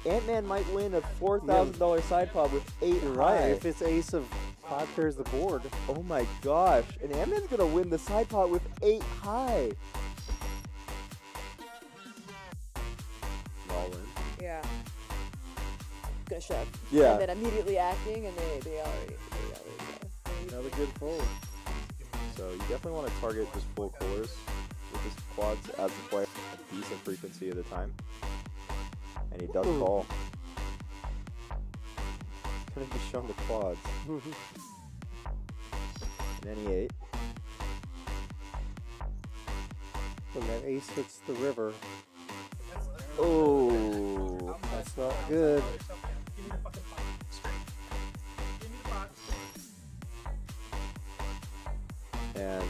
Ant-Man might win a $4,000 side pot with 8 You're high. right. If it's ace of 5 pairs the board. Oh my gosh. And Ant-Man's going to win the side pot with 8 high. All in. Yeah. Gonna shove. Yeah. And then immediately acting, and they already go. Another good fold. So you definitely want to target just full colors with this quads as the player a decent frequency of the time. And he does call. He's going to be shown the quads. And then E8. When that ace hits the river, Oh, that's not good. and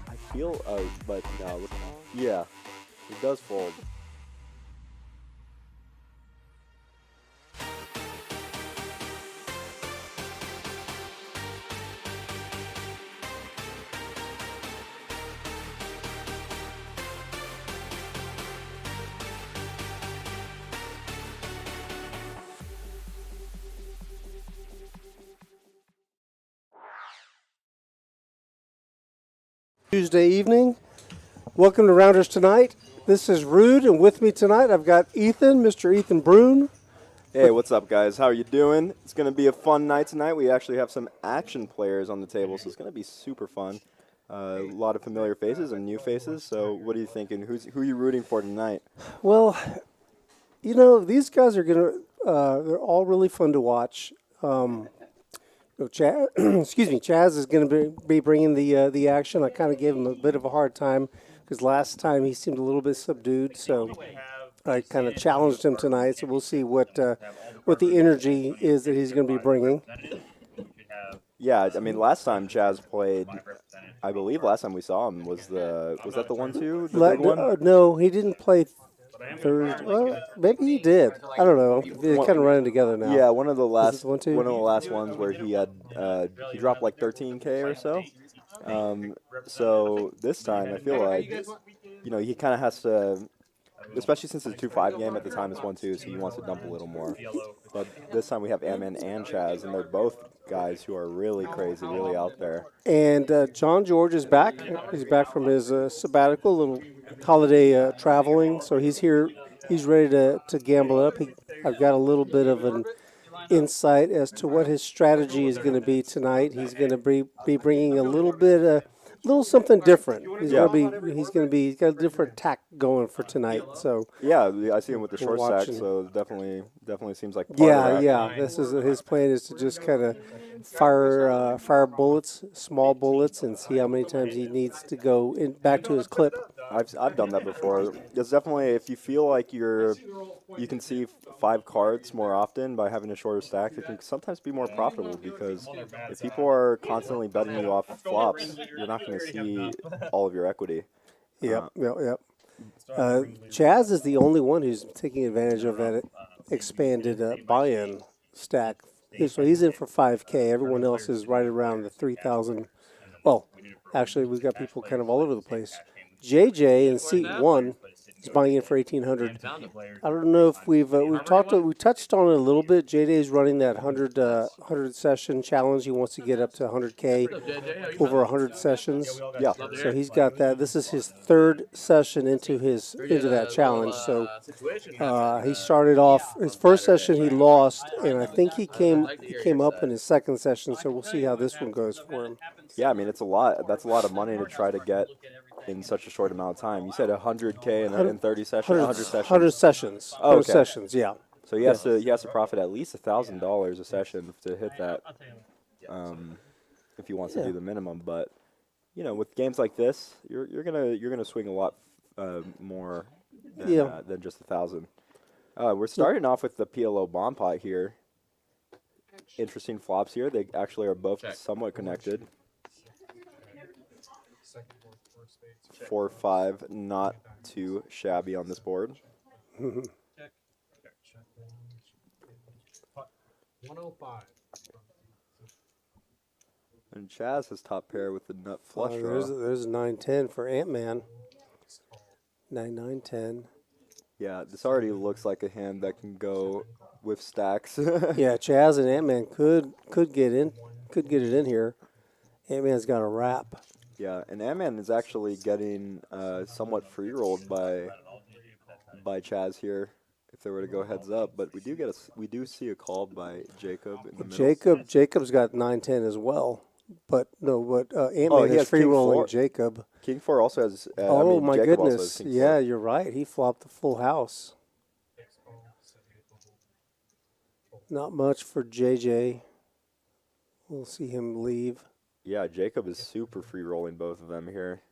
I feel, but no, look, yeah, it does fold. Tuesday evening. Welcome to Rounders Tonight. This is Rude, and with me tonight I've got Ethan, Mr. Ethan Brune. Hey, what's up, guys? How are you doing? It's going to be a fun night tonight. We actually have some action players on the table, so it's going to be super fun. A lot of familiar faces and new faces. So, what are you thinking? Who are you rooting for tonight? Well, you know, these guys are gonna. They're all really fun to watch. Chaz, excuse me, Chaz is going to be bringing the action. I kind of gave him a bit of a hard time because last time he seemed a little bit subdued. So I kind of challenged him tonight. So we'll see what the energy is that he's going to be bringing. Yeah, I mean, last time Chaz played, I believe last time we saw him was that the 1-2, the big one? No, he didn't play Thursday. Well, maybe he did. I don't know. They're kind of running together now. Yeah, one of the last one, too? one of the last ones where he had he dropped like 13K or so. So this time I feel like he kind of has to, especially since it's a 2-5 game at the time it's 1-2, so he wants to dump a little more. But this time we have ANTMAN and CHAZ, and they're both guys who are really crazy, really out there. And John George is back. He's back from his sabbatical, little holiday traveling. So he's here. He's ready to gamble up. I've got a little bit of an insight as to what his strategy is going to be tonight. He's going to be bringing a little something different. He's he's got a different tack going for tonight. So yeah, I see him with the short stack, so definitely seems like part of that. Yeah. This is his plan is to just kind of fire bullets, small bullets, and see how many times he needs to go back to his clip. I've done that before. It's definitely, if you feel like you can see 5 cards more often by having a shorter stack, it can sometimes be more profitable, because if people are constantly betting you off flops, you're not going to see all of your equity. Yep. Chaz is the only one who's taking advantage of that expanded buy-in stack. So he's in for 5K. Everyone else is right around the 3,000. Well, actually, we've got people kind of all over the place. JJ in seat 1 is buying in for 1,800. I don't know if we touched on it a little bit. JJ is running that 100 session challenge. He wants to get up to 100K over 100 sessions. Yeah. So he's got that. This is his 3rd session into that challenge. So he started off his first session he lost, and I think he came up in his 2nd session. So we'll see how this one goes for him. Yeah, I mean, it's a lot. That's a lot of money to try to get in such a short amount of time. You said 100K in 30 sessions, 100 sessions. 100 sessions. Oh, 100 okay. sessions, yeah. So he has to profit at least $1,000 a session to hit that, if he wants to do the minimum. But with games like this, you're gonna swing a lot more than just 1,000. We're starting off with the PLO bomb pot here. Interesting flops here. They actually are both somewhat connected. 4-5, not too shabby on this board. 105. And Chaz has top pair with the nut flush draw. There's a 9-10 for ANTMAN. 9-9-10. Yeah, this already looks like a hand that can go with stacks. Yeah, Chaz and Ant-Man could get it in here. Ant-Man's got a wrap. Yeah, and Ant-Man is actually getting somewhat free-rolled by Chaz here if they were to go heads up, but we do see a call by Jacob in the middle. Jacob's got 9-10 as well. But no, Oh, Ant-Man he is has free King rolling 4. Jacob. King 4 also has, Oh my Jacob also has goodness. King Yeah, 4. you're right. He flopped the full house. Not much for JJ. We'll see him leave. Yeah, Jacob is super free-rolling both of them here.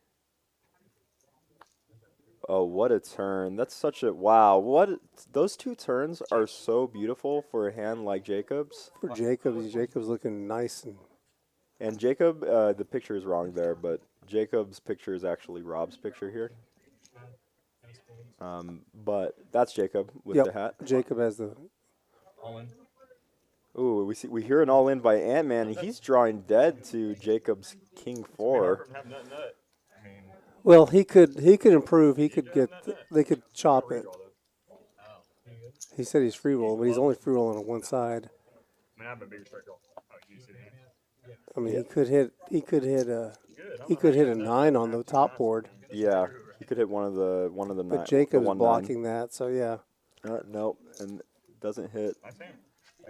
Oh, what a turn. That's such a, wow. Those two turns are so beautiful for a hand like Jacob's. For Jacob's looking nice. And Jacob, the picture is wrong there, but Jacob's picture is actually Rob's picture here. But that's Jacob with the hat. Jacob has the... Ooh, we hear an all-in by Ant-Man, and he's drawing dead to Jacob's King 4. Well, he could improve. He could they could chop it. He said he's free rolling, but he's only free rolling on one side. I mean, he could hit a 9 on the top board. Yeah, he could hit one of the nine. But Jacob's 1-9. blocking that, so yeah. Nope, and doesn't hit.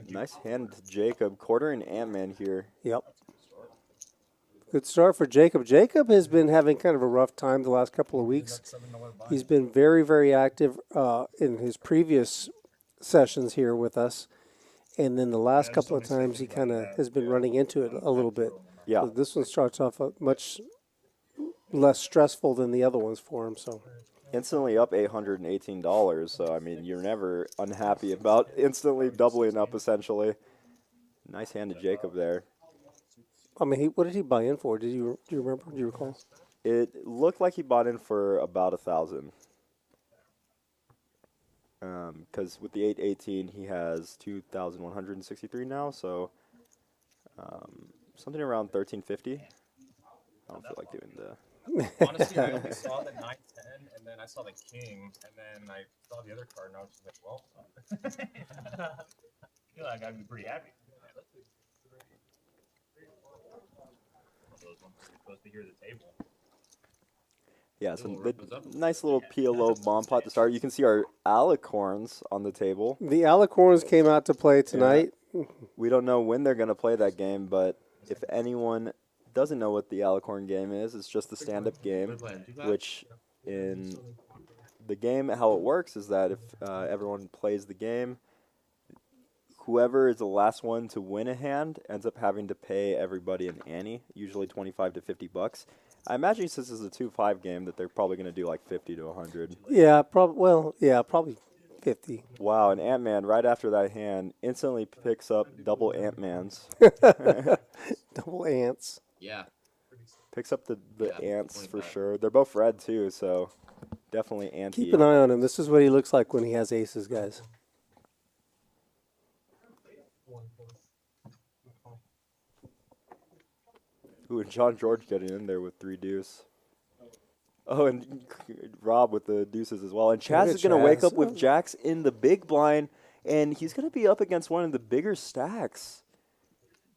Nice hand to Jacob, quartering Ant-Man here. Yep. Good start for Jacob. Jacob has been having kind of a rough time the last couple of weeks. He's been very, very active in his previous sessions here with us. And then the last couple of times he kind of has been running into it a little bit. Yeah. So this one starts off much less stressful than the other ones for him. So Instantly up $818. So, I mean, you're never unhappy about instantly doubling up, essentially. Nice hand to Jacob there. I mean, what did he buy in for? Do you remember? Do you recall? It looked like he bought in for about 1,000. Because with the 818, he has 2,163 now. So something around 1,350. I don't feel like doing the. Honestly, I only saw the 9-10, and then I saw the king, and then I saw the other card, and I was just like, well, I feel like I'd be pretty happy. Those ones are supposed to hear the table. Yeah, so the nice little PLO bomb pot to start. You can see our alicorns on the table. The alicorns came out to play tonight. Yeah. We don't know when they're going to play that game, but if anyone doesn't know what the alicorn game is, it's just a stand-up game, which in the game, how it works is that if everyone plays the game, whoever is the last one to win a hand ends up having to pay everybody an ante, usually 25 to 50 bucks. I imagine since it's a 2-5 game that they're probably going to do like 50 to 100. Yeah, probably 50. Wow, and Ant-Man right after that hand instantly picks up double Ant-Mans. Double ants. Yeah. Picks up the ants for sure. They're both red too, so definitely anti. Keep an eye on him. This is what he looks like when he has aces, guys. Ooh, and John George getting in there with 3 deuce. Oh, and Rob with the deuces as well. And Chaz is going to wake up with jacks in the big blind, and he's going to be up against one of the bigger stacks.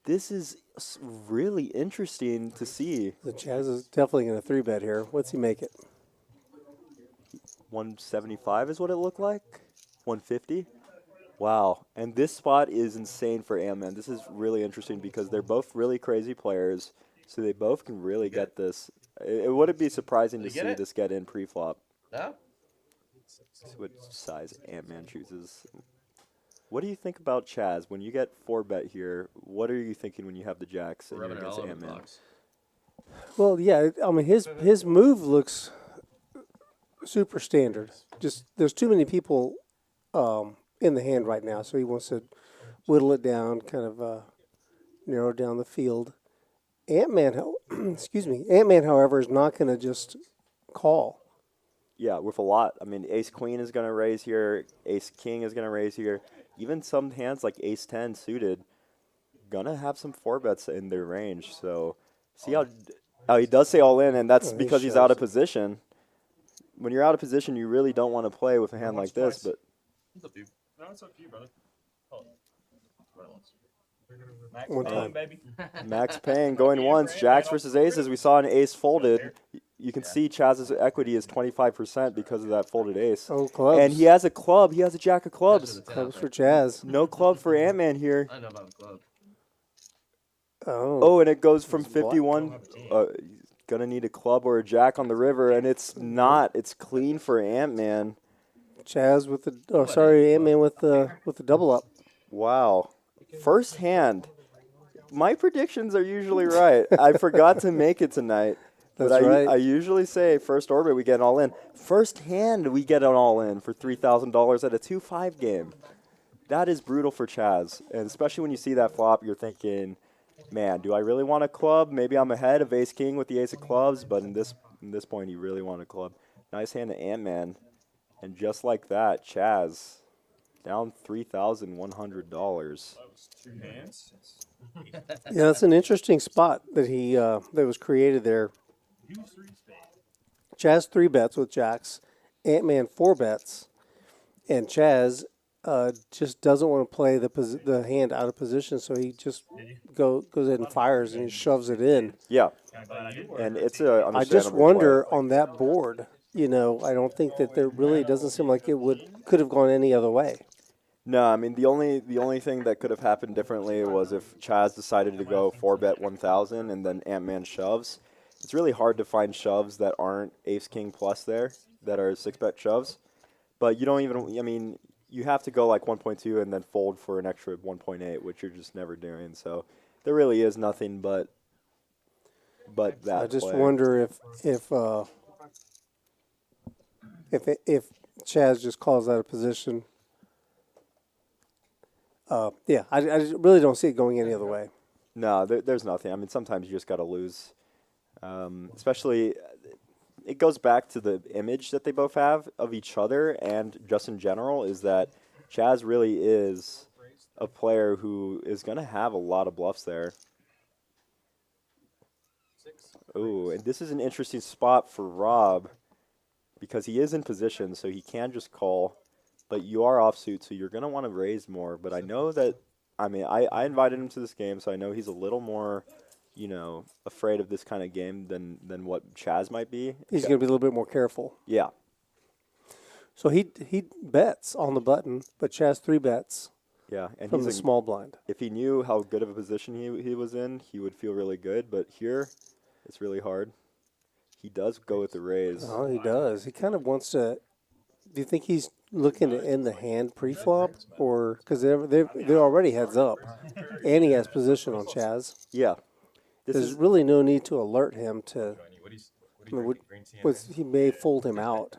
This is really interesting to see. The Chaz is definitely going to 3-bet here. What's he make it? 175 is what it looked like. 150. Wow. And this spot is insane for Ant-Man. This is really interesting because they're both really crazy players, so they both can really get this. It wouldn't be surprising to see this get in pre-flop. No? See what size Ant-Man chooses. What do you think about Chaz? When you get 4-bet here, what are you thinking when you have the jacks and you're against Ant-Man? Well, yeah, I mean, his move looks super standard. Just there's too many people in the hand right now, so he wants to whittle it down, kind of narrow down the field. Ant-Man, Ant-Man, however, is not going to just call. Yeah, with a lot. I mean, Ace-Queen is going to raise here. Ace-King is going to raise here. Even some hands like Ace-10 suited, going to have some 4-bets in their range. So, see how he does say all in, and that's because he's out of position. when you're out of position, you really don't want to play with a hand like this. But What's up, dude? No, it's up to you, brother. One time. baby. Max paying going once. Jacks versus aces. We saw an ace folded. You can see Chaz's equity is 25% because of that folded ace. Oh, clubs. And he has a club. He has a jack of clubs. Clubs for CHAZ. No club for Ant-Man here. I know about the club. Oh, and it goes from It's black. 51. Gonna need a club or a jack on the river, and it's not. It's clean for Ant-Man. CHAZ with the, oh, sorry, Ant-Man with the double up. Wow. First hand. My predictions are usually right. I forgot to make it tonight. That's But right. I usually say first orbit we get an all in. First hand we get an all in for $3,000 at a 2-5 game. That is brutal for CHAZ. And especially when you see that flop, you're thinking, man, do I really want a club? Maybe I'm ahead of ace king with the ace of clubs, but in this point you really want a club. Nice hand to Ant-Man. And just like that, CHAZ down $3,100. Two hands. Yeah, that's an interesting spot that that was created there. CHAZ 3 bets with jacks, Ant-Man 4 bets, and CHAZ just doesn't want to play the hand out of position, so he just goes ahead and fires and he shoves it in. Yeah. And it's a I just wonder on that board, I don't think that there really doesn't seem like it could have gone any other way. No, I mean the only thing that could have happened differently was if CHAZ decided to go 4-bet 1,000 and then Ant-Man shoves. It's really hard to find shoves that aren't ace king plus there, that are 6-bet shoves. But you don't even, I mean, you have to go like 1.2 and then fold for an extra 1.8, which you're just never doing. So there really is nothing but that. I just play. wonder if CHAZ just calls out of position. Yeah, I really don't see it going any other way. No, there's nothing. I mean, sometimes you just got to lose. Especially, it goes back to the image that they both have of each other and just in general is that CHAZ really is a player who is going to have a lot of bluffs there. Ooh, and this is an interesting spot for Rob because he is in position, so he can just call. But you are offsuit, so you're going to want to raise more. But I know that, I mean, I invited him to this game, so I know he's a little more, afraid of this kind of game than what CHAZ might be. He's going to be a little bit more careful. Yeah. So he bets on the button, but CHAZ 3 bets Yeah. And from the small blind. If he knew how good of a position he was in, he would feel really good. But here, it's really hard. He does go with the raise. Oh, he does. He kind of wants to. Do you think he's looking to end the hand pre-flop, or because they're already heads up, and he has position on CHAZ? Yeah. There's really no need to alert him to. He may fold him out,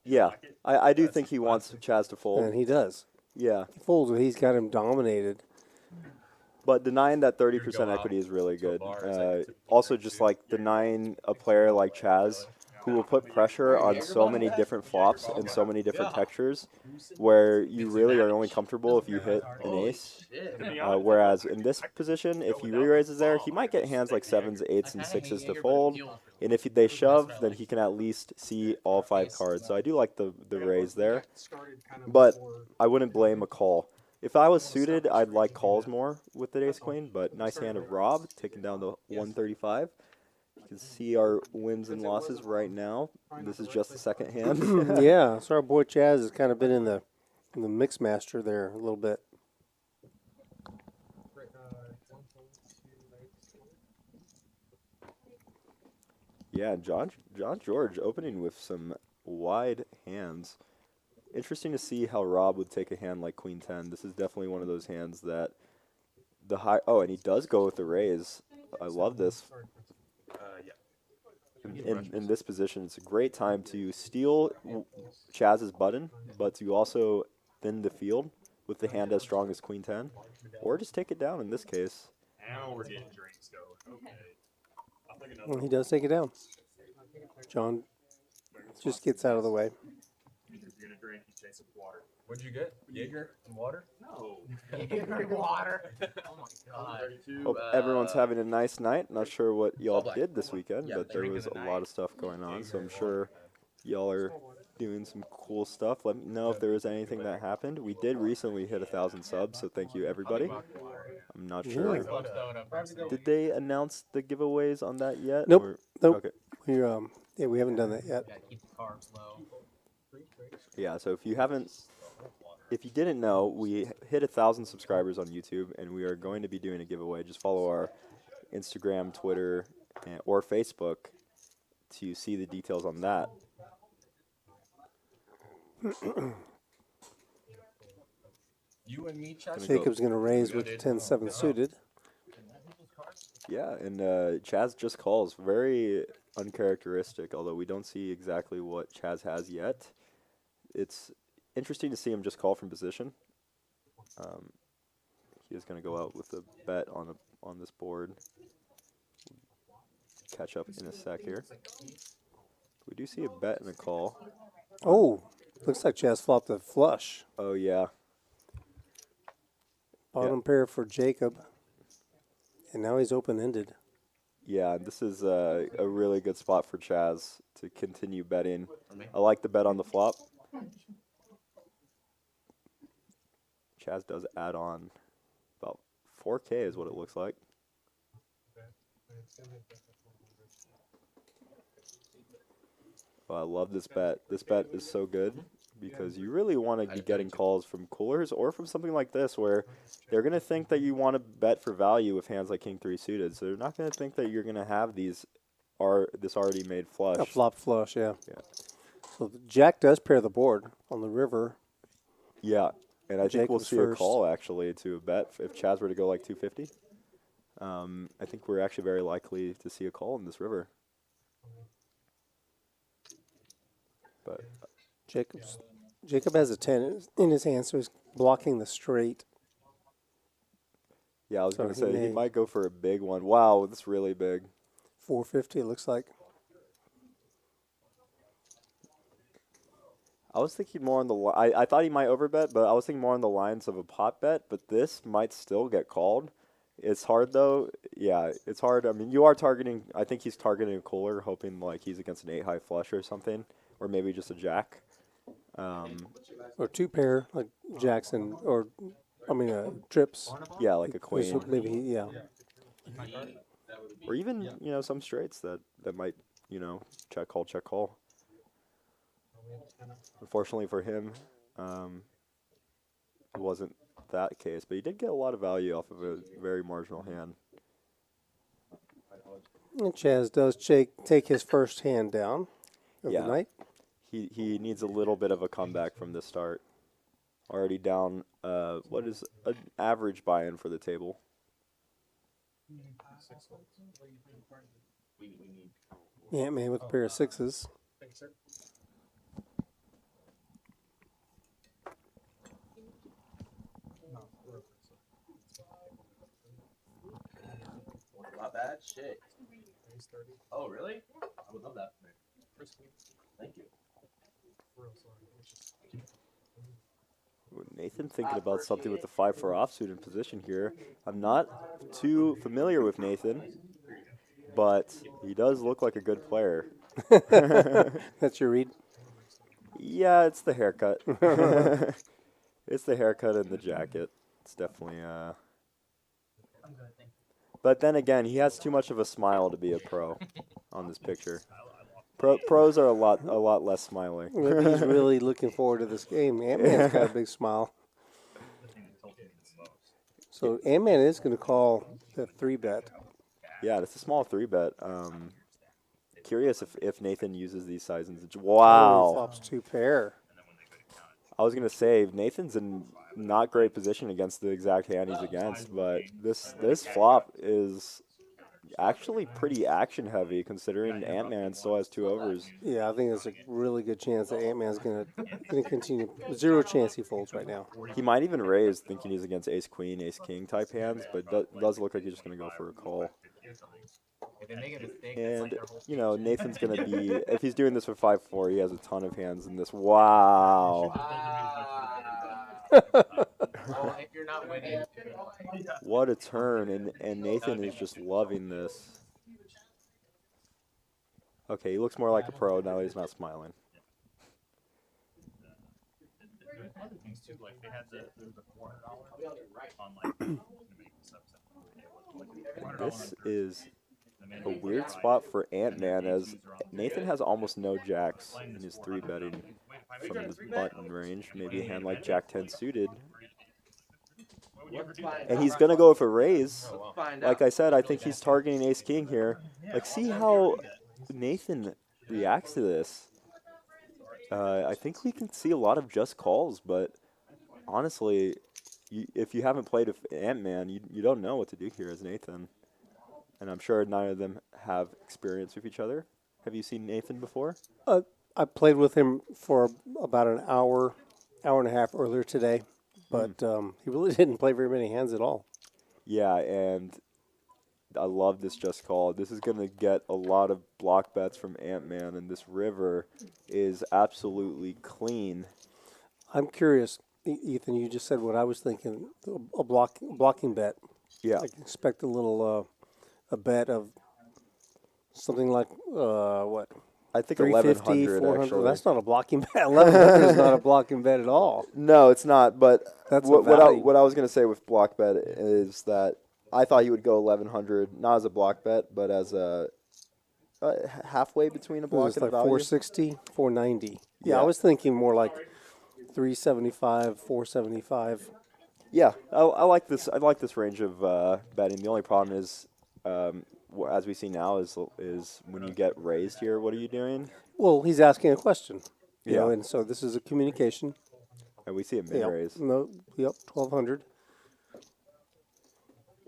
Yeah. I do think he wants CHAZ to fold. and he does. Yeah. He folds when he's got him dominated. But denying that 30% equity is really good. Also, just like denying a player like CHAZ, who will put pressure on so many different flops and so many different textures, where you really are only comfortable if you hit an ace. Whereas in this position, if he re-raises there, he might get hands like 7s, 8s, and 6s to fold. And if they shove, then he can at least see all 5 cards. So I do like the raise there. But I wouldn't blame a call. If I was suited, I'd like calls more with the ace-queen. But nice hand of Rob, taking down to 135. You can see our wins and losses right now. This is just the second hand. Yeah, so our boy CHAZ has kind of been in the mix master there a little bit. Yeah, John George opening with some wide hands. Interesting to see how Rob would take a hand like Queen 10. This is definitely one of those hands that the high. Oh, and he does go with the raise. I love this. In this position, it's a great time to steal CHAZ's button, but to also thin the field with the hand as strong as Queen 10, or just take it down in this case. Now we're getting drinks going. Okay. Well, he does take it down. John just gets out of the way. You're gonna drink, you chase it with water. What'd you get? Jaeger and water? No. Water. Oh my god. Hope everyone's having a nice night. Not sure what y'all Black. did this weekend, Yeah, but there drink was of a the lot night. of stuff going on, so I'm sure y'all are doing some cool stuff. Let me know if there was anything that happened. We did recently hit 1,000 subs, so thank you everybody. I'm not sure. Yeah. Did they announce the giveaways on that yet? Nope. Or, Nope. Okay. Yeah, we haven't done that yet. Yeah, keep the carbs low. Yeah. So if you didn't know, we hit 1,000 subscribers on YouTube, and we are going to be doing a giveaway. Just follow our Instagram, Twitter, or Facebook to see the details on that. You and me, Chaz. Jacob's going to raise with the 10-7 suited. Yeah, and CHAZ just calls. Very uncharacteristic, although we don't see exactly what CHAZ has yet. It's interesting to see him just call from position. He is going to go out with a bet on this board. Catch up in a sec here. We do see a bet and a call. Oh, looks like Chaz flopped a flush. Oh, yeah. Bottom pair for Jacob. And now he's open-ended. Yeah, this is a really good spot for CHAZ to continue betting. I like the bet on the flop. CHAZ does add on about 4K is what it looks like. Oh, I love this bet. This bet is so good because you really want to be getting calls from coolers or from something like this where they're going to think that you want to bet for value with hands like King 3 suited. So they're not going to think that you're going to have this already made flush. A flop flush, yeah. Yeah. So the Jack does pair the board on the river. Yeah, and I think we'll Jacob's see first. a call actually to a bet if CHAZ were to go like 250. I think we're actually very likely to see a call in this river. But Jacob has a 10 in his hand, so he's blocking the straight. yeah, I was So going to he say he may- might go for a big one. Wow, that's really big. 450, it looks like. I was thinking more on the I thought he might overbet, but I was thinking more on the lines of a pot bet. But this might still get called. It's hard though. Yeah, it's hard. I mean, you are targeting. I think he's targeting a cooler, hoping like he's against an 8 high flush or something, or maybe just a jack. Or two pair, like Jackson, or, trips. Yeah, like a Which queen, maybe, yeah. or even some straights that might check call, check call. Unfortunately for him, it wasn't that case, but he did get a lot of value off of a very marginal hand. And Chaz does take his first hand down of Yeah. the night. He needs a little bit of a comeback from the start. Already down, what is an average buy-in for the table? Ant-Man with a pair of sixes. Not bad. Shit. Oh, really? I would love that. Thank you. Nathan thinking about something with the 5-4 offsuit in position here. I'm not too familiar with Nathan, but he does look like a good player. That's your read? Yeah, it's the haircut. It's the haircut and the jacket. It's definitely But then again, he has too much of a smile to be a pro on this picture. Pros are a lot less smiling. Maybe he's really looking forward to this game. Ant-Man's got a big smile. So Ant-Man is going to call the 3-bet. Yeah, it's a small 3-bet. Curious if Nathan uses these sizes. Oh, he Wow. flops 2 pair. I was going to say, Nathan's in not great position against the exact hand he's against, but this flop is actually pretty action heavy considering Ant-Man still has 2 overs. Yeah, I think there's a really good chance that Ant-Man's going to continue. 0 chance he folds right now. He might even raise thinking he's against ace-queen, ace-king type hands, but does look like he's just going to go for a call. And, Nathan's going to be, if he's doing this with 5-4, he has a ton of hands in this. Wow. Well, if you're not winning, What a turn, and Nathan is just loving this. Okay, he looks more like a pro now that he's not smiling. other things too. Like they had there was a $400 on like This is a weird spot for Ant-Man, as Nathan has almost no jacks in his 3-betting from the button range. Maybe a hand like Jack 10 suited. And he's going to go with a raise. Like I said, I think he's targeting ace-king here. Like, see how Nathan reacts to this. I think we can see a lot of just calls, but honestly, if you haven't played with Ant-Man, you don't know what to do here as Nathan. And I'm sure neither of them have experience with each other. Have you seen Nathan before? I played with him for about an hour and a half earlier today, but he really didn't play very many hands at all. Yeah, and I love this just call. This is going to get a lot of block bets from Ant-Man, and this river is absolutely clean. I'm curious, Ethan, you just said what I was thinking, a blocking bet. Yeah. I can expect a little a bet of something like, what? I think 350, 1100 400. actually. That's not a blocking bet. 1100 is not a blocking bet at all. No, it's not. But That's what I was going to say with block bet is that I thought he would go 1100, not as a block bet, but as a halfway between a block It's and a like value. 460, 490. Yeah, Yeah. I was thinking more like 375, 475. Yeah, I like this. I like this range of betting. The only problem is, as we see now, is when you get raised here. What are you doing? Well, he's asking a question, you know, Yeah. and so this is a communication. And we see a mid raise. No, yep, 1200.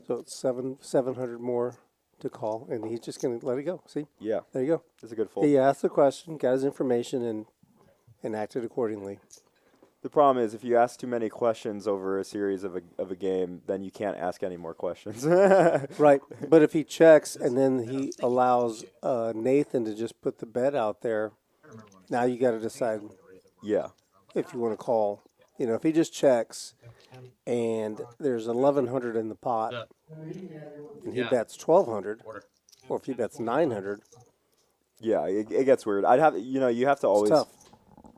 So it's 700 more to call, and he's just going to let it go. See, Yeah, there you go. it's a good fold. He asked the question, got his information, and acted accordingly. The problem is if you ask too many questions over a series of a game, then you can't ask any more questions. Right, but if he checks and then he allows Nathan to just put the bet out there, now you got to decide Yeah. if you want to call. You know, if he just checks and there's 1100 in the pot and he bets 1200, or if he bets 900, Yeah, it gets weird. You have to always, tough.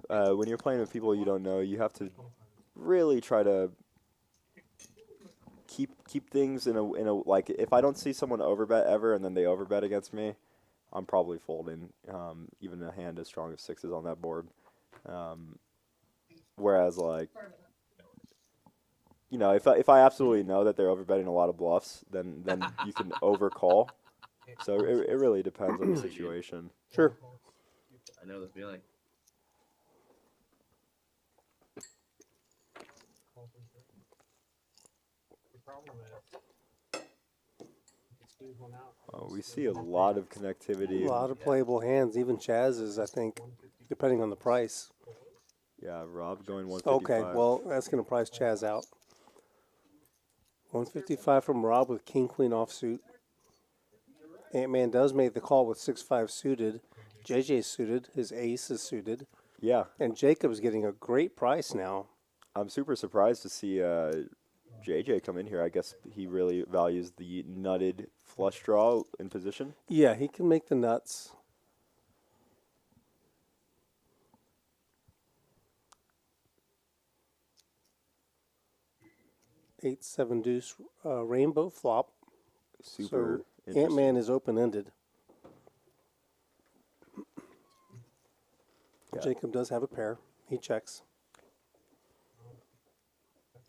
when you're playing with people you don't know, you have to really try to keep things in a like, if I don't see someone overbet ever and then they overbet against me, I'm probably folding, even a hand as strong as sixes on that board. Whereas, like, if I absolutely know that they're overbetting a lot of bluffs, then you can overcall. So it really depends on the situation. Sure. I know the feeling. We see a lot of connectivity. A lot of playable hands, even CHAZ's, I think, depending on the price. Yeah, Rob going 155. Okay, well, that's going to price CHAZ out. 155 from Rob with King Queen offsuit. Ant-Man does make the call with 6-5 suited. JJ's suited. His ace is suited. Yeah, And Jacob's getting a great price now. I'm super surprised to see JJ come in here. I guess he really values the nutted flush draw in position. Yeah, he can make the nuts. 8-7 deuce rainbow flop. Super So interesting. Ant-Man is open-ended. Yeah. Jacob does have a pair. He checks.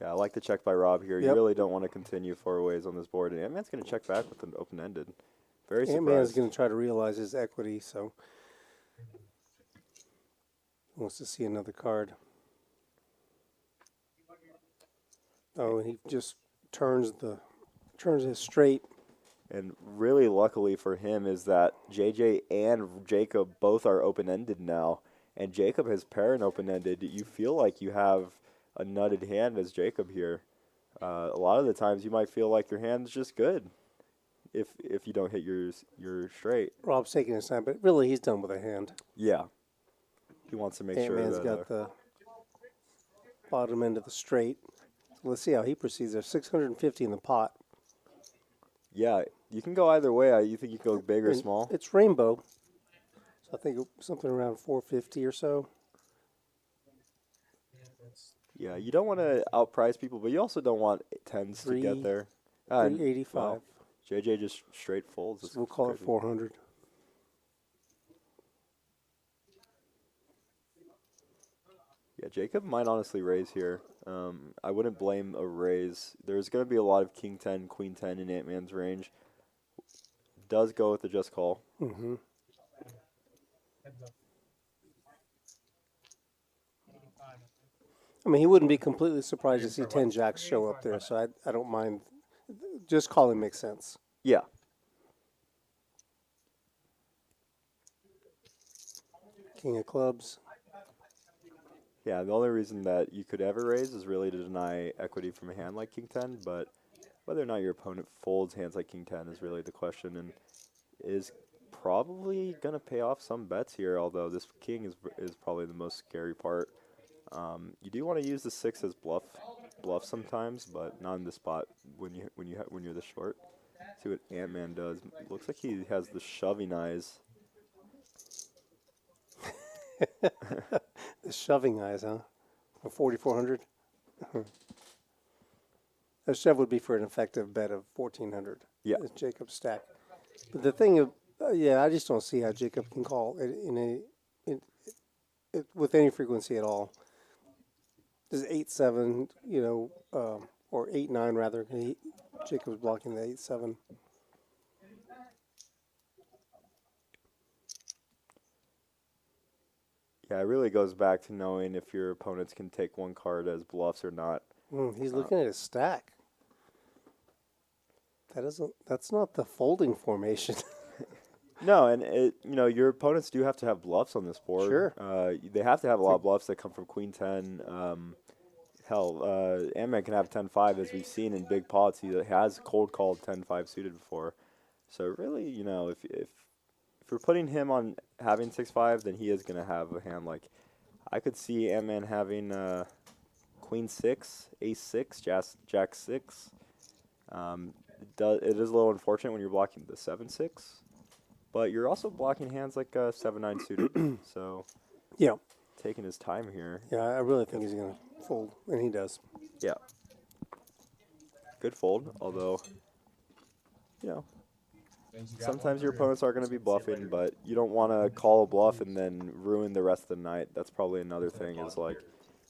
Yeah, I like the check by Rob here. You Yep. really don't want to continue four ways on this board. And Ant-Man's going to check back with an open-ended. Very Ant-Man is surprised. going to try to realize his equity, so he wants to see another card. Oh, and he just turns his straight. And really luckily for him is that JJ and Jacob both are open-ended now. And Jacob has pair and open-ended. You feel like you have a nutted hand as Jacob here. A lot of the times you might feel like your hand's just good if you don't hit your straight. Rob's taking his time, but really he's done with a hand. Yeah. He wants to make sure Ant-Man's that got the bottom end of the straight. Let's see how he proceeds. There's 650 in the pot. yeah, you can go either way. You think you can go big or And small? It's rainbow, so I think something around 450 or so. Yeah, you don't want to outprice people, but you also don't want tens to get there. And, 385. well, JJ just straight folds. So It's we'll call it crazy. 400. Yeah, Jacob might honestly raise here. I wouldn't blame a raise. There's going to be a lot of king 10, queen 10 in Ant-Man's range. Does go with the just call. Mm-hmm. I mean, he wouldn't be completely surprised to see 10 jacks show up there, so I don't mind. Just calling makes sense. Yeah. King of clubs. Yeah, the only reason that you could ever raise is really to deny equity from a hand like king 10, but whether or not your opponent folds hands like king 10 is really the question, and is probably going to pay off some bets here, although this king is probably the most scary part. You do want to use the 6 as bluff sometimes, but not in this spot when you're this short. See what Ant-Man does. Looks like he has the shoving eyes. The shoving eyes, huh? For 4,400. A shove would be for an effective bet of 1,400. Yeah. As Jacob's stack. But the thing of, yeah, I just don't see how Jacob can call with any frequency at all. This is 8-7, or 8-9 rather. Jacob's blocking the 8-7. Yeah, it really goes back to knowing if your opponents can take one card as bluffs or not. He's looking at his stack. That's not the folding formation. No, and your opponents do have to have bluffs on this board. Sure. They have to have a lot of bluffs that come from queen 10. Ant-Man can have 10-5, as we've seen in big pots. He has cold called 10-5 suited before. So really, if we're putting him on having 6-5, then he is going to have a hand like, I could see Ant-Man having queen 6, ace 6, jack 6. It is a little unfortunate when you're blocking the 7-6, but you're also blocking hands like 7-9 suited. So Yeah. taking his time here. Yeah, I really think he's going to fold, and he does. Yeah. Good fold, although, sometimes your opponents are going to be bluffing, but you don't want to call a bluff and then ruin the rest of the night. That's probably another thing, is like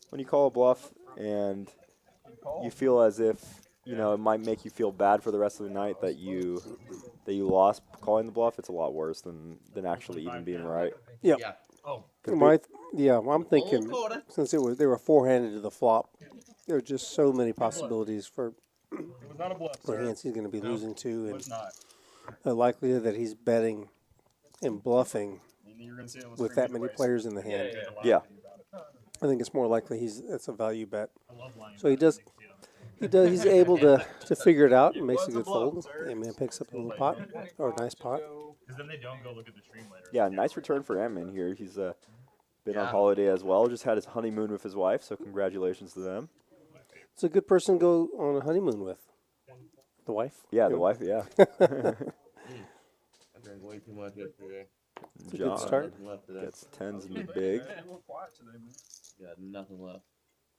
when you call a bluff and you feel as if, it might make you feel bad for the rest of the night that you lost calling the bluff. It's a lot worse than actually even being right. Yeah. Oh, I'm thinking, since they were four-handed to the flop, there are just so many possibilities for it was not a bluff, sir. hands he's going to be losing to, It and was not. the likelihood that he's betting and bluffing You're gonna see it on the with stream that many anyways. players in the hand. Yeah. I think it's more likely it's a value bet. I love lying So he about does. things, you know. He's able to figure it out and makes a was a good bluff, fold. sir. And man picks up a little pot, or a nice pot. Because then they don't go look at the stream later. Yeah, nice return for Ant-Man here. He's been on Yeah. holiday as well. Just had his honeymoon with his wife, so congratulations to them. It's a good person to go on a honeymoon with. The wife? Yeah, the wife, yeah. I drank way too much yesterday. It's a good start. Nothing left today. Gets tens in the big. Got nothing left.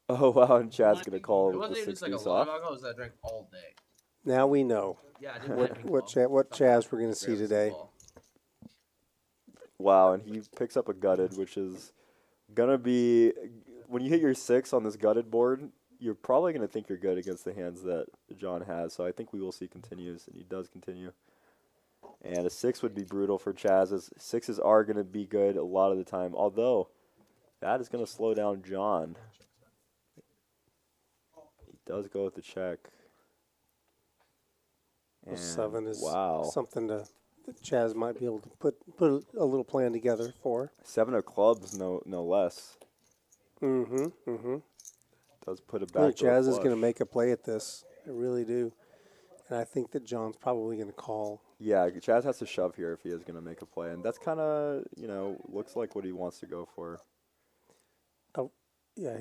Oh, wow, and Chad's going to call It with the wasn't even 6 just like a deuce lot off. of alcohol. It was that I drank all day. Now we know Yeah, I didn't what Chaz we're going to see today. Wow, and he picks up a gutted, which is going to be, when you hit your 6 on this gutted board, you're probably going to think you're good against the hands that John has. So I think we will see continues, and he does continue. And a 6 would be brutal for Chaz, as 6s are going to be good a lot of the time, although that is going to slow down John. He does go with the check. Well, 7 is wow. something that Chaz might be able to put a little plan together for. 7 of clubs, no less. Mm-hmm. Does put it I think back. Chaz is going to make a play at this. I really do. And I think that John's probably going to call. Yeah, Chaz has to shove here if he is going to make a play, and that's kind of, looks like what he wants to go for. Oh, yeah,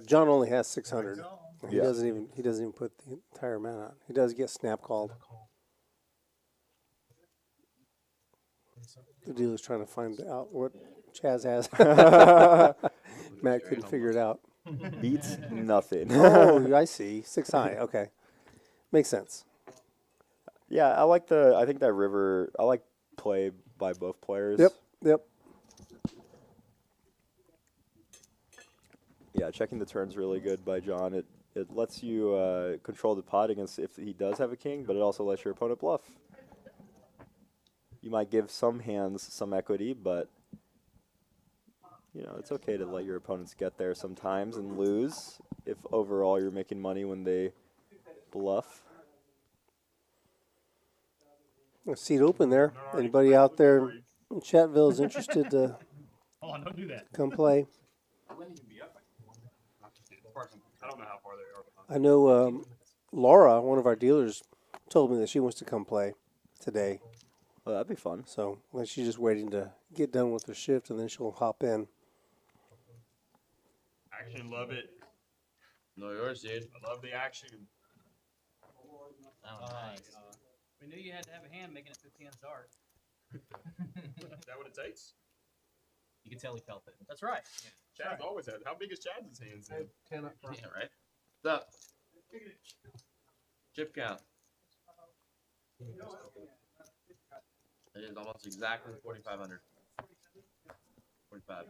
John only has 600. He Yeah. doesn't even put the entire amount on. He does get snap called. The dealer's trying to find out what Chaz has. Matt couldn't figure it out. beats nothing. Oh, I see. 6 high. Okay. Makes sense. Yeah, I think that river, I like play by both players. Yep. Yeah, checking the turn's really good by John. It lets you control the pot against if he does have a king, but it also lets your opponent bluff. You might give some hands some equity, but you know, it's okay to let your opponents get there sometimes and lose if overall you're making money when they bluff. A seat open there. Anybody out there in Chatville is interested to Hold on, don't do that. come play? I don't know how far they are. I know Laura, one of our dealers, told me that she wants to come play today. Oh, that'd be fun. So she's just waiting to get done with her shift, and then she'll hop in. Action, love it. No, yours, dude. I love the action. Oh, nice. We knew you had to have a hand making it 15 start. Is that what it takes? You can tell he felt it. That's right. Chaz always had. How big is Chaz's hands? Then? 10 up front. Yeah, right? What's up? Chip count. It is almost exactly 4,500. 45.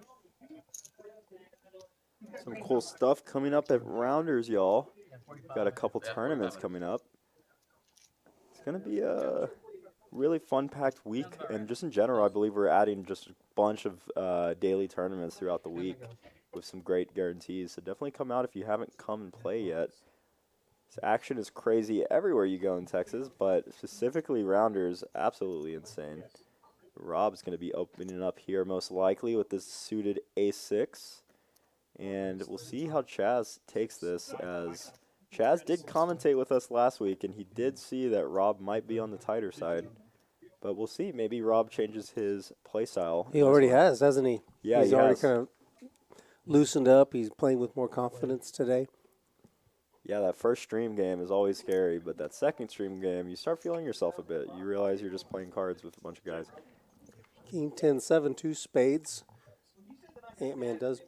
Some cool stuff coming up at Rounders, y'all. Yeah, 45. Got a couple Yeah, tournaments 45. coming up. It's going to be a really fun-packed week, and just in general, I believe we're adding just a bunch of daily tournaments throughout the week with some great guarantees. So definitely come out if you haven't come and play yet. This action is crazy everywhere you go in Texas, but specifically Rounders, absolutely insane. Rob's going to be opening up here most likely with this suited ace-6. And we'll see how Chaz takes this, as Chaz did commentate with us last week, and he did see that Rob might be on the tighter side. But we'll see. Maybe Rob changes his play style. He already has, hasn't he? Yeah, He's he already has. kind of loosened up. He's playing with more confidence today. Yeah, that first stream game is always scary, but that second stream game, you start feeling yourself a bit. You realize you're just playing cards with a bunch of guys. King 10-7, 2 spades. Ant-Man does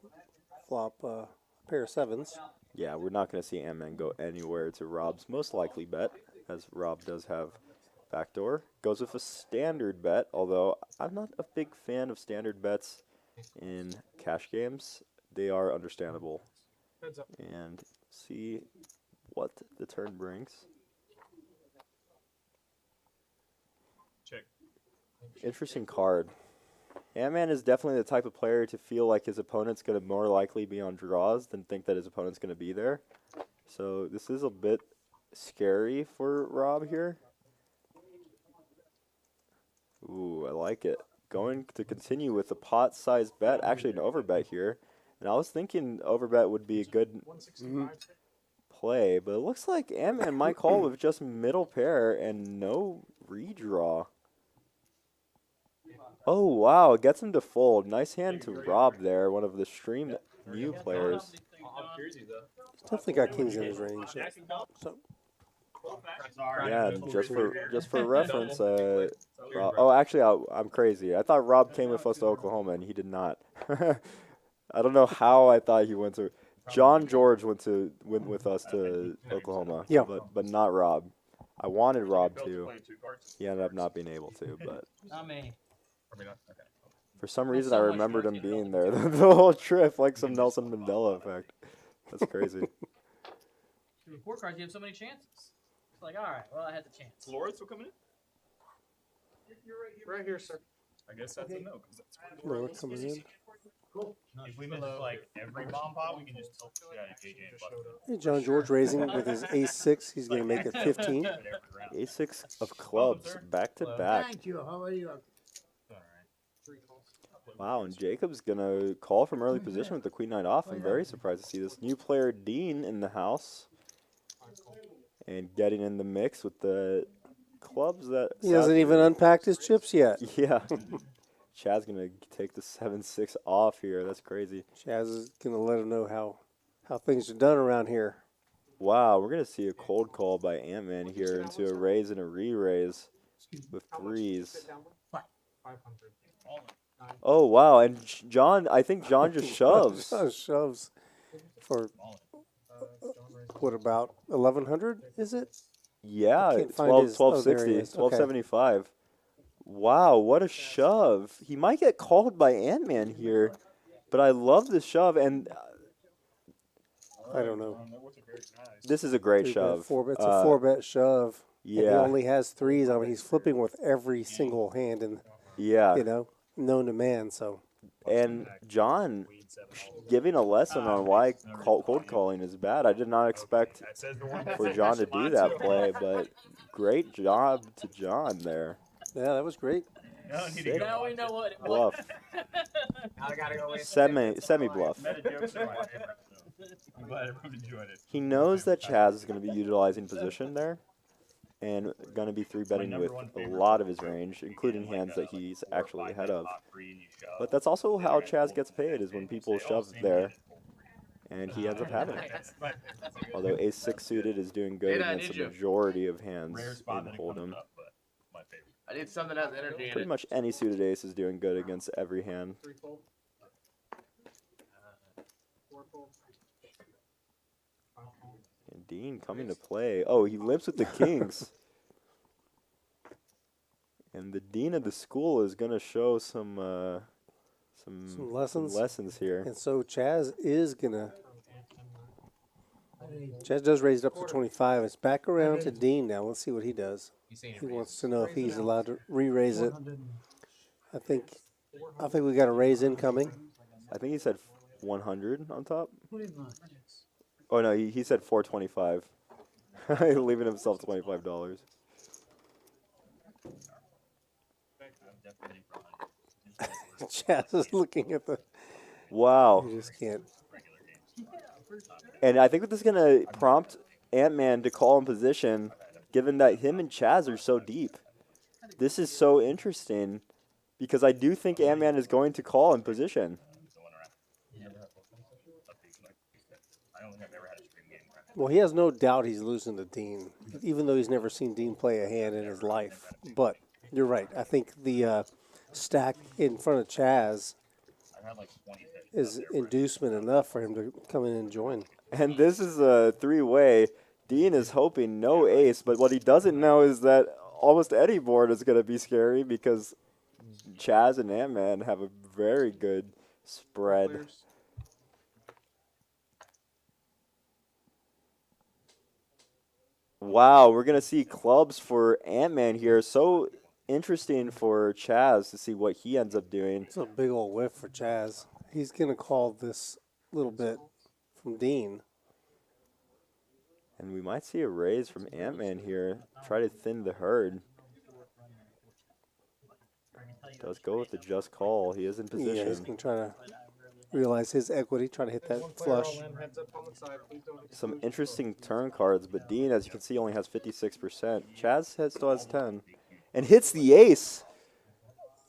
flop a pair of sevens. Yeah, we're not going to see ANTMAN go anywhere to Rob's most likely bet, as Rob does have backdoor. Goes with a standard bet, although I'm not a big fan of standard bets in cash games. They are understandable. Heads up. And see what the turn brings. Check. Interesting card. ANTMAN is definitely the type of player to feel like his opponent's going to more likely be on draws than think that his opponent's going to be there. So this is a bit scary for Rob here. Ooh, I like it. Going to continue with the pot-sized bet, actually an overbet here. And I was thinking overbet would be a good 165. play, but it looks like ANTMAN might call with just middle pair and no redraw. Oh, wow, it gets him to fold. Nice hand to Rob there, one of the stream new players. I'm crazy though. He's definitely got kings in his range. So Yeah, just for reference, Rob, oh, actually, I'm crazy. I thought Rob came with us to Oklahoma, and he did not. I don't know how I thought he went to. John George went with us to Oklahoma, Yeah. but not Rob. I wanted Rob Built to. playing 2 cards. He ended up not being able to, but Not me. I mean, okay. for some reason I remembered him being there the whole trip, like some Nelson Mandela effect. That's crazy. With 4 cards, you have so many chances. It's like, all right, well, I had the chance. Flores still coming in? Right here, sir. I guess that's a no. 'Cause that's Laura coming in. if we miss like every bomb pot, we can just tilt the shit out of KJ and bust it. Hey, John George raising with his ace-6. He's going to make it 15. Every round. A6 of clubs, back to back. Thank you. How are you? All right. Wow, and Jacob's gonna call from early position with the queen nine off. I'm very surprised to see this new player Dean in the house and getting in the mix with the clubs that He hasn't even unpacked his chips yet. Yeah. Chad's gonna take the 7-6 off here. That's crazy. Chaz is going to let him know how things are done around here. Wow, we're gonna see a cold call by ANTMAN here into a raise and a re-raise with threes. 500. Oh wow, and John, I think John just shoves. Shoves. for what about 1100? Is it? Yeah, can't find 12, his- oh, there he 1260, is. Okay. 1275. Wow, what a shove. He might get called by Ant-Man here, but I love the shove, and I don't know. this is a great 3-bet, shove. 4-bet. It's a 4-bet shove. And he Yeah, only has threes. I mean, he's flipping with every single hand, and yeah. known to man. So And John giving a lesson on why cold calling is bad. I did not expect for John to do that play, but great job to John there. yeah, that was great. Sick Now we know what. bluff. Now I gotta go in. Semi bluff. Meta jokes are my favorite, so I'm glad everyone enjoyed it. He knows that CHAZ is going to be utilizing position there and going to be 3-betting with a lot of his range, including hands that he's actually ahead of. But that's also how CHAZ gets paid, is when people shove there, and he ends up having it. Although ace-6 suited is doing good against the majority of hands in Hold'em. I need something that has energy in Pretty it. much any suited ace is doing good against every hand. And Dean coming to play. Oh, he limps with the kings. And the dean of the school is going to show some lessons here. And so Chaz is gonna. Chaz does raise it up to 25. It's back around to Dean now. Let's see what he does. He wants to know if he's allowed to re-raise it. I think we got a raise incoming. I think he said 100 on top. Oh no, he said 425. Leaving himself $25. Chaz is looking at the. Wow. You just can't. And I think that this is going to prompt Ant-Man to call in position, given that him and CHAZ are so deep. This is so interesting, because I do think Ant-Man is going to call in position. Well, he has no doubt he's losing to Dean, even though he's never seen Dean play a hand in his life. But you're right. I think the stack in front of Chaz is inducement enough for him to come in and join. And this is a three-way. Dean is hoping no ace, but what he doesn't know is that almost any board is going to be scary, because CHAZ and Ant-Man have a very good spread. Wow, we're going to see clubs for Ant-Man here. So interesting for CHAZ to see what he ends up doing. It's a big old whiff for Chaz. He's going to call this little bit from Dean. And we might see a raise from Ant-Man here. Try to thin the herd. Does go with the just call. He is in Yeah, he's position. going to try to realize his equity, try to hit that flush. Some interesting turn cards, but Dean, as you can see, only has 56%. CHAZ still has 10. And hits the ace.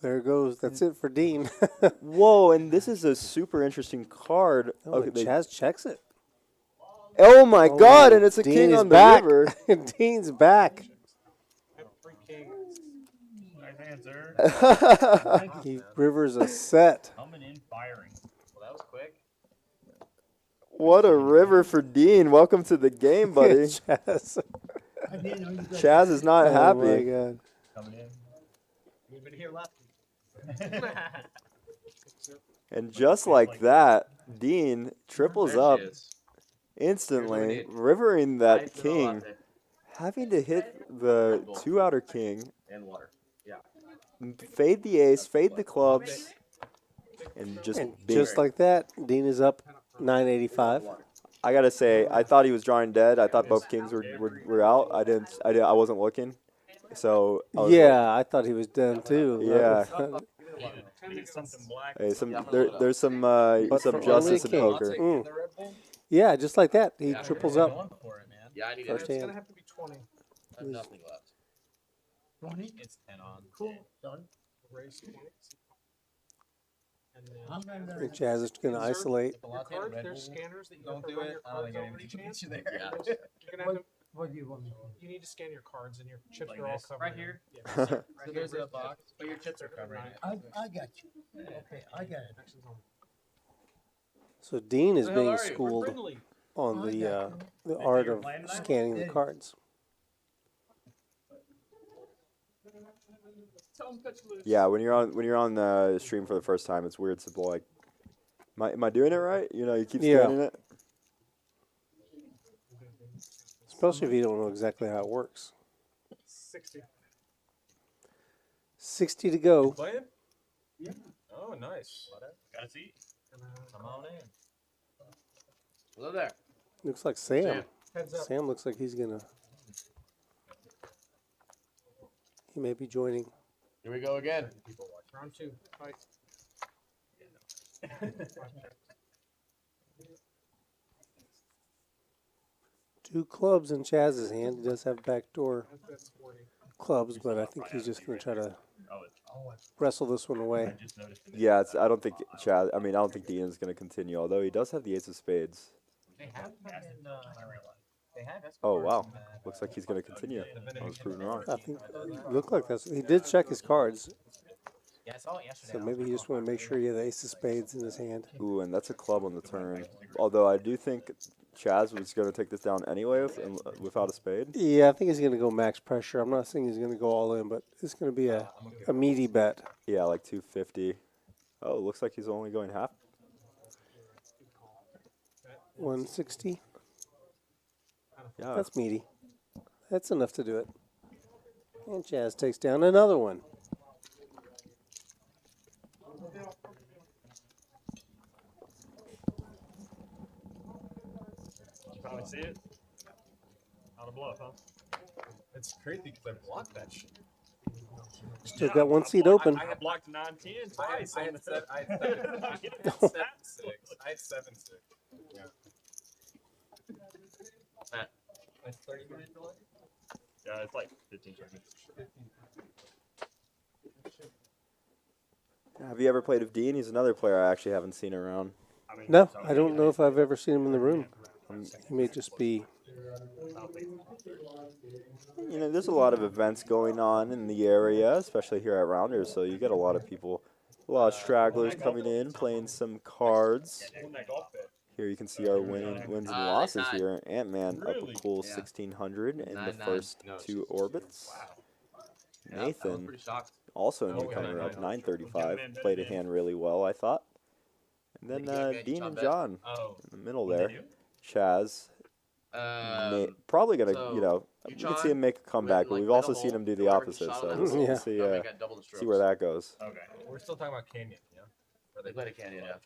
There it goes. That's it for Dean. Whoa, and this is a super interesting card. Oh, Okay, Chaz checks it. oh my god, and it's a Dean king is on the back. river. Dean's back. Nice answer. He rivers a set. Coming in firing. Well, that was quick. What a river for Dean. Welcome to the game, buddy. Chaz. CHAZ is not Oh my happy. God. Coming in. We've been here last And just like that, Dean triples There up she is. instantly, Here's what rivering that Nice little king, latte. having to hit the two outer king, And water. Yeah. fade the ace, fade the clubs, and just And bing. just like that, Dean is up 985. I gotta say, I thought he was drawing dead. I thought both kings were out. I wasn't looking. So I was Yeah, I thought he was done too. Yeah. Something black. Hey, there's some But for justice in only a poker. king. Yeah, just like that. He triples up. Going for it, man. Yeah, I need First it. It's gonna hand. have to be 20. I have nothing left. 20? It's 10 on. Cool. Done. Raise 20. And then And Chaz is going to isolate. your card, there's scanners that you Don't have to do run it. your I don't cards think over anything each can hand. get you there. Yeah. You're gonna have to. What do you want me to do? You need to scan your cards, and your chips Like are all this? covered. Right in- here? Yeah. So there's a box, but your chips are covered. I got you. Okay, I got it. Actions on. So Dean is Where the hell being are you? Where's schooled Brindley? on the art of scanning the cards. Tell him cut you loose. Yeah, when you're on the stream for the first time, it's weird to like, am I doing it right? You know, you keep Yeah. scanning it. Especially if you don't know exactly how it works. 60. 60 to go. Playing? Yeah. Oh, nice. Gotta see. Come on in. Hello there. Looks like Sam. Heads up. Sam looks like he's gonna. He may be joining. Here we go again. Round 2. Fight. 2 clubs in Chaz's hand. He does have backdoor That's 40. clubs, but I think he's just gonna try to Oh, wrestle this one away. I just noticed it. Yeah, I don't think Chad. I mean, I don't think Dean is going to continue. Although he does have the ace of spades. They have They have Oh wow, looks like he's going to continue. I was proven wrong. I think looked like that's. He did check his cards, Yeah, I saw it yesterday. so maybe he just want to make sure he has the ace of spades in his hand. Ooh, and that's a club on the turn. Although I do think Chaz was going to take this down anyway without a spade. Yeah, I think he's gonna go max pressure. I'm not saying he's gonna go all in, but it's gonna be a meaty bet. Yeah, like 250. Oh, looks like he's only going half. 160. Yeah. That's meaty. That's enough to do it. And Chaz takes down another one. You finally see it? Out of bluff, huh? It's crazy because I blocked that shit. Still got one seat open. I had blocked 9-10 twice. I had 7-6. I had 7-6. Yeah. That's 30 minutes delay? Yeah, it's like 15 seconds. Have you ever played with Dean? He's another player I actually haven't seen around. I mean, No, so I don't know if I've ever seen him in the room. He may just be. You know, there's a lot of events going on in the area, especially here at Rounders, so you get a lot of people, a lot of stragglers coming in, playing some cards. Here you can see our wins and losses here. Ant-Man up a cool 1,600 in the first 2 orbits. Nathan, Pretty shocked. also a newcomer, up 935. Played a hand really well, I thought. And then Dean and John Oh. in the middle there. Chaz, probably going to, so you know, we can see him make a comeback, but we've also seen him do the opposite, so we'll Yeah. see where that goes. Okay. We're still talking about Canyon, yeah? They played a Canyon, yeah.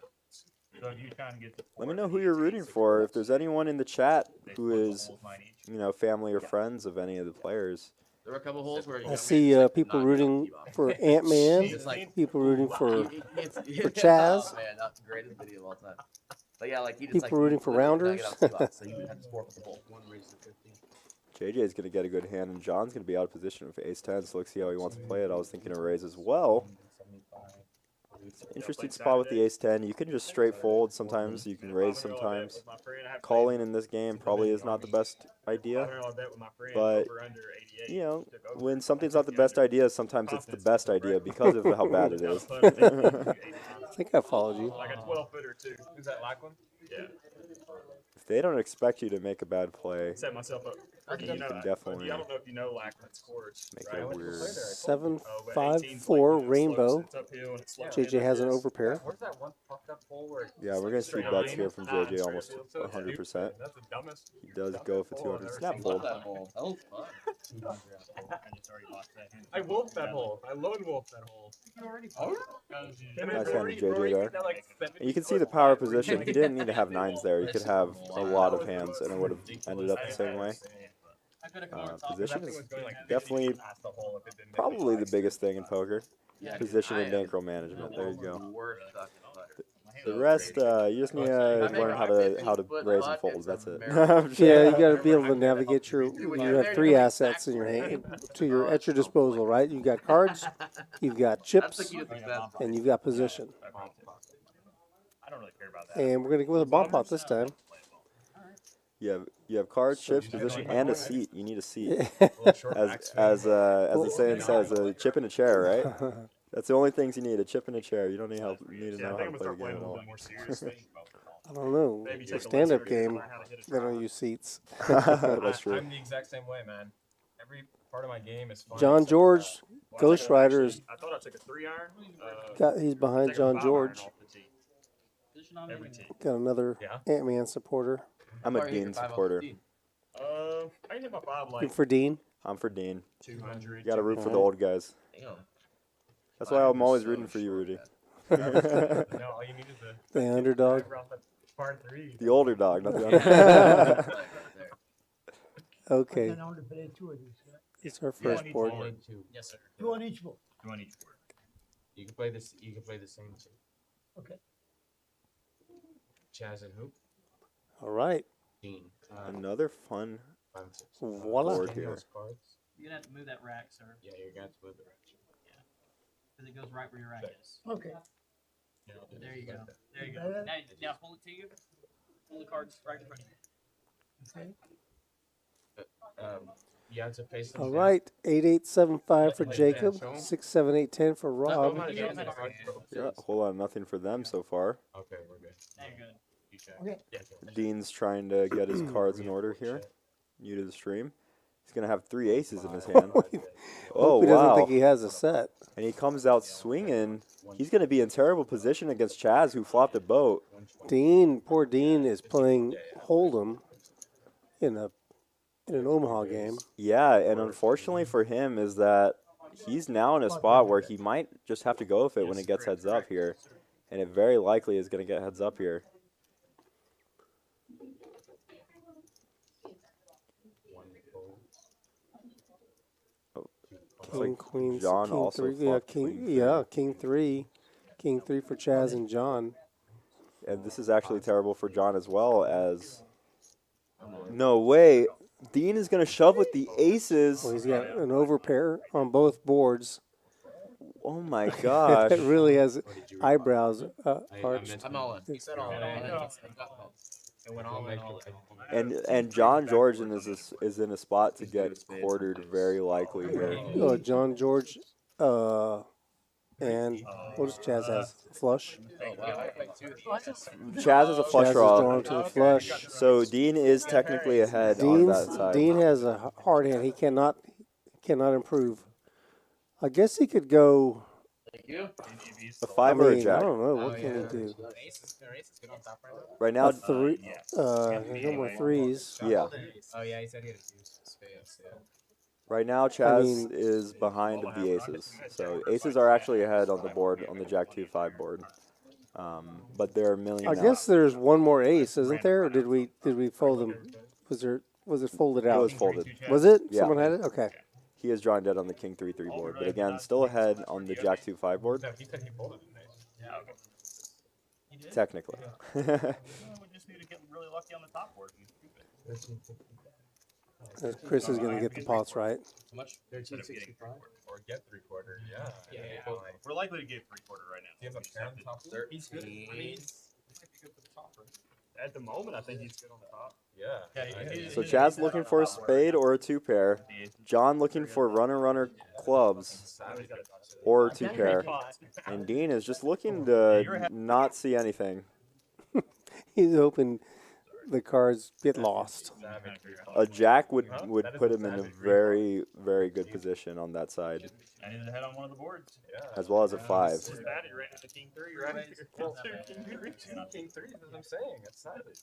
So if you kind of get the Let me know who you're rooting for. If there's anyone in the chat they who split the is, holes 9 each. you know, family or friends of any of the players. There were a couple holes where I see people rooting for Ant-Man, It's like people rooting for for Chaz. Oh, man, that's the greatest video of all time. But yeah, like he just People like rooting for literally rounders. could not get out 2 outs, so he had to score for the hole. JJ's going to get a good hand, and John's going to be out of position with ace-10, so let's see how he wants to play it. I was thinking of raise as well. It's an interesting spot with the ace-10. You can just straight fold sometimes. You can raise sometimes. Calling in this game probably is not the best idea. But, you know, when something's not the best idea, sometimes it's the best idea because of how bad it is. I think I followed you. Like a 12-footer too. Is that Lackland? Yeah. If they don't expect you to make a bad play, Set myself up. you You know can that. definitely I don't know if you know Lackland's course. make right? it weird. 754 rainbow. JJ has an overpair. Where's that one fucked up hole where Yeah, we're going to see bets here from JJ almost so 100%. stupid. That's the dumbest. He does go for 200 snap Love fold. that hole. That was fun. I wolfed that hole. I lone wolfed that hole. Nice hand of JJ there. And you can see the power position. He didn't need to have 9s there. He could have a lot of hands, and it would have ended up the same way. Position is definitely probably the biggest thing in poker. Yeah, Position I and am bankroll management. There you go. Worst fucking player. The rest, you just need to learn how to raise and fold. That's it. Yeah, you got to be able to navigate your. You have 3 assets in your hand at your disposal, right? You got cards, you've got That's the chips, key to success. and you've got position. I don't really care about that. And we're gonna go with a bomb pot this time. You have cards, chips, position, and a seat. You need a seat. As the saying says, a chip in a chair, right? That's the only things you need: a chip in a chair. You don't need help. You need to Yeah, I know think how I'm to gonna play the start playing game a at little all. bit more seriously. I don't know. Maybe The take a stand-up lesson here to game, learn how to hit a they don't driver. use seats. That's true. I'm the exact same way, man. Every part of my game is fun. John except for George, Well, I Ghost took a- Rider, actually, I thought I took a 3-iron. he's behind Take a John 5-iron George. off the tee. Position on Every anyway. tee. Got another Yeah. Ant-Man supporter. I'm a Dean supporter. I hit my 5 You like for Dean? I'm for Dean. 200. You got to root for the Alright. old guys. Damn. That's why I'm always rooting for you, Rudy. No, all you need is The underdog. driver off the par 3. The older dog, not the other. Okay, I want to play 2 of these. it's our Yeah, first I need board. four. Yes, sir. 2 on each board. 2 on each board. You can play this. You can play the same two. Okay. Chaz and who? All right, Dean. Another fun 5 and 6. voila. board Scan here. those cards. You're gonna have to move that rack, sir, Yeah, you're going to move the ratchet. because it goes right where your rack is. Okay. There you go. There you go. Now hold it to you. Pull the cards right in front of you. Okay. You have to face them. All down. right, 8875 for Yeah, Jacob, show 'em. 67810 for No, Rob. no, Yeah, no, Yeah, hold on, nothing for them so far. Okay, we're good. Now you're good. You check. Okay. Dean's trying to get his cards in order here. New to the stream. He's going to have 3 aces in his hand. Oh, Hope he doesn't wow. think he has a set. And he comes out swinging. He's going to be in terrible position against Chaz, who flopped a boat. Dean, poor Dean, is playing Hold'em in an Omaha game. Yeah, and unfortunately for him is that he's now in a spot where he might just have to go with it when it gets heads up here. And it very likely is going to get heads up here. Looks King, like Queen, John King also 3, flopped King, Queen 3. yeah, King 3 for Chaz and John. And this is actually terrible for John as well as... No way. Dean is going to shove with the aces. Well, he's got an overpair on both boards. Oh my gosh. That really has eyebrows arched. I'm all in. He said all in. It went all in. And John George is in a spot to get quartered very likely here. Oh, John George, and what does Chaz has? Flush. Chaz is a Chaz flush is draw. drawn to the flush. So Dean is technically ahead on that side. Dean has a hard hand. He cannot improve. I guess he could go. A 5 or a I jack. don't know. What can he do? Aces good on top right now. Right now, A 3. No more threes. yeah. Oh yeah, he said he had to use spades. Yeah. Right now, Chaz mean- is behind the aces. So aces are actually ahead on the board, on the jack 2-5 board. But they're a million I out. guess there's one more ace, isn't there? Or did we fold them? Was it folded It out? was folded. Was it? Yeah. Someone had it. Okay. He is drawing dead on the king 3-3 board, but again, still ahead on the jack 2-5 board, No, he said he folded an ace. You did? technically. We just need to get really lucky on the top board. And scoop it. Chris is going to get the pots right. How much? Instead of getting 1365. Or get 3/4. Yeah. Yeah, Fine. We're likely to get 3/4 right now. Do you have a pen top 13? He's good. I mean, He might be good for the top, right? At the moment, I think he's good on the top. Yeah. So Chaz looking for a spade or a 2-pair. John looking for runner clubs or 2-pair. And Dean is just looking to not see anything. He's hoping the cards get lost. A jack would put him in a very, very good position on that side, I needed to head on one of the boards. as well as a 5. It's just that, you ran into king 3, right? King 3, that's what I'm saying. That's savage.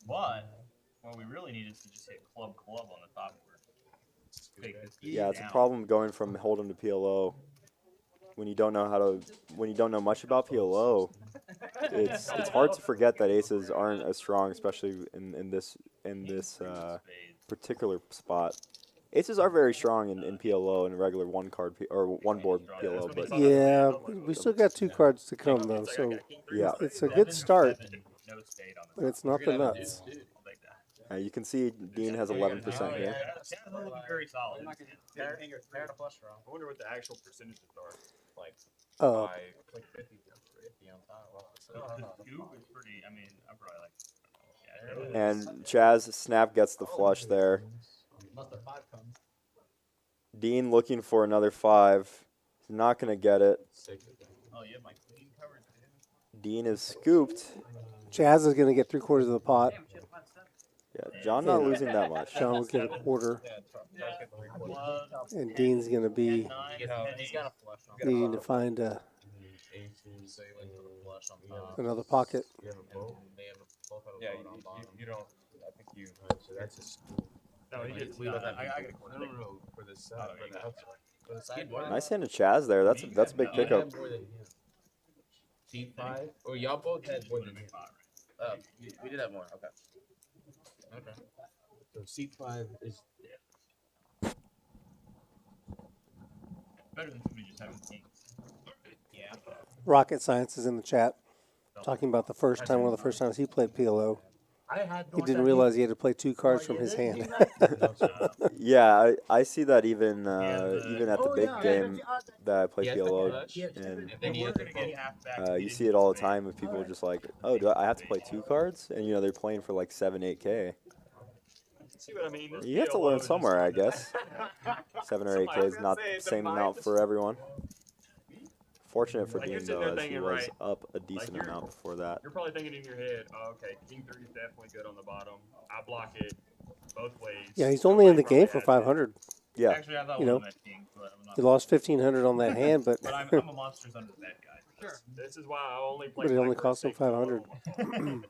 But what we really need is to just hit club on the top board. Take this Yeah, it's a down. problem going from Hold'em to PLO. When you don't know much about PLO, it's hard to forget that aces aren't as strong, especially in this particular spot. Aces are very strong in PLO and regular one board PLO, but Yeah, we still got 2 cards to come though, so yeah, it's a good start, No spade on the but it's not the nuts. I'll take that. you can see Dean has 11% here. Yeah, they're looking very solid. Pair to flush draw. I wonder what the actual percentages are. Like Uh, 5, like 50 on top. Wow. The scoop is pretty, I mean, I'm probably like, yeah, And Chaz snap gets the flush there. Unless the 5 comes. Dean looking for another 5. He's not gonna get it. oh, you have my queen covered too. Dean is scooped. Chaz is going to get 3/4 of the pot. Damn, shit, five, seven. Yeah, John not losing that much. Sean will get a quarter. Yeah, Charles get 3/4. Blood, And Dean's going to be 9, You know, he's got a flush on needing to find aces, so you went for the flush on top. another pocket. You have a boat. They have both have a Yeah, boat on bottom. you don't. I think you. So that's a scoop. No, he gets. We don't have I get a quarter. No, for the side, for the outside. For the sideboard. Nice hand of Chaz there. That's a big You pickup. had more than him. C5. Oh, y'all both had more than him. We did have more. Okay. Okay. So C5 is. Better than somebody just having kings. Yeah. Rocket Science is in the chat talking about the first time, one of the first times he played PLO. I had. He didn't realize he had to play 2 cards from his hand. Yeah, I see that even even at the Oh, big yeah. game that I play He has the PLO, clutch. and If they needed to vote. you see it all the time with people just like, oh, do I have to play 2 cards? And you know they're playing for like 7-8K. See what I mean? This You have to PLO learn is just somewhere, I something guess. 7 or 8K is not the same amount for everyone. Fortunate for Like, you're Dean sitting though, there as he thinking, was right, up a decent you're- amount before that. You're probably thinking in your head, oh, okay, king 3 is definitely good on the bottom. I block it both ways. Yeah, he's only in the Nobody game for probably has it. 500. Yeah, Actually, I thought You one know, of that king, but I'm not. He lost 1,500 on that hand, but But I'm a monsters under that guy. Sure. This is why I only play. But it only black cost him first, six, 500.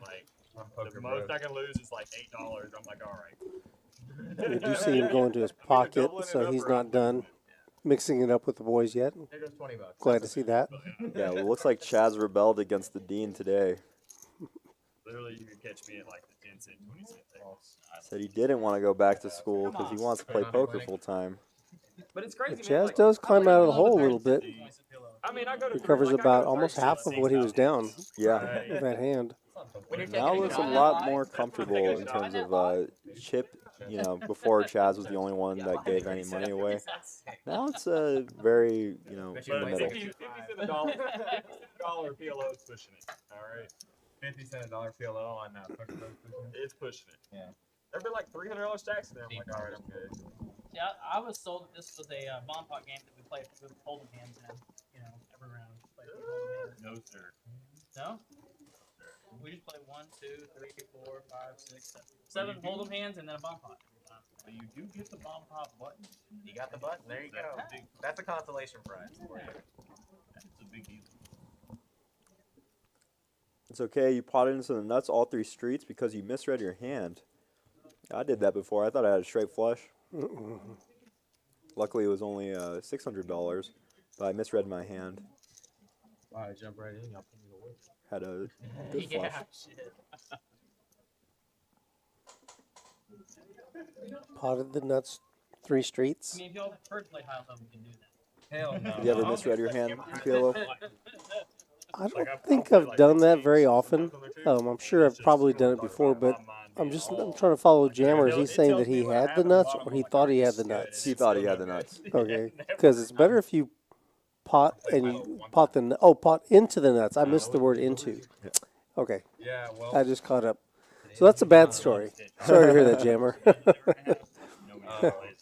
Like the most I can lose is like $8. I'm like, all right. we do see him go into his pocket, so he's not done mixing it up with the boys yet. There goes $20. Glad to see that. yeah. Well, it looks like Chaz rebelled against the Dean today. Literally, you could catch me at like the 10 cent, 20 cent thing. Said he didn't want to go back to school because he wants to play poker full time. But it's crazy. But man, Chaz like, does climb out of the hole a little bit. I mean, I go to Recovers like, I about go to almost 13 half of what he was down Yeah. with that hand. When you're Now taking looks a shot, lot more comfortable in terms of chip. You know, before Chaz was the only one that gave any money away. Now it's very, you know, in the But middle. 50 cent a dollar, $50 PLO is pushing it. All right, 50 cent $1 PLO on that. it's pushing it. Yeah. There'd be like $300 stacks in there. I'm like, all right, I'm good. See, I was told that this was a bomb pot game that we played with hold'em hands in, every round. Played with hold'em hands. No sir. No? We just play 1, 2, 3, 4, 5, 6, 7 hold'em hands and then a bomb pot every time. But you do get the bomb pop button. You got the button. There you go. That's a consolation prize for you. It's a big deal. It's okay. You potted into the nuts all 3 streets because you misread your hand. I did that before. I thought I had a straight flush. Luckily, it was only $600, but I misread my hand. All right, jump right in. Y'all put me to work. Had a good flush. Yeah, shit. Potted the nuts 3 streets. I mean, if y'all prefer to play high level, we can do that. Hell no. You ever misread your hand, PLO? I don't think I've done that very often. I'm sure I've probably done it before, but I'm trying to follow Jammer. Is he saying that he had the nuts or he thought he had the nuts? He thought he had the nuts. Okay, because it's better if you pot and you pot pot into the nuts. I missed the word into. Okay, Yeah, well. I just caught up. So that's a bad story. Sorry to hear that, Jammer.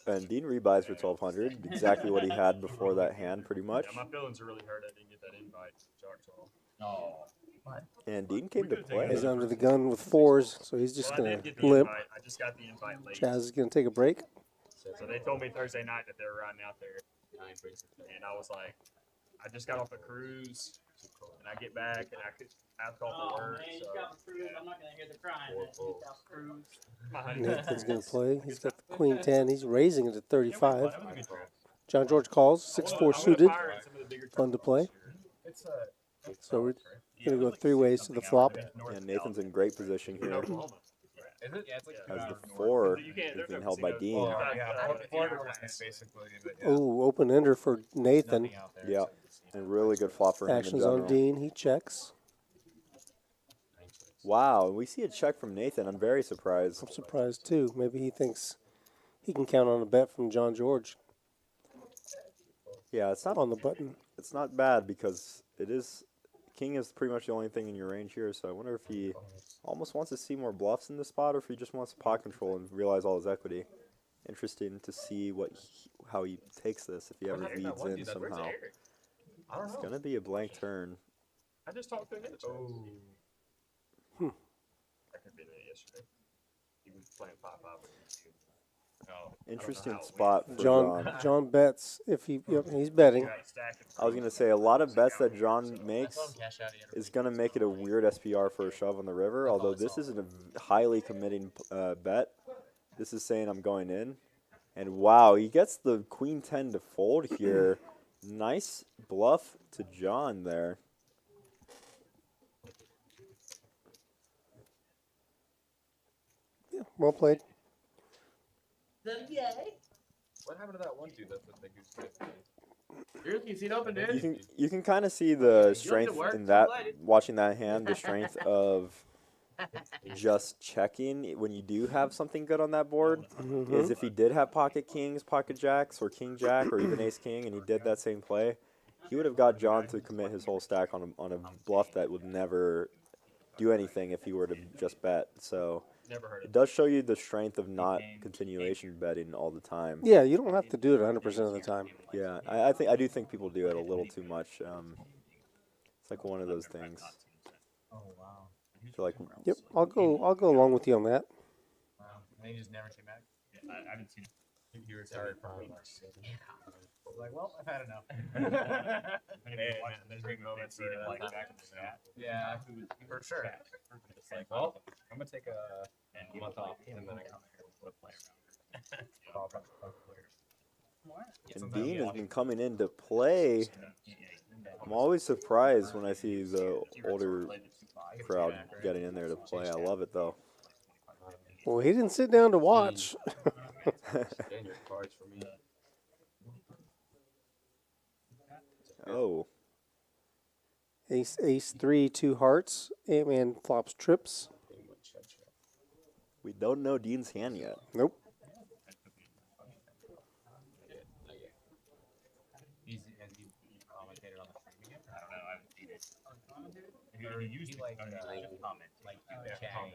And Dean rebuys for 1,200, exactly what he had before that hand, pretty much. Yeah, my feelings are really hurt. I didn't get that invite to Choctaw. No. And Dean came to play. He's under the gun with 4s, so he's just Well, I going did get to the limp. invite. I just got the invite late. Chaz is going to take a break. So they told me Thursday night that they were riding out there. And I was like, I just got off a cruise, and I get back, and I could have to call Oh, for work. man, you So got the cruise. I'm not going to hear the crying. Man. You got the cruise. my honey. Nathan's going to play. He's got the Queen 10. He's raising it to 35. That was a good trip. John George calls. I 6-4 wanna suited. fire at some of the bigger Fun to trips play. this year. It's So we're Yeah, going to go like 3 ways to the flop. And Nathan's in great position in here, Oklahoma. Is it? Yeah, it's like as the north. 4 You can't- is there's being no held by casinos. Dean. Well, yeah, Florida Yeah. is basically. But yeah, Oh, open ender for Nathan. nothing out there. Yeah, and really good flop for him in Actions on general. Dean. He checks. Wow, we see a check from Nathan. I'm very surprised. I'm surprised too. Maybe he thinks he can count on a bet from John George Yeah, it's not on the button. it's not bad because it is king is pretty much the only thing in your range here. So I wonder if he almost wants to see more bluffs in this spot, or if he just wants to pot control and realize all his equity. Interesting to see how he takes this if he ever leads in somehow. I don't It's know. gonna be a blank turn. I just talked to him. Oh. Hmm. I could be there yesterday. He was playing 5-5 with me. Oh, Interesting spot for John John. John bets if he he's betting. I was gonna say a lot of bets that John makes Cash out. is gonna make it a weird SPR for a shove on the river. Although this isn't a highly committing bet. This is saying I'm going in, and wow, he gets the queen 10 to fold here. Nice bluff to John there. Yeah, well played. What happened to that one dude that's the goose guy? You're seen open, dude. You can kind of see the strength in that, watching that hand, the strength of just checking when you do have something good on that board. Is if he did have pocket kings, pocket jacks, or king jack, or even ace king, and he did that same play, he would have got John to commit his whole stack on a bluff that would never do anything if he were to just bet. So it does show you the strength of not continuation betting all the time. Yeah, you don't have to do it 100% of the time. Yeah, I do think people do it a little too much. It's like one of those things. Oh wow. I feel like Yep, I'll go along with you on that. And he just never came back. Yeah, I haven't seen it. You retired from Like, well, I've had enough. There's big moments where like back in the chat. Yeah, for sure. It's like, well, I'm gonna take a month off and then I come here with a play around. and Dean has been coming into play. I'm always surprised when I see the older crowd getting in there to play. I love it though. Well, he didn't sit down to watch. Stand your cards for me. Oh, Ace 3, 2 hearts. Ant-Man flops trips. we don't know Dean's hand yet. Nope. He's commentated on the stream again. I don't know. I haven't seen it. He used to like, comment. like Yeah, chat. comment.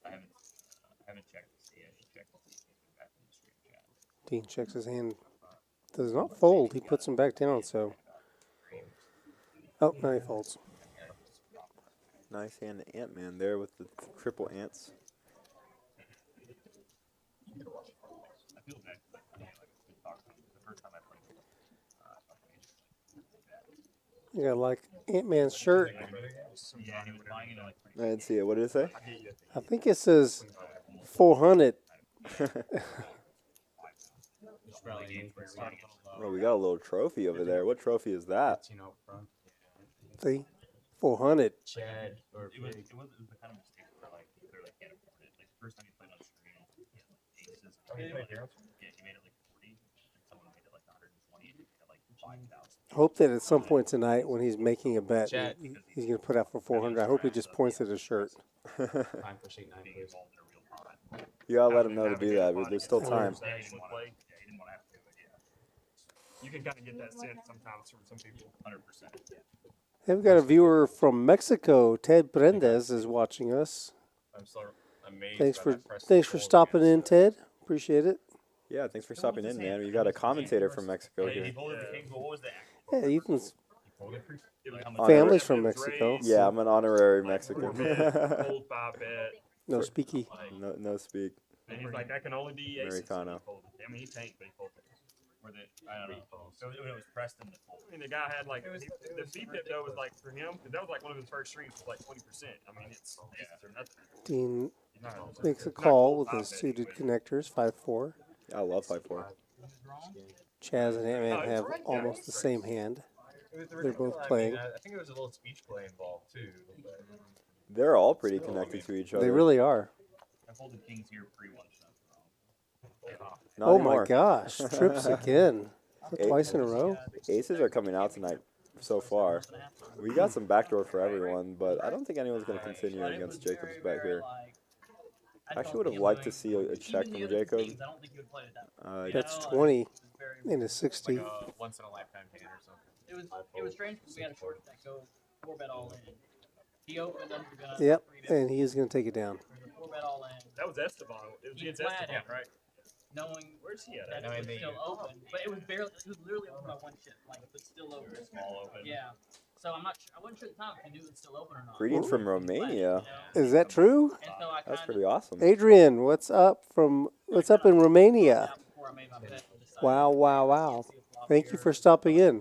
I haven't checked to see it. Just checked to see if it's back in the stream chat. Dean checks his hand. Does not fold. He puts him back down, so. Oh, now he folds. Nice hand to Ant-Man there with the triple ants. I feel bad. I mean, like, we talked about it. The first time I played You got like Ant-Man's shirt. yeah, he was buying it like I didn't see it. What did it say? I think it says 400. Oh, we got a little trophy over there. What trophy is that? You know, front. See? 400. Chad or it was the kind of mistake where like he clearly can't afford it. Like the first time he played on stream, he had like aces. Yeah, he made it like 40, and someone made it like 120, and he had like 5,000. Hope that at some point tonight when he's making a bet, Chat. he's going to put out for 400. I hope he just points at his shirt. time for sheet 9, Being please. involved in a real comment. You gotta let him know to do that. There's still time. Yeah, he didn't want to have to do it. Yeah. You can kind of get that sense sometimes from some people. 100%. Hey, we've got a viewer from Mexico. Ted Brendes is watching us. I'm so amazed. Thanks for stopping in, Ted. Appreciate it. Yeah, thanks for stopping in, man. You got a commentator from Mexico He here. folded the king. What was that? Yeah, Ethan's Like, how much- Honor- family's from Mexico. Yeah, I'm an honorary Four Mexican. bet, fold 5 bet. No speaky. No speak. And he's like, I can only do aces. Americano. He folded. I mean, he tanked, but he folded. Or the, I don't know. So when it was Preston that folded. I mean, the guy had like the CPIP though was like for him because that was like one of his first streams was like 20%. I mean, it's aces or nothing. Dean He's not- makes a not call fold with his 5 bet, suited but- connectors, 5-4. I love 5-4. Chaz and Ant-Man have almost the same hand. They're both playing. I think there was a little speech play involved too. But They're all pretty connected to each other. They really are. I folded kings here pre-1 shot. Not Oh anymore. my gosh, trips again. Twice in a row? Aces are coming out tonight so far. We got some backdoor for everyone, but I don't think anyone's going to continue against Jacob's bet here. I actually would have liked to see a check from Jacob. That's 20 and a 60. like a once in a lifetime hand or something. It was strange because we had a short stack go 4 bet all in. He opened up the gun. Yep, and he is going to take it down. 4 bet all in. That was Esteban. It was against Flat Esteban, it. right? Knowing Where's he at? that No, it I was mean, still open, but it was barely, it was literally open by 1 chip, like, but still open. Small open. Yeah. So I'm not. I wasn't sure at the time if he knew it was still open or not. Greetings from Romania. Is that true? And so I That's kinda pretty awesome. Adrian, what's up in Romania? out before I made my bet. and decided Wow, wow, wow. to see a flop Thank you here. for stopping in.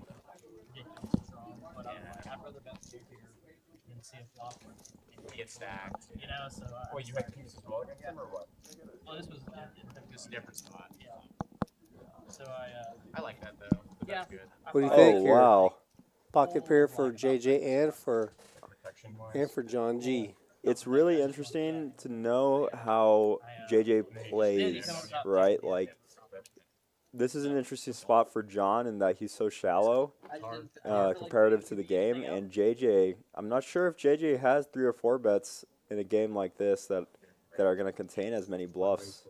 Ridiculously strong, but I was like, I'd rather bet two here than see a flop. Get stacked. You know, so Wait, you had kings as well against him or what? well, this was Just a different spot. yeah. So I I like that though. But yeah. that's good. What do you Oh, think here? wow. Pocket pair for JJ and for Protection-wise. John G. It's really interesting to know how JJ plays, right? Like, this is an interesting spot for John in that he's so shallow comparative to the game. And JJ, I'm not sure if JJ has 3 or 4 bets in a game like this that are going to contain as many bluffs.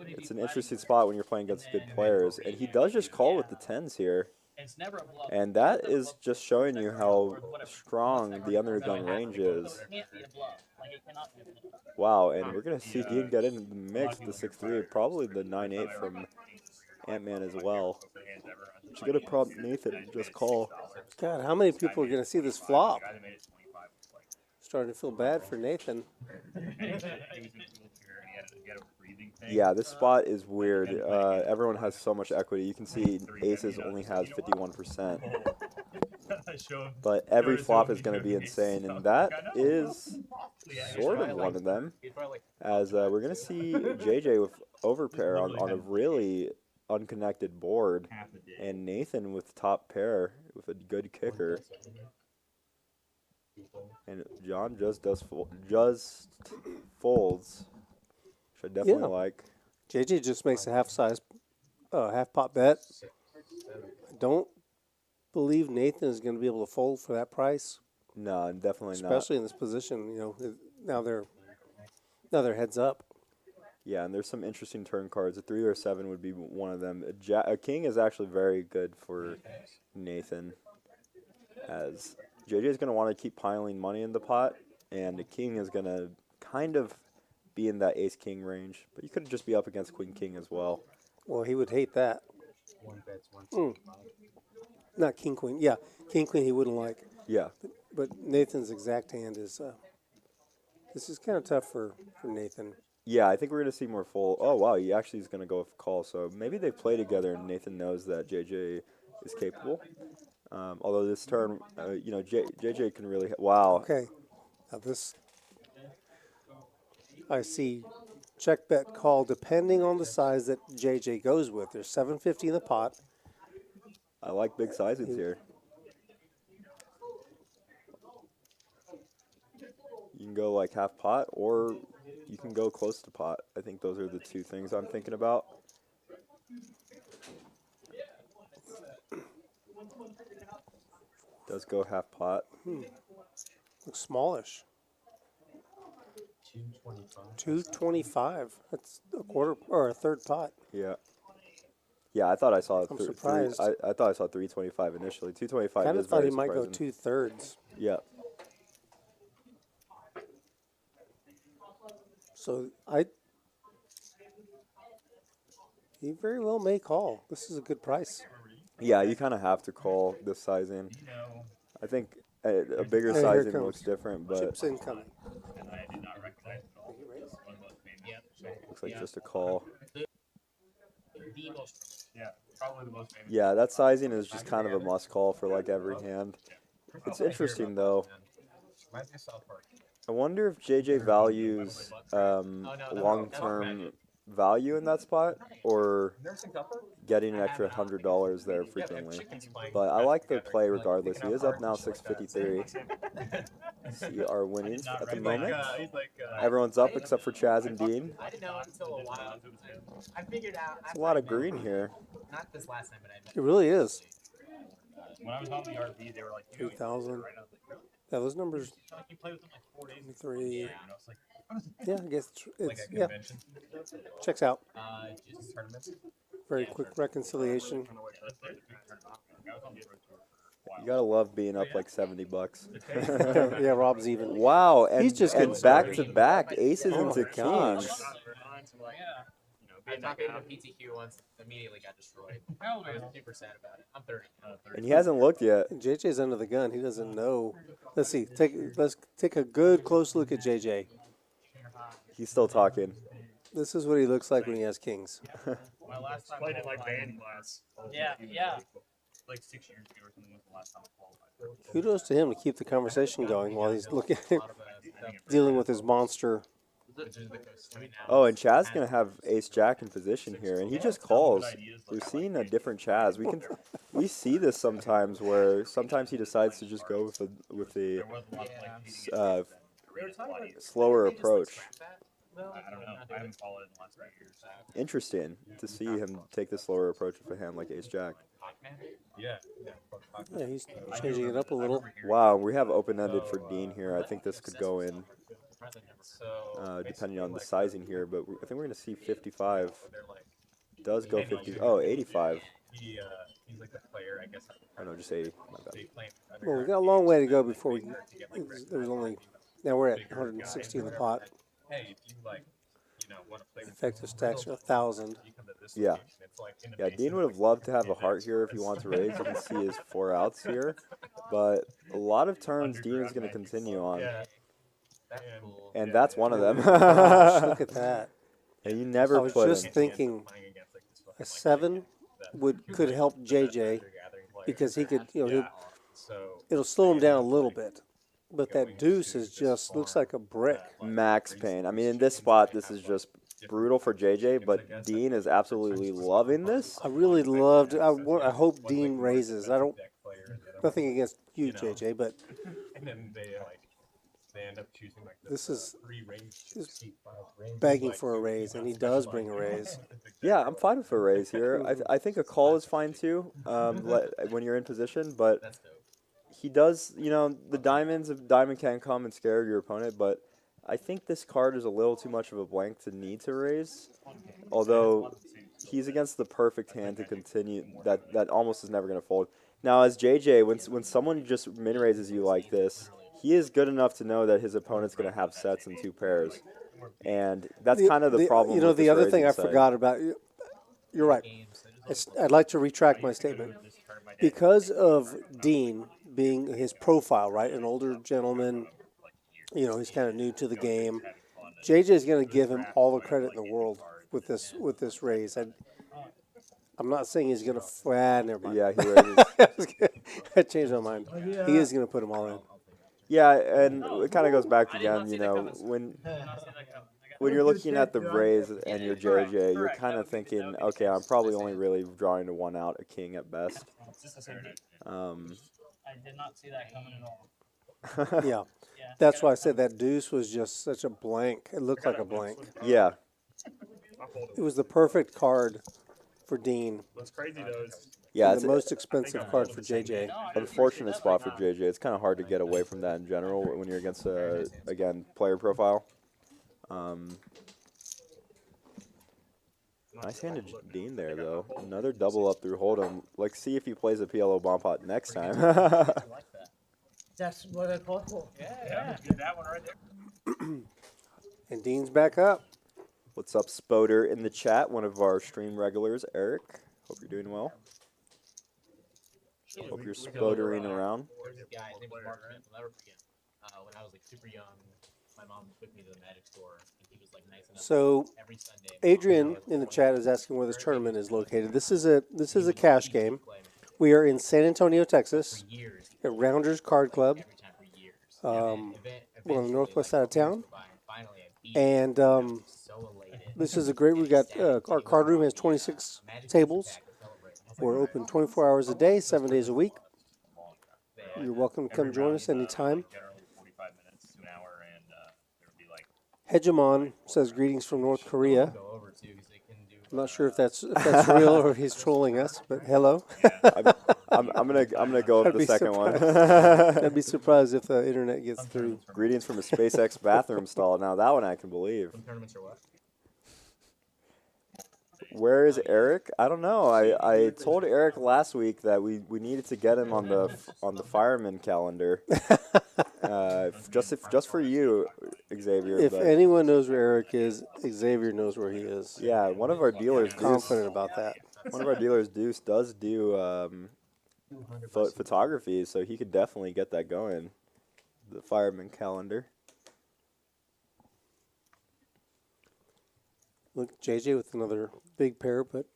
It's an interesting spot when you're playing against good players. And he does just call with the 10s here. It's never a bluff. And that is just showing you how strong the undergun range is. It can't be a bluff. Like it cannot be a bluff. Wow, and we're going to see Dean get into the mix, the 6-3, probably the 9-8 from ANTMAN as well. Which is going to prompt Nathan to just call. God, how many people are going to see this flop? Starting to feel bad for Nathan. Yeah, this spot is weird. Everyone has so much equity. You can see Aces only has 51%. But every flop is going to be insane, and that is sort of one of them. As we're going to see JJ with overpair on a really unconnected board, and Nathan with top pair with a good kicker. And John just folds, which I definitely like. JJ just makes a half pot bet. I don't believe Nathan is going to be able to fold for that price, No, definitely not. especially in this position. You know, now they're heads up. Yeah, and there's some interesting turn cards. A 3 or a 7 would be one of them. A king is actually very good for Nathan, as JJ is going to want to keep piling money in the pot, and the king is going to kind of be in that ace-king range. But you could just be up against queen-king as well. Well, he would hate that. Not king queen. Yeah, king queen he wouldn't like. Yeah. But Nathan's exact hand is. This is kind of tough for Nathan. Yeah, I think we're going to see more full. Oh, wow, he actually is going to go with call. So maybe they play together, and Nathan knows that JJ is capable. Although this turn, you know, JJ can really. Wow. Okay, now this. I see check bet call depending on the size that JJ goes with. There's 750 in the pot. I like big sizings here. You can go like half pot, or you can go close to pot. I think those are the two things I'm thinking about. Does go half pot. Looks smallish. 225. That's a quarter or a third pot. Yeah. Yeah, I thought I saw I'm surprised. I thought I saw 325 initially. 225 Kind is of thought very he might go surprising. 2/3. Yeah. So he very well may call. This is a good price. Yeah, you kind of have to call this sizing. I think a bigger Hey, here it sizing comes. looks different, but Chips incoming. looks like just a call. The most Yeah, probably the most famous. Yeah, that sizing is just kind of a must call for like every hand. It's interesting though. I wonder if JJ values long-term value in that spot, or getting an extra $100 there frequently. But I like the play regardless. He is up now 653. See our winnings at the moment. Everyone's up except for Chaz and Dean. I didn't know until a while. I figured out. It's a lot of green here. Not this last time, but I met. It really is. When I was on the RV, they were like, 3,000. right? I was like, Yeah, those numbers. like you play with them like 4 days. 23. Yeah, and I was like, Yeah, I guess it's Like a yeah. convention. Checks out. Just tournaments. Very quick reconciliation. You gotta love being up like $70. Yeah, Rob's even. Wow, and He's just and getting back started. to back aces Oh into my gosh. kings. I being that talked to him guy. at PTQ once, immediately got destroyed. How old I are was you? super sad about it. I'm 30. And he hasn't looked yet. JJ's under the gun. He doesn't know. Let's see. Let's take a good close look at JJ. He's still talking. This is what he looks like when he has kings. My last time Played in like qualifying- band class. Yeah, yeah. Like 6 years ago or something was the last time I qualified. Kudos to him to keep the conversation going while he's looking, A lot of stuff. dealing with his monster. Which is the coast right now. Oh, and Chaz gonna have Ace Jack in position here, and he just calls. We've seen a different Chaz. We see this sometimes where sometimes he decides to just go with the There was a lot of like uh, really bloody. slower approach. I don't know. I haven't followed it in the last 3 years. Interesting to see him take the slower approach with a hand like Ace Jack. Yeah. Yeah, he's changing it up a little. Wow, we have open-ended for Dean here. I think this could go in So depending on the sizing here, but I think we're gonna see 55. Does go 50? Oh, 85. He's like the player, I guess. Oh no, just 80. My bad. Well, we got a long way to go before we. There's only. Now we're at 160 in the pot. Hey, if you like, want to play with Effective stacks are 1,000. you come to this Yeah. location, it's like in the Yeah, Dean would have loved to have a heart here if he wants to raise. You can see his 4 outs here, but a lot of turns Dean is going to continue on, that's cool. and that's one of them. Gosh, look at that. And you I never was put just him. thinking a 7 could help JJ because he could, it'll slow him down a little bit. But that deuce is just looks like a brick. Max pain. I mean, in this spot, this is just brutal for JJ, but Dean is absolutely loving this. I really loved. I hope Dean raises. I don't. Nothing against you, JJ, but And then they end up choosing like this is 3 range He's seat files. begging for a raise, and he does bring a raise. Yeah, I'm fine with a raise here. I think a call is fine too when you're in position, but That's dope. he does, the diamonds, if diamond can come and scare your opponent, but I think this card is a little too much of a blank to need to raise. Although he's against the perfect hand to continue, that almost is never going to fold. Now, as JJ, when someone just min raises you like this, he is good enough to know that his opponent's going to have sets in 2 pairs, and that's kind of the problem. You know, with the this other thing I raising side. forgot about. You're right. I'd like to retract my statement. Because of Dean being his profile, right, an older gentleman, he's kind of new to the game. JJ is going to give him all the credit in the world with this raise. I'm not saying he's going to. Never mind. Yeah, he raises. I changed my mind. He is going to put them all in. Yeah, and it kind of goes back again, when you're looking at the raise and you're JJ, you're kind of thinking, okay, I'm probably only really drawing to 1 out, a king at best. I did not see that coming at all. Yeah. That's why I said that deuce was just such a blank. It looked like a blank. Yeah, It was the perfect card for Dean. What's crazy though is yeah, And it's the most expensive card for JJ. an unfortunate spot for JJ. It's kind of hard to get away from that in general when you're against again, player profile. Nice handed Dean there, though. Another double up through Hold'em. Like, see if he plays a PLO bomb pot next time. That's what I call for. Yeah, that one right there. And Dean's back up. What's up, Spoder, in the chat? One of our stream regulars, Eric. Hope you're doing well. Hope you're spodering around. There's this guy, his name was Mark Smith. I'll never forget. When I was like super young, my mom took me to the Magic store, and he was like nice enough. So Every Sunday. Adrian in the chat is asking where this tournament is located. This is a cash game. We are in San Antonio, Texas, Years. at Rounders Card Club. Every time for years. We're on the northwest side of town. Finally, I beat And so elated. this is a great. We got our card room has 26 tables. We're open 24 hours a day, 7 days a week. You're welcome to come join us anytime. Generally 45 minutes to an hour, and there would be like Hegemon says greetings from North Korea. Go over to because they can do. I'm not sure if that's real or if he's trolling us, but hello. I'm gonna go with I'd the be second one. I'd be surprised if the internet gets through. Greetings from a SpaceX bathroom stall. Now that one I can believe. Tournaments or what? Where is Eric? I don't know. I told Eric last week that we needed to get him on the fireman calendar. Just for you, Xavier. If but anyone knows where Eric is, Xavier knows where he is. yeah, one of our dealers, Confident about that. one of our dealers, Deuce, does do photography, so he could definitely get that going. The fireman calendar. Look, JJ with another big pair, but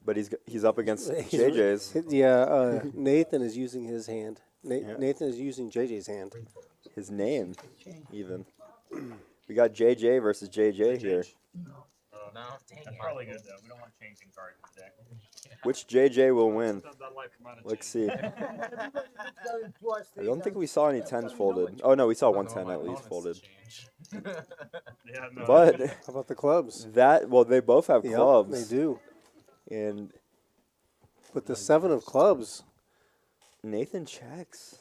But he's up against JJ's. Yeah, Nathan is using his hand. Yeah. Nathan is using JJ's hand. His name, even. We got JJ versus JJ here. No, That's probably good though. We don't want changing cards in the deck. Which JJ will win? Sometimes I like for mine to Let's change. see. I don't think we saw any 10s folded. Oh, no, we saw one 10 at least folded. Yeah, no. But How about the clubs? well, they both have Yep, clubs. they do. And But the 7 of clubs. Nathan checks,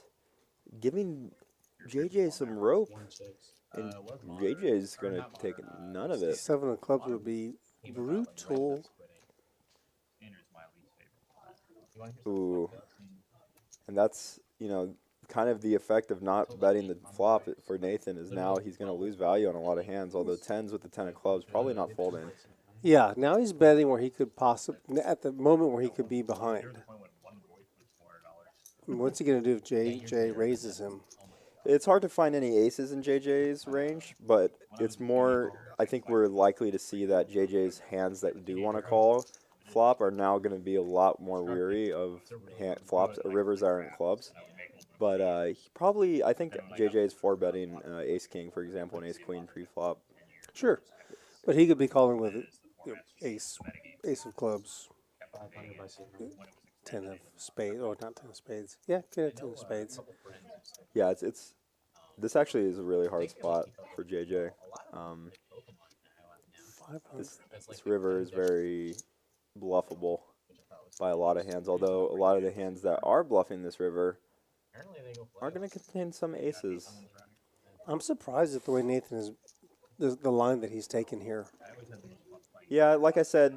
giving JJ some rope. And JJ's going to take none of The it. 7 of clubs would be brutal. Andrew's my least favorite. Ooh. And that's, kind of the effect of not betting the flop for Nathan is now he's going to lose value on a lot of hands, although 10s with the 10 of clubs probably not folding. Yeah, now he's betting where he could possibly, at the moment where he could be behind. Point when one voice was $400. I mean, what's he going to do if JJ raises him? It's hard to find any aces in JJ's range, but it's more, I think we're likely to see that JJ's hands that do want to call flop are now going to be a lot more weary of flops, rivers that aren't clubs. But I think JJ is for betting ace king, for example, and ace queen pre-flop. Sure. But he could be calling with ace of clubs, 10 of spades, or not 10 of spades. Yeah, get a 10 of spades. Yeah, this actually is a really hard spot for JJ. 500. This river is very bluffable by a lot of hands, although a lot of the hands that are bluffing this river are going to contain some aces. I'm surprised at the way Nathan is, the line that he's taken here. Yeah, like I said,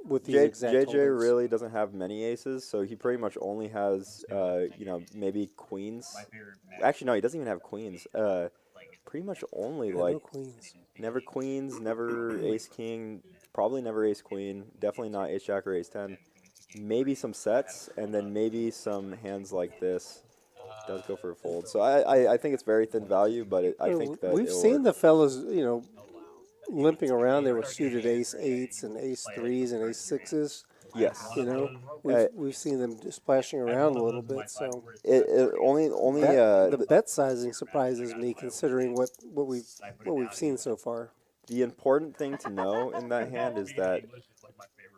With these JJ exact holdings. really doesn't have many aces, so he pretty much only has, maybe queens. Actually, no, he doesn't even have queens. Pretty much only, Yeah, like, no queens. never queens, never ace king, probably never ace queen, definitely not ace jack or ace 10. Maybe some sets, and then maybe some hands like this. Does go for a fold. So I think it's very thin value, but I think that We've seen the fellas, limping around. They were suited ace 8s and ace 3s and ace 6s. Yes. We've seen them splashing around a little bit. So It only the bet sizing surprises me, considering what we've seen so far. the important thing to know in that hand is that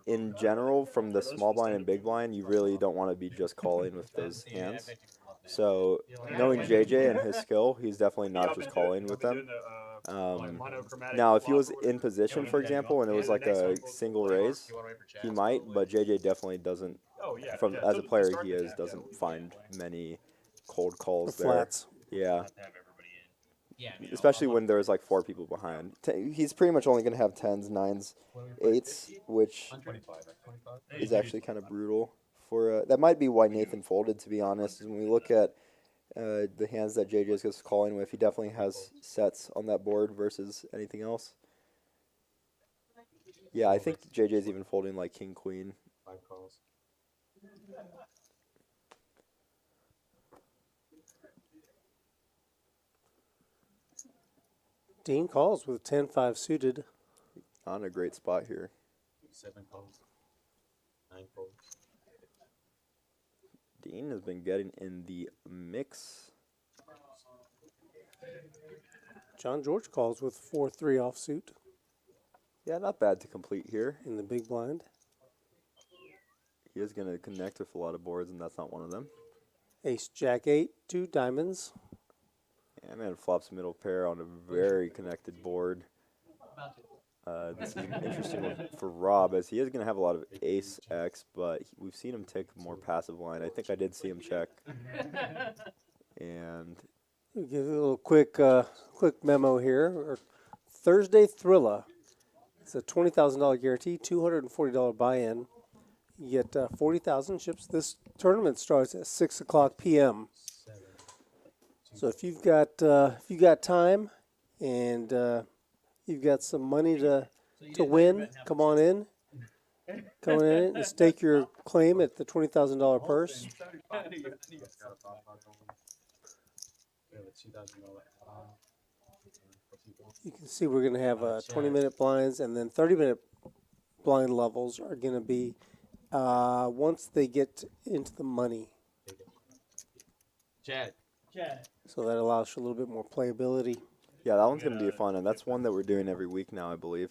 in general, from the small blind and big blind, you really don't want to be just calling with those hands. So knowing JJ and his skill, he's definitely not just calling with them. Now, if he was in position, for example, and it was like a single raise, he might, but JJ definitely doesn't. As a player, doesn't find many cold calls there. Flats. Yeah, Yeah, I mean, especially when there's like 4 people behind. He's pretty much only going to have 10s, 9s, 8s, which is actually kind of brutal. That might be why Nathan folded, to be honest. When we look at the hands that JJ is calling with, he definitely has sets on that board versus anything else. Yeah, I think JJ's even folding like king, queen. 5 calls. Dean calls with 10-5 suited. On a great spot here. 7 calls. 9 folds. Dean has been getting in the mix. John George calls with 4-3 offsuit Yeah, not bad to complete here. in the big blind. He is going to connect with a lot of boards, and that's not one of them. Ace Jack 8, 2 diamonds. Yeah, man, flops middle pair on a very connected board. This is an interesting one for Rob, as he is going to have a lot of ace X, but we've seen him take a more passive line. I think I did see him check. And We'll give you a little quick memo here. Thursday Thrilla. It's a $20,000 guarantee, $240 buy-in. You get 40,000 chips. This tournament starts at 6:00 p.m. So if you've got time, and you've got some money to win. Come on in. Come on in and stake your claim at the $20,000 purse. We have a $2,000 add-on. You can see we're going to have 20-minute blinds, and then 30-minute blind levels are going to be once they get into the money. Chad. So that allows for a little bit more playability. Yeah, that one's going to be fun, and that's one that we're doing every week now, I believe.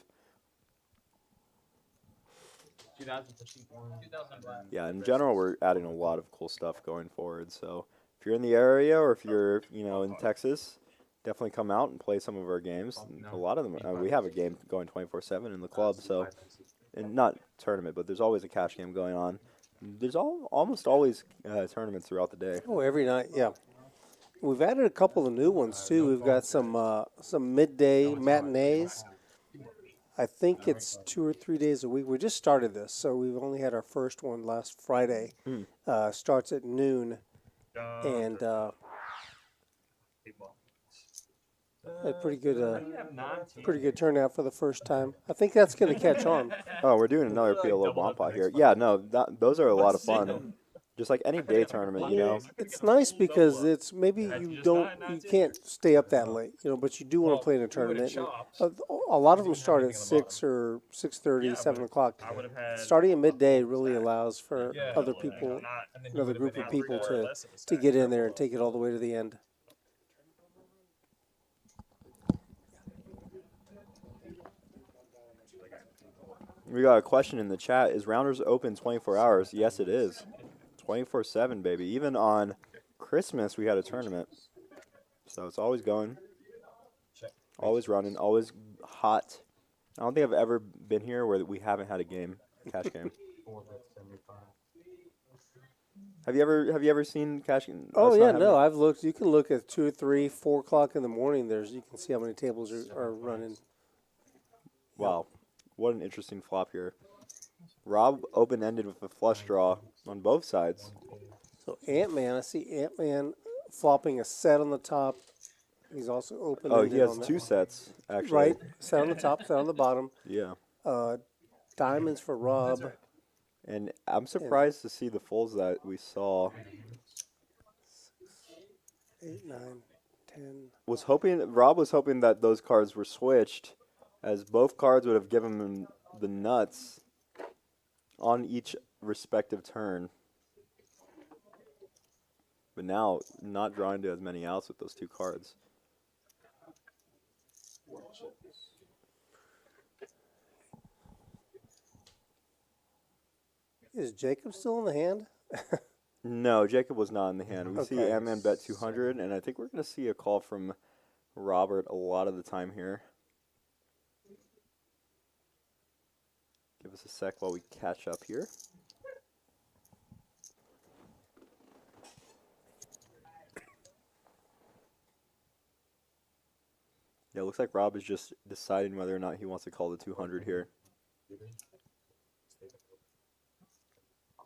2,000 for seat 1. 2,000 black. Yeah, in general, we're adding a lot of cool stuff going forward. So if you're in the area or if you're, in Texas, definitely come out and play some of our games. And a lot of them, we have a game going 24/7 in the club, so and not tournament, but there's always a cash game going on. There's almost always tournaments throughout the day. Oh, every night, yeah. We've added a couple of new ones too. We've got some midday matinees. I think it's 2 or 3 days a week. We just started this, so we've only had our first one last Friday. Starts at noon, and a pretty good turnout for the first time. I think that's going to catch on. Oh, we're doing another PLO Bompa here. Yeah, no, those are a lot of fun. Just like any day tournament, It's nice because it's maybe you can't stay up that late, but you do want to play in a tournament. And a lot of them start at 6 or 6:30, 7 o'clock. Starting at midday really allows for other people, another group of people to get in there and take it all the way to the end. We got a question in the chat. Is Rounders open 24 hours? Yes, it is. 24/7, baby. Even on Christmas, we had a tournament. So it's always going. Always running. Always hot. I don't think I've ever been here where we haven't had a game, cash game. Have you ever seen cash? Oh yeah, no, I've looked. You can look at 2 or 3, 4 o'clock in the morning. You can see how many tables are running. Wow, what an interesting flop here. Rob open-ended with a flush draw on both sides. So ANTMAN, I see ANTMAN flopping a set on the top. He's also open. Oh, he has 2 sets, actually. Right, set on the top, set on the bottom. Yeah. Diamonds for Rob. And I'm surprised to see the folds that we saw. 8, 9, 10. Rob was hoping that those cards were switched, as both cards would have given him the nuts on each respective turn. But now, not drawing to as many outs with those 2 cards. Is Jacob still in the hand? No, Jacob was not in the hand. We see Okay. ANTMAN bet 200, and I think we're going to see a call from Robert a lot of the time here. Give us a sec while we catch up here. Yeah, it looks like Rob is just deciding whether or not he wants to call the 200 here.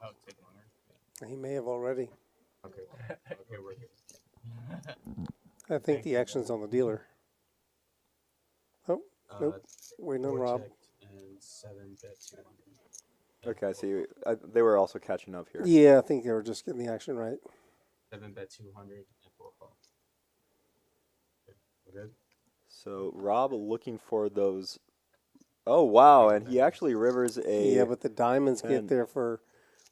Oh, take longer. He may have already. Okay, we're good. I think the action's on the dealer. Oh, nope. Waiting on Rob. And 7 bet 200. Okay, I see. They were also catching up here. Yeah, I think they were just getting the action right. 7 bet 200 and 4 call. Okay, we're good. So Rob looking for those. Oh wow! And he actually rivers a. Yeah, but the diamonds 10. get there for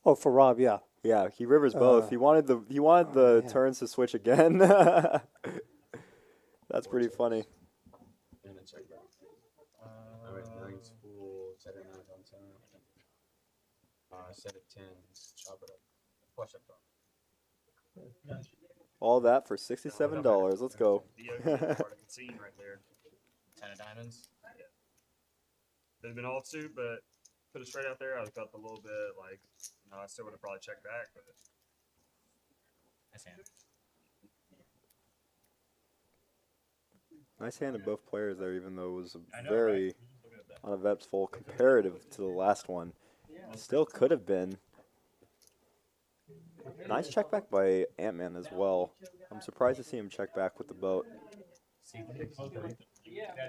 Rob. Yeah. Yeah, he rivers both. He wanted the turns to switch again. That's pretty funny. And a check back. Alright, 9's full, set of 9's on 10. Set of 10's, chop it up. Flush up top. All that for $67. Let's go. Scene right there. 10 of diamonds. They've been offsuit, but put it straight out there. I felt a little bit like, I still would have probably checked back, but Nice hand. Nice hand of both players there, even though it was very uneventful comparative to the last one. Still could have been. Nice check back by ANTMAN as well. I'm surprised to see him check back with the boat.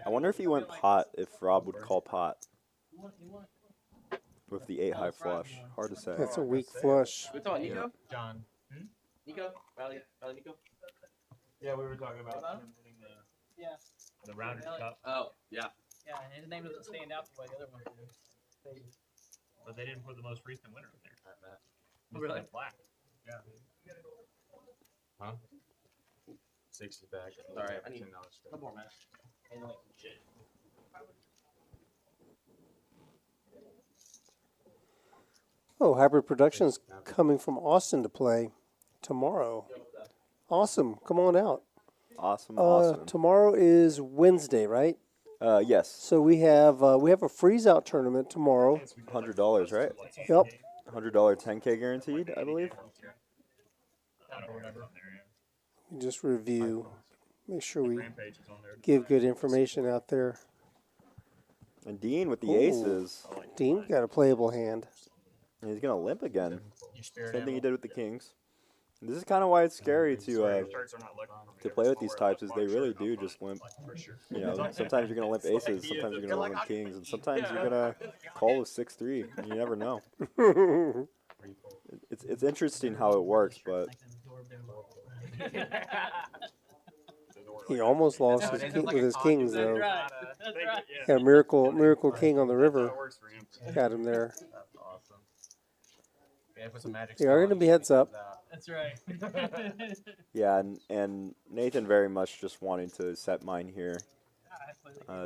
I wonder if he went pot, if Rob would call pot with the 8 high flush. Hard to say. That's a weak flush. We talking Yeah. Nico? John. Nico? Rally Nico? Yeah, we were talking about him winning The Rounders Cup, Oh, yeah. Yeah, and his name doesn't stand out the way the other ones do. but they didn't put the most recent winner in there. Oh, really? Black. Huh? 60 back. Sorry, I need $10 No more, man. And like, shit. Oh, Hybrid Productions coming from Austin to play tomorrow. Awesome. Come on out. Awesome, awesome. Tomorrow is Wednesday, right? Yes, So we have a freeze out tournament tomorrow. $100, right? Yep. $100 10K guaranteed, I believe. Just review. Make sure we Rampage is on there. give good information out there. And Dean with the Ooh. aces. Dean got a playable hand. And he's gonna limp again. Your spirit Same thing he animal. did with the kings. And this is kind of why it's scary to Shirts are not looking for me. to play with these types, is they really do just limp. For sure. You know, sometimes you're gonna limp aces, sometimes you're gonna limp kings, and sometimes you're gonna call with 6-3. You never know. It's interesting how it works, but He almost lost his king, with his kings though. That's right. Got a miracle king on the river. That works for him. Got him there. That's awesome. Yeah, put some magic. They are going to be heads up. That's right. yeah, and Nathan very much just wanting to set mine here.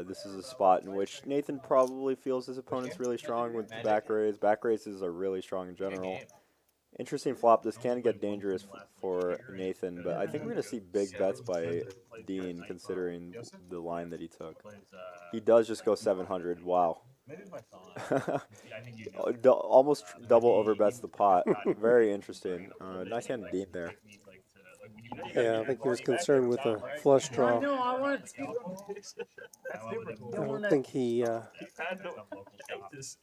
This is a spot in which Nathan probably feels his opponent's really strong with the back raise. Back raises are really strong in general. Interesting flop. This can get dangerous for Nathan, but I think we're going to see big bets by Dean considering the line that he took. He does just go 700. Wow. Almost double overbets the pot. Very interesting. Nice hand of Dean there. Yeah, I think he was concerned with a flush draw. I want to. I don't think he. I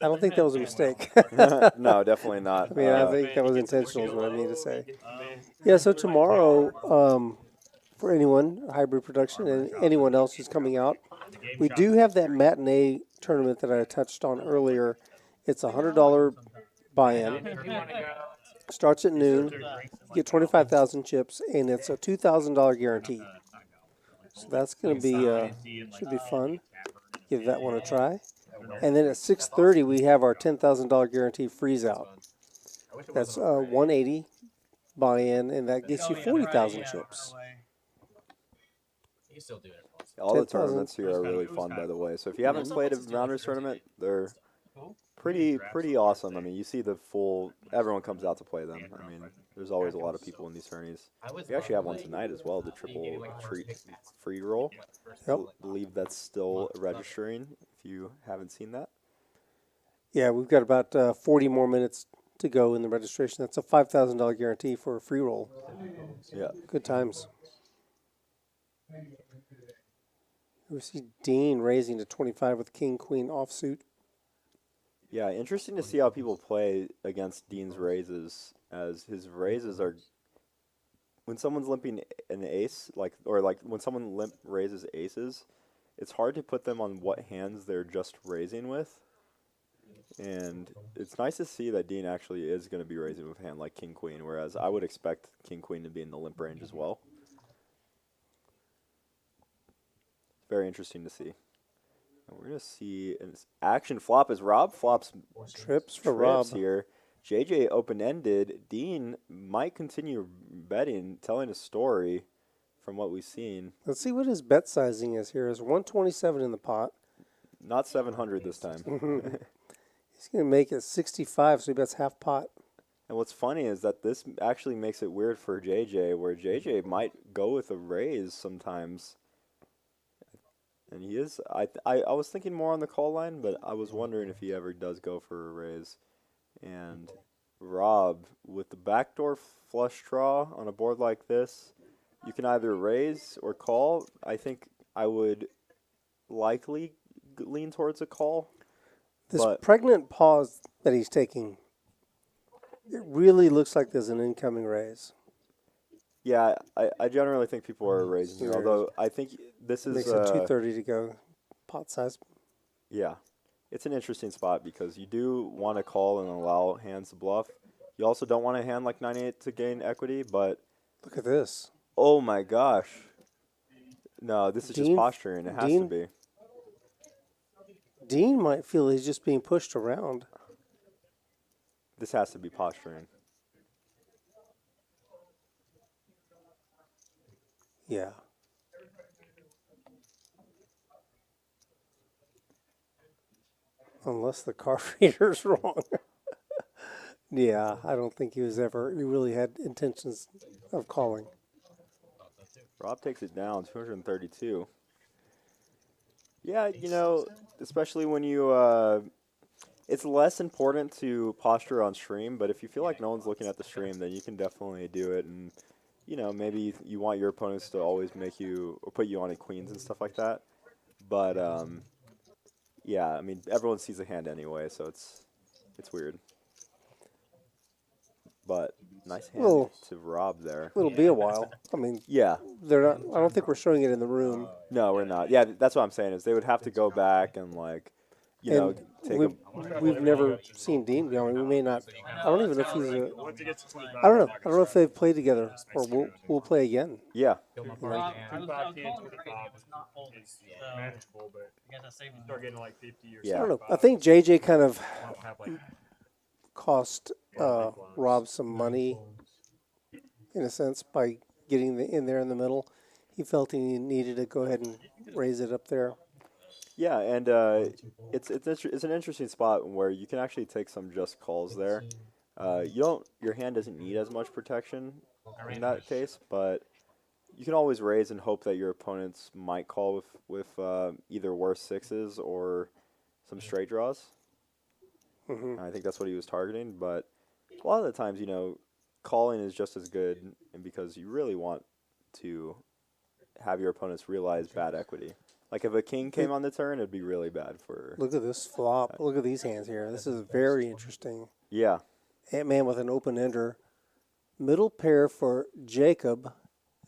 don't think that was a mistake. No, definitely not. I mean, I think that was intentional, is what I mean to say. Yeah, so tomorrow, for anyone, Hybrid Production, and anyone else who's coming out, we do have that matinee tournament that I touched on earlier. It's a $100 buy-in. Starts at noon. You get 25,000 chips, and it's a $2,000 guarantee. So that's going to be should be fun. Give that one a try. And then at 6:30 we have our $10,000 guarantee freeze out. That's 180 buy-in, and that gets you 40,000 chips. You can still do it. All the 10,000. tournaments here are really fun, by the way. So if you haven't played a Rounders tournament, they're pretty awesome. I mean, you see the full. Everyone comes out to play them. I mean, there's always a lot of people in these tourneys. We actually have one tonight as well, the triple free roll. Yep. I believe that's still registering. If you haven't seen that. Yeah, we've got about 40 more minutes to go in the registration. That's a $5,000 guarantee for a free roll. Yeah. Good times. We see Dean raising to 25 with King Queen offsuit. Yeah, interesting to see how people play against Dean's raises, as his raises are. When someone's limping an ace, or when someone raises aces, it's hard to put them on what hands they're just raising with. And it's nice to see that Dean actually is going to be raising with a hand like King Queen, whereas I would expect King Queen to be in the limp range as well. Very interesting to see. And we're going to see an action flop as Rob flops Trips for Rob. here. JJ open-ended. Dean might continue betting, telling a story from what we've seen. Let's see what his bet sizing is here. Is 127 in the pot. Not 700 this time. He's going to make it 65, so he bets half pot. And what's funny is that this actually makes it weird for JJ, where JJ might go with a raise sometimes. And he is. I was thinking more on the call line, but I was wondering if he ever does go for a raise. And Rob, with the backdoor flush draw on a board like this, you can either raise or call. I think I would likely lean towards a call. This But- pregnant pause that he's taking, it really looks like there's an incoming raise. Yeah, I generally think people are raising here, Yeah. although I think this is Makes it 230 to go. Pot size. yeah, it's an interesting spot because you do want to call and allow hands to bluff. You also don't want a hand like 9-8 to gain equity, but Look at this. oh my gosh. No, this is just Dean- posturing. It has to Dean- be. Dean might feel he's just being pushed around. This has to be posturing. Yeah. Unless the card reader's wrong. Yeah, I don't think he really had intentions of calling. Rob takes it down, 232. Yeah, you know, especially when you, it's less important to posture on stream, but if you feel like no one's looking at the stream, then you can definitely do it. And, you know, maybe you want your opponents to always make you, or put you on a queens and stuff like that. But, yeah, I mean, everyone sees a hand anyway, so it's weird. But nice hand Well, to Rob there. It'll be a while. I mean, Yeah. they're not. I don't think we're showing it in the room. No, we're not. Yeah, that's what I'm saying is they would have to go back and like, you know, And take we've never seen Dean. I mean, we may not. I don't even know if he's a. Once it gets to 25, I don't know. I don't know if they've played together or we'll play again. Yeah. I was 25, calling 10, it, 25 it's not folded, is so manageable, but I guess I saved start getting like 50 or Yeah. I don't know. 75. I think JJ kind of I don't have like cost Rob some money in a sense by getting in there in the middle. He felt he needed to go ahead and raise it up there. Yeah, and it's an interesting spot where you can actually take some just calls there. Your hand doesn't need as much protection in that case, but you can always raise and hope that your opponents might call with either worse sixes or some straight draws. Mm-hmm. I think that's what he was targeting, but a lot of the times, you know, calling is just as good, and because you really want to have your opponents realize bad equity. Like if a king came on the turn, it'd be really bad for. Look at this flop. Look at these hands here. This is very interesting. Yeah. Ant-Man with an open ender. Middle pair for Jacob,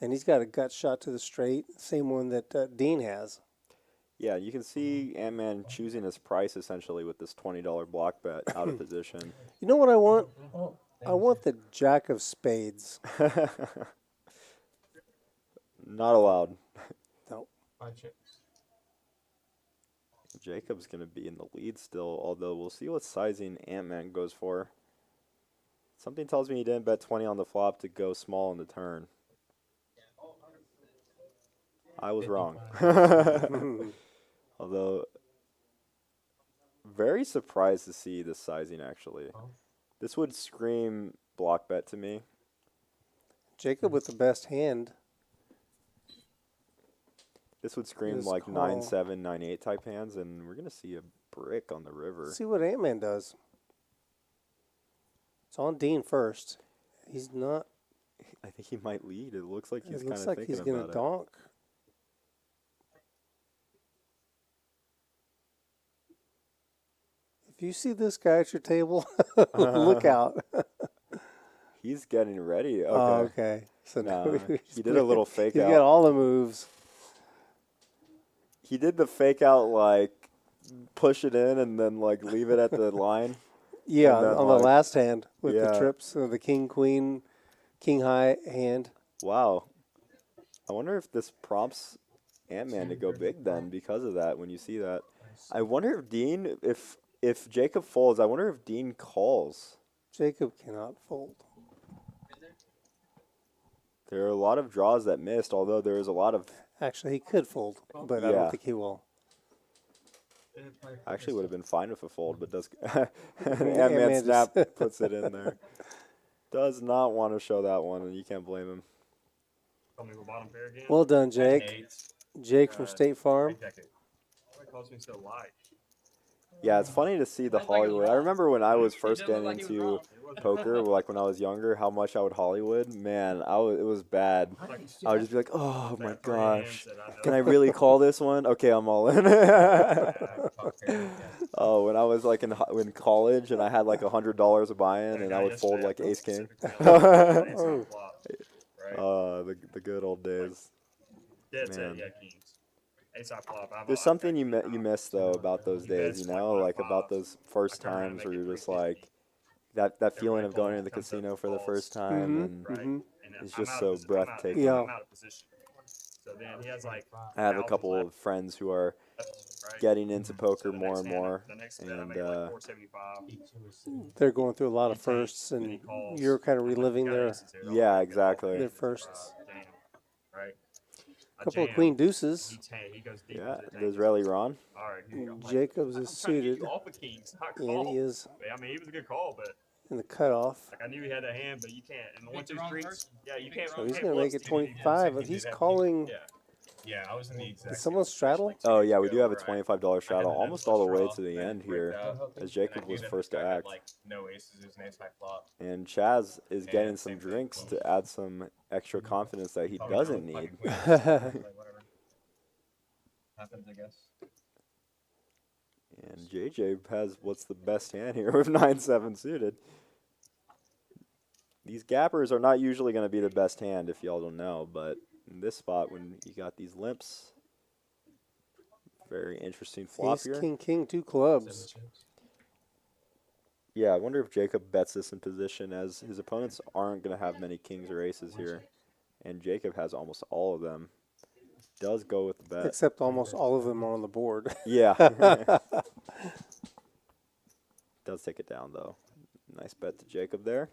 and he's got a gut shot to the straight, same one that Dean has. Yeah, you can see Ant-Man choosing his price essentially with this $20 block bet out of position. You know what I want? I want the Jack of Spades. Not allowed. No. Jacob's going to be in the lead still, although we'll see what sizing Ant-Man goes for. Something tells me he didn't bet 20 on the flop to go small on the turn. I was wrong. Although, very surprised to see this sizing actually. This would scream block bet to me. Jacob with the best hand. This would scream This like call. 9-7, 9-8 type hands, and we're going to see a brick on the river. See what Ant-Man does. It's on Dean first. He's not. I think he might lead. It looks like he's It kind looks of like thinking he's going to about it. donk. If you see this guy at your table, look out. He's getting ready. Okay. Oh, okay. So Nah, now he did a little fake he's out. got all the moves. He did the fake out, like, push it in and then, like, leave it at the line. Yeah, And then, on like, the last hand with the yeah. trips, the king, queen, king high hand. Wow. I wonder if this prompts Ant-Man to go big then because of that when you see that. I wonder if Dean, if Jacob folds, I wonder if Dean calls. Jacob cannot fold. There are a lot of draws that missed, although there is a lot of... Actually, he could fold, but I Yeah. don't think he will. Actually would have been fine with a fold, but does... Ant-Man Ant-Man snap just- puts it in there. Does not want to show that one, and you can't blame him. tell me what bottom pair again. Well done, Jake. Jake from State Farm. Why calls me so light? Yeah, it's funny to see the Sounds like it was Hollywood. I wrong. remember when I was It first doesn't getting look like he was into wrong. poker, like when I was younger, how much I would Hollywood. Man, it was bad. I would just be like, oh my gosh, can I really call this one? Okay, I'm all in. Oh, when I was like in college and I had like $100 to buy in, and I would fold like ace king. right? The good old days. That's Man. it. Yeah, kings. Ace high flop. There's something you miss though about those days, bets you like know, five like about fives. those first I turn around and times make where it you're just 350. like that feeling Everybody of going calls, to the comes up casino with for the calls. first time, Mm-hmm. and Right. Mm-hmm. And then it's I'm just out so of breathtaking. Yeah. I'm out of position. So then he has like I have a thousands couple left, of friends who are right? getting into So poker the more next and hand, more, the next bet I and made like 475. They're going through a lot of He firsts, takes, then he and calls. you're kind of I'm like, reliving you got their aces here. Yeah, I'll exactly. their firsts. Jam, right? I Couple of jam, queen He, deuces. he goes deep yeah, into the does tank. Rally Ron? All right, here you go. I'm like, Jacobs I'm is trying to get suited, you off of kings, not and call. he is I mean, he was a good call, but in the cutoff. like I knew he had that hand, but you can't. And the 1-2 streets, yeah, you can't. So you he's can't going to bluff make it Stevie. 25, but he's calling. Yeah. Yeah, I was in the exact Did same someone straddle? situation, like, 2 Oh days yeah, we ago do have a where I $25 straddle had an almost all the way draw, to the then end it ripped here, out, as and Jacob I knew was that first this to guy had, act. like, no aces, it was an ace high flop. And Chaz is getting And some same thing. drinks to add some extra confidence that he Oh, doesn't no, need. fucking queen ace, like, whatever. Happens, I guess. And JJ has what's the best hand here with 9-7 suited. These gappers are not usually going to be the best hand if y'all don't know, but in this spot when you got these limps, very interesting flop Ace, here. king, two clubs. Yeah, I wonder if Jacob bets this in position, as his opponents aren't going to have many kings or aces here, and Jacob has almost all of them. Does go with the bet. Except almost all of them are on the board. Yeah. Does take it down, though. Nice bet to Jacob there.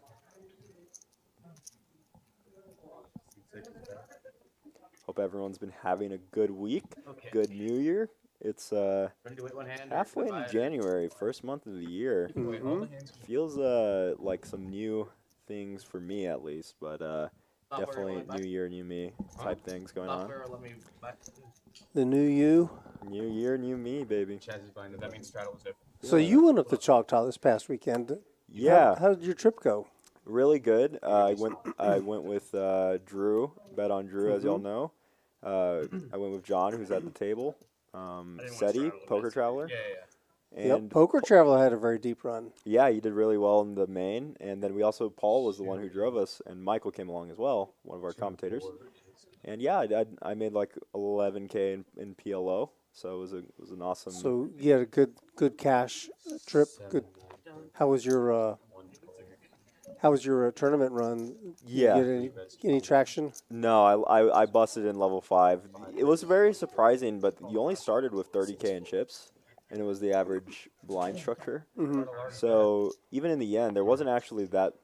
Hope everyone's been having a good week. Okay. Good New Year. It's Ready to wait one hand? or halfway in divide? January, first month of the year. Mhm. Feels like some new things for me at least, but Software, definitely let me new year, new me type things going on. Software, let me back. The new you. New year, new me, baby. Chaz is blind. Does that mean straddle was different? So you went up to Choctaw this past weekend. Yeah, How did your trip go? really good. I went with Drew. Bet on Drew, as y'all know. I went with John, who's at the table. didn't want Seti, straddle, Poker but Traveler. Yeah, yeah. And Yep. Poker Traveler had a very deep run. yeah, he did really well in the main. And then we also, Paul was the one who drove us, and Michael came along as well, one of our commentators. And yeah, I made like 11K in PLO, so it was an awesome. So you had a good cash trip. Good. How was your tournament run? Yeah. Did you get any traction? No, I busted in level 5. It was very surprising, but you only started with 30K in chips, and it was the average blind structure. Mm-hmm. So even in the end, there wasn't actually that,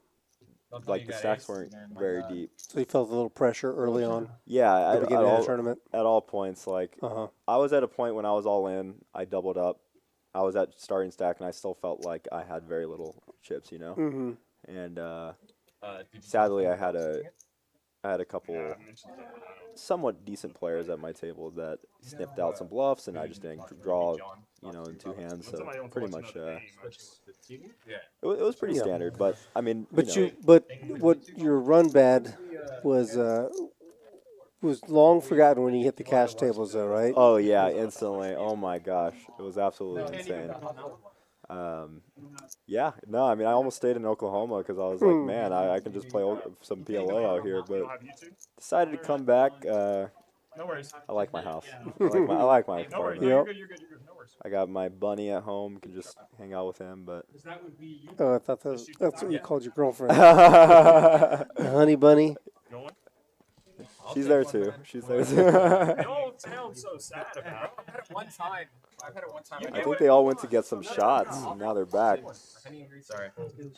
like the stacks weren't very deep. So you felt a little pressure early on Yeah, at the beginning of the at tournament. all points. Like Uh-huh. I was at a point when I was all in. I doubled up. I was at starting stack, and I still felt like I had very little chips, you know. Mm-hmm. And sadly, I had a couple somewhat decent players at my table that sniffed out some bluffs, and I just didn't draw, in 2 hands. So pretty much, it was pretty Yeah. standard. But I mean, But but what your run bad was long forgotten when you hit the cash tables, though, right? Oh yeah, instantly. Oh my gosh, it was absolutely insane. Yeah, no, I mean, I almost stayed in Oklahoma because I was like, man, I can just play some PLO out here, but decided to come back. No worries. I like my house. I like my No worries. apartment. No, Yep. you're good. No worries. I got my bunny at home, can just hang out with him, but Oh, I thought that's what you called your girlfriend. she's The honey bunny. Going? there too. She's there too. Don't sound so sad about it. I've had it one time. I've had it one time. I think they all went to get some shots, and now they're back. Sorry. Can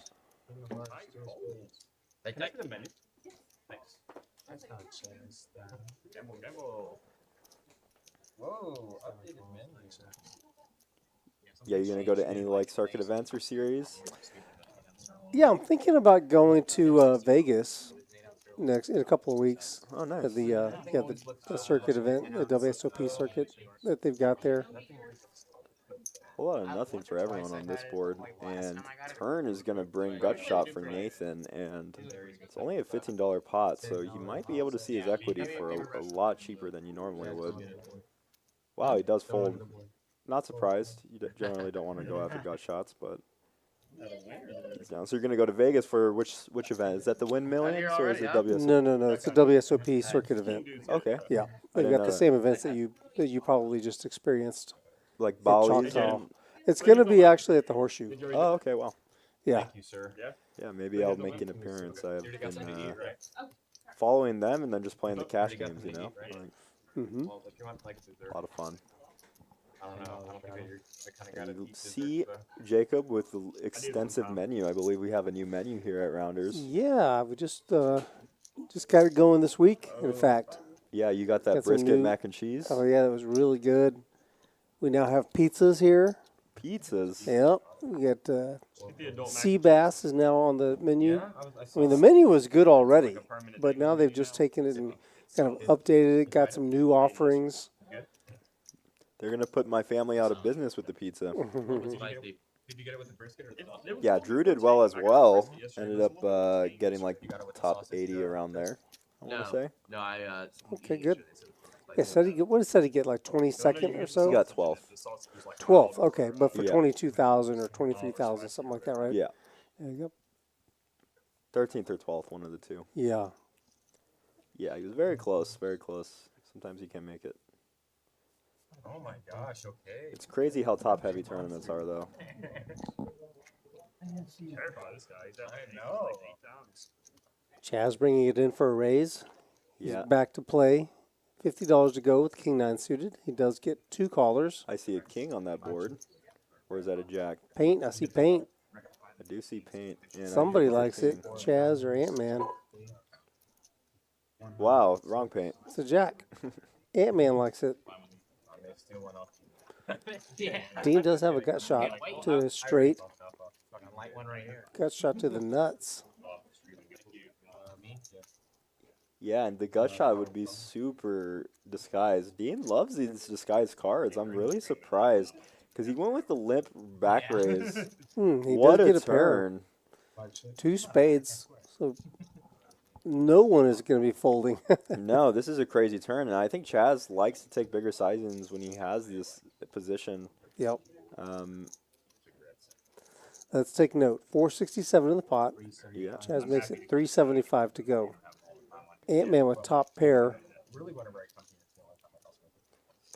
I get a menu? Thanks. That's not Chaz. Gamble. Whoa, updated menu. Yeah, you're gonna go to any like circuit events or series? Yeah, I'm thinking about going to Vegas in a couple of weeks. Oh, nice. At the circuit event, the WSOP circuit that they've got there. A lot of nothing for everyone on this board, and Turn is gonna bring gut shot for Nathan, and it's only a $15 pot, so you might be able to see his equity for a lot cheaper than you normally would. Wow, he does fold. Not surprised. You generally don't want to go after gut shots, but He's down. So you're gonna go to Vegas for which event? Is that the Win Millions or is it WSOP? No. It's a WSOP circuit event. Okay. Yeah, I they've didn't got know the that. same events that you probably just experienced Like at Bali's. Choctaw. and- It's going to be actually at the Horseshoe. Oh, okay. Wow. Yeah. Thank you, sir. Yeah, maybe I'll make an appearance. I've been following them and then just playing the cash games. You know, like, Mm-hmm. Well, if you want like dessert, a lot of fun. I don't know. I don't think I kind of got And to you eat see dessert. Jacob with the extensive menu. I believe we have a new menu here at Rounders. Yeah, we just got it going this week. In fact, Yeah, you got that Got some brisket new- mac and cheese. oh yeah, that was really good. We now have pizzas here. Pizzas. Yep, we got The adult sea bass is now on the menu. Yeah, I mean, the menu was good already, a permanent but thing now with they've you just now. taken it and kind of updated it. Got some new offerings. They're gonna put my family out of business with the pizza. Spicy. Did you get it with the brisket or the sauce? Yeah, Drew did well as well. Ended up getting like top 80 around there. I want No. to say No, I. Okay, good. Yeah, what did he get? Like 22nd or he so? got 12. 12th. Okay, but for Yeah. 22,000 or 23,000, something like that, right? Yeah, There you go. 13th or 12th, one of the two. Yeah. Yeah, he was very close, very close. Sometimes he can't make it. Oh my gosh, okay. It's crazy how top heavy tournaments are, though. Terrified of this guy. He's at I know. like 8 pounds. Chaz bringing it in for a raise. He's Yeah, back to play. $50 to go with King 9 suited. He does get 2 callers. I see a king on that board. Or is that a jack? Paint. I see paint. I do see paint. And I Somebody see a likes it. king. Chaz or Ant-Man. Wow, wrong paint. It's a jack. Ant-Man likes it. I'm gonna steal one off. Yeah. Dean does have a gut shot to his straight. Fucking light one right here. Gut shot to the nuts. Me? Yeah. Yeah, and the gut shot would be super disguised. Dean loves these disguised cards. I'm really surprised because he went with the limp back raise. He What does a get a pair. turn! 2 spades. So no one is going to be folding. No, this is a crazy turn, and I think Chaz likes to take bigger sizings when he has this position. Yep. Um, Let's take note. 467 in the pot. yeah, Chaz makes it 375 to go. Ant-Man with top pair. Really, whenever I come here, it's the only time I also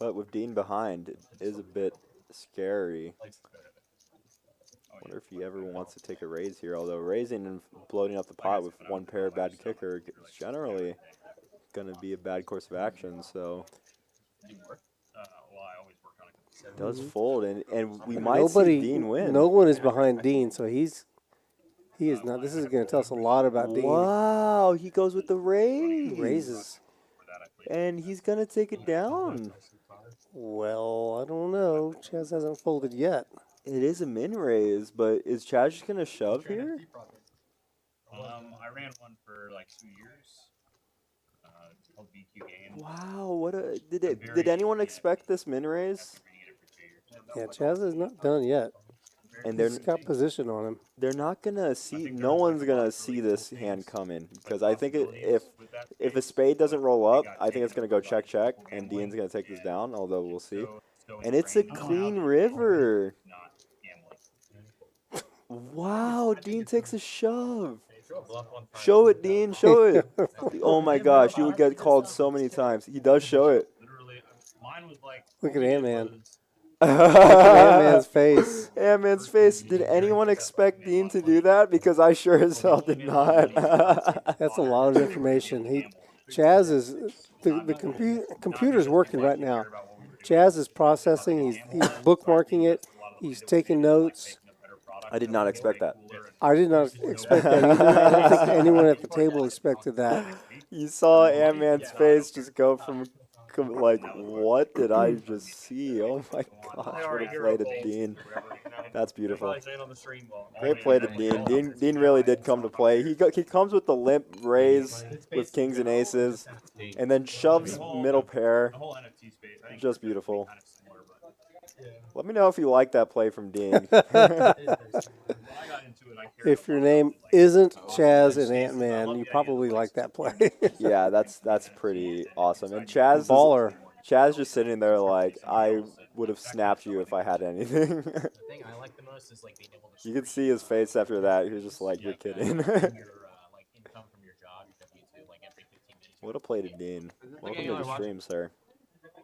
but with Dean behind, it is a bit scary. Wonder if he ever wants to take a raise here. Although raising and bloating up the pot with one pair bad kicker is generally going to be a bad course of action. So Well, I always work on it. it does fold, and we might Nobody, see Dean win. no one is behind Dean, so he is not. This is going to tell us a lot about Dean. Wow, he goes with the raise. Raises. And he's going to take it down. Well, I don't know. Chaz hasn't folded yet. It is a min raise, but is Chaz just going to shove here? I ran one for like 2 years. It's called BQ Game. Wow, what a did anyone expect this min raise? Yeah, Chaz is not done yet. And He's got position on him. they're not gonna see. No one's gonna see this hand coming because I think if a spade doesn't roll up, I think it's gonna go check check, and Dean's gonna take this down. Although we'll see. And it's a clean river. Wow, Dean takes a shove. Show it, Dean. Show it. Oh my gosh, you would get called so many times. He does show it. Literally, mine was like. Look at Ant-Man. Ant-Man's face. Ant-Man's face. Did anyone expect Dean to do that? Because I sure as hell did not. That's a lot of information. Chaz is the computer's working right now. Chaz is processing. He's bookmarking it. He's taking notes. I did not expect that. I did not expect that either. I don't think anyone at the table expected that. You saw Ant-Man's face just go from like, what did I just see? Oh my gosh, what a play to Dean. That's beautiful. Great play to Dean. Dean really did come to play. He comes with the limp raise with kings and aces, and then shoves middle pair. Just beautiful. Let me know if you like that play from Dean. If your name isn't Chaz and Ant-Man, you probably like that play. Yeah, that's pretty awesome. And Chaz Baller. Chaz just sitting there like, I would have snapped you if I had anything. The thing I like the most is like being able to. You could see his face after that. He was just like, you're kidding. Your like income from your job, your W-2, like every 15 minutes. What a play to Dean. Welcome to the stream, sir.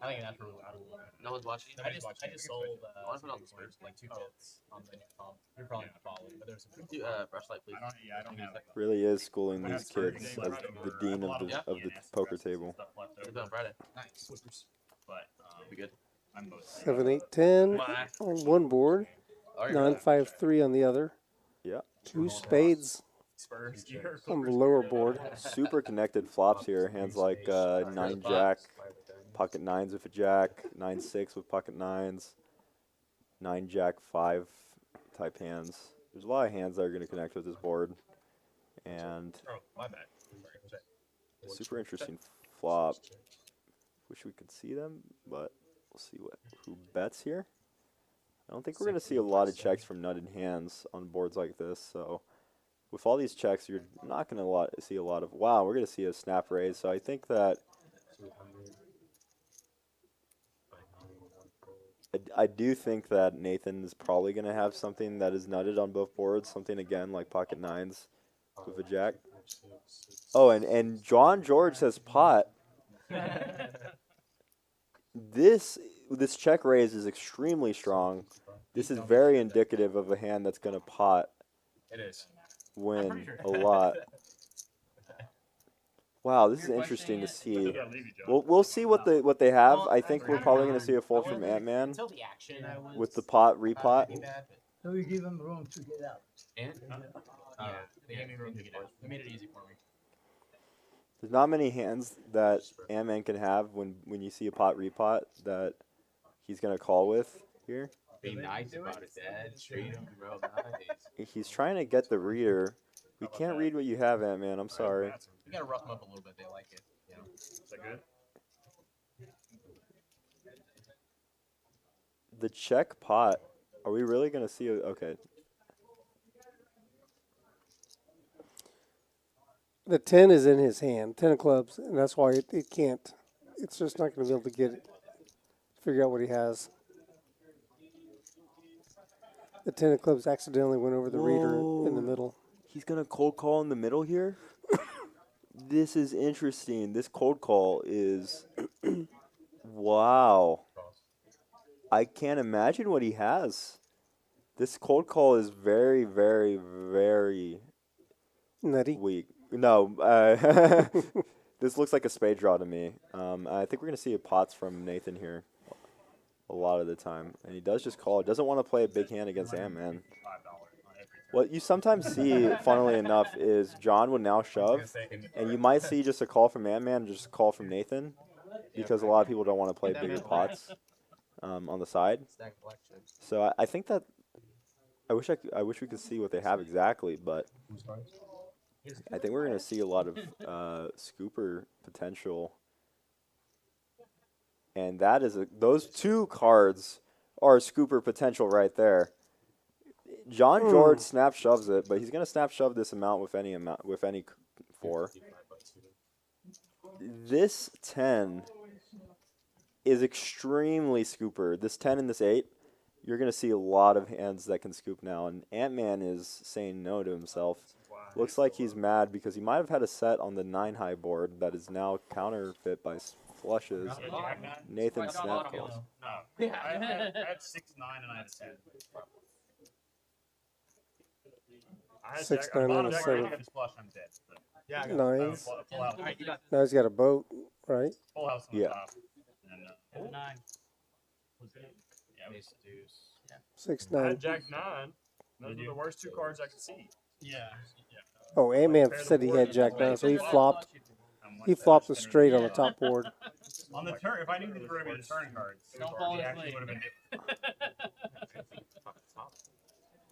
I think that's really out of the No one's watching. I just sold Honestly, on the Spurs. like 2 bits on the new comp. You're probably not following, but there's some. Brushlight, please. I don't have. Really is schooling these kids as the dean of the poker table. It's on Friday. Nice. But Be good. I'm most. 7, 8, 10 on one board. 9, 5, 3 on the other. Yeah. 2 spades Spurs. on the lower board. Super connected flops here. Hands like 9 jack, pocket 9s with a jack, 9-6 with pocket 9s, 9 jack 5 type hands. There's a lot of hands that are going to connect with this board. And Oh, my bad. super interesting flop. Wish we could see them, but we'll see who bets here. I don't think we're going to see a lot of checks from nutted hands on boards like this. So with all these checks, you're not going to see a lot of, wow, we're going to see a snap raise. So I think that I do think that Nathan is probably going to have something that is nutted on both boards. Something, again, like pocket 9s with a jack. Oh, and John George says pot. This check raise is extremely strong. This is very indicative of a hand that's going to pot. It is. Win a lot. Wow, this is interesting to see. We'll see what they have. I think we're probably going to see a fold from ANTMAN Until the action, with the pot repot. So we give him room to get out. Yeah, they gave me room to get out. They made it easy for me. There's not many hands that ANTMAN can have when you see a pot repot that he's going to call with here. Be nice about it, Dad. Treat him real nice. He's trying to get the reader. We can't read what you have, ANTMAN. I'm sorry. You gotta rough them up a little bit. They like it. You know? Is that good? The check pot. Are we really going to see okay. The 10 is in his hand, 10 of clubs, and that's why it can't. It's just not going to be able to get it, figure out what he has. The 10 of clubs accidentally went over the reader in the middle. He's going to cold call in the middle here? This is interesting. This cold call is... wow. I can't imagine what he has. This cold call is very, very, very Nutty. weak. No, this looks like a spade draw to me. I think we're going to see pots from Nathan here a lot of the time. And he does just call. Doesn't want to play a big hand against ANTMAN. What you sometimes see, funnily enough, is John would now shove, and you might see just a call from ANTMAN, just a call from Nathan, because a lot of people don't want to play bigger pots on the side. So I think that I wish we could see what they have exactly, but I think we're going to see a lot of scooper potential, and that is those two cards are scooper potential right there. John George snap shoves it, but he's going to snap shove this amount with any 4. This 10 is extremely scooper. This 10 and this 8, you're going to see a lot of hands that can scoop now, and ANTMAN is saying no to himself. Looks like he's mad because he might have had a set on the 9 high board that is now counterfeit by flushes. Nathan snap calls. No. I had 6, 9, and I had a 10. I had 6, jack- 9, bottom and a jack, 7. I had flush, I'm dead. But Yeah, I got Nines. full house, Now he's got a boat, right? full house on Yeah. the top. And, And 9. yeah, Ace deuce. 6, I 9. had jack 9. Those were the worst 2 cards I could see. Yeah. Oh, ANTMAN said he had jack 9, so he flopped. He flopped the straight on the top board. On the turn, if I knew these were going to be the turn cards, Don't fall the asleep. action would have been different.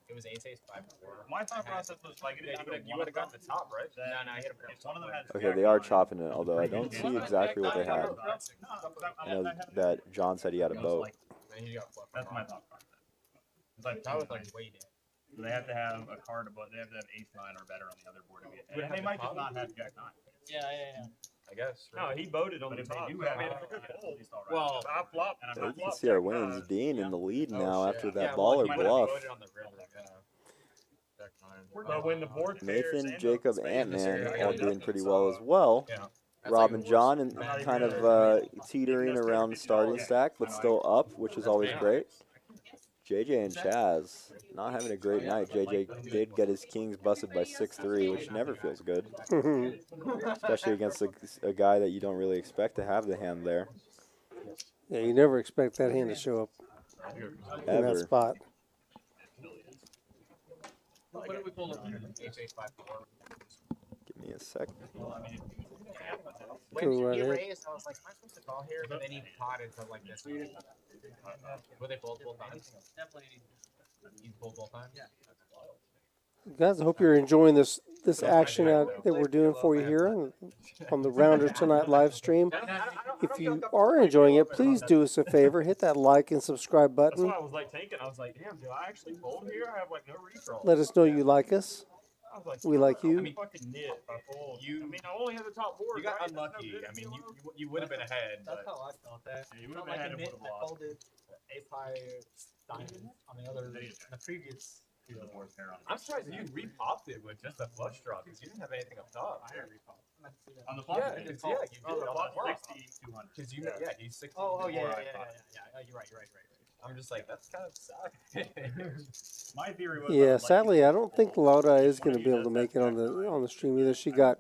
It was ace 5 4. My thought process was like, you would have gotten the top, right? No, I hit him. If one of them had Okay, they are chopping it, although I don't see exactly what they had. I know that John said he had a boat. And he got fluffed. That's my thought process. It's like, That was like way down. they have to have a card above, they have to have ace 9 or better on the other board to be ahead. They might just not have jack 9. Yeah. I guess. No, he voted on But the if they top. do I have mean, at least all right. Well, I flopped. And I'm Yeah, not you can flopped see our Jack wins. nine. Dean in the lead Oh, now shit. after that yeah, baller He might have bluff. voted on the river. Jack nine. But when the board pairs Nathan, and Jacob, the Ant-Man spades, I all got doing nothing, pretty so, well as well. Yeah. That's Rob like and a John worse- and not kind even of gonna- teetering Even though around the starting $50, stack, but still up, which is always bad. great. JJ and Chaz not having a great night. JJ did get his kings busted by 6-3, which never feels good, especially against a guy that you don't really expect to have the hand there Yeah, you never expect that hand to show up in that ever. spot. What did we pull up? H854. Give me a sec. When Go he right ahead. raised, I was like, am I supposed to call here? But then he potted to like this. Were they both times? Definitely. He's both times? Yeah. Guys, I hope you're enjoying this action out that we're doing for you here on the Rounders Tonight live stream. If you are enjoying it, please do us a favor, hit that like and subscribe That's button. why I was like thinking. I was like, damn, do I actually fold here? I have like no redraw. Let us know you like us. I was like, We like you. I mean, fucking nit if I fold. I mean, I only had the top board. You got right? unlucky. That's no I mean, good. you would have been ahead. That's But how I felt that. Yeah, you Felt would've like had a him nit. with a I block. folded ace high diamond on the other, Then he the previous. The board's pair on. I'm surprised you repopped it with just a flush draw because you didn't have anything up top. I had repop. On the flop, Yeah, you it's, did. yeah, you Oh, did the on flop the flop. 60, 200. Because you, yeah, he's 60. Oh, yeah, before yeah, I yeah, popped. yeah. Oh, you're right. I'm just like, that's kind of sad. My theory was. Yeah, sadly, I don't think Laura is going to be able to make it on the stream either. She got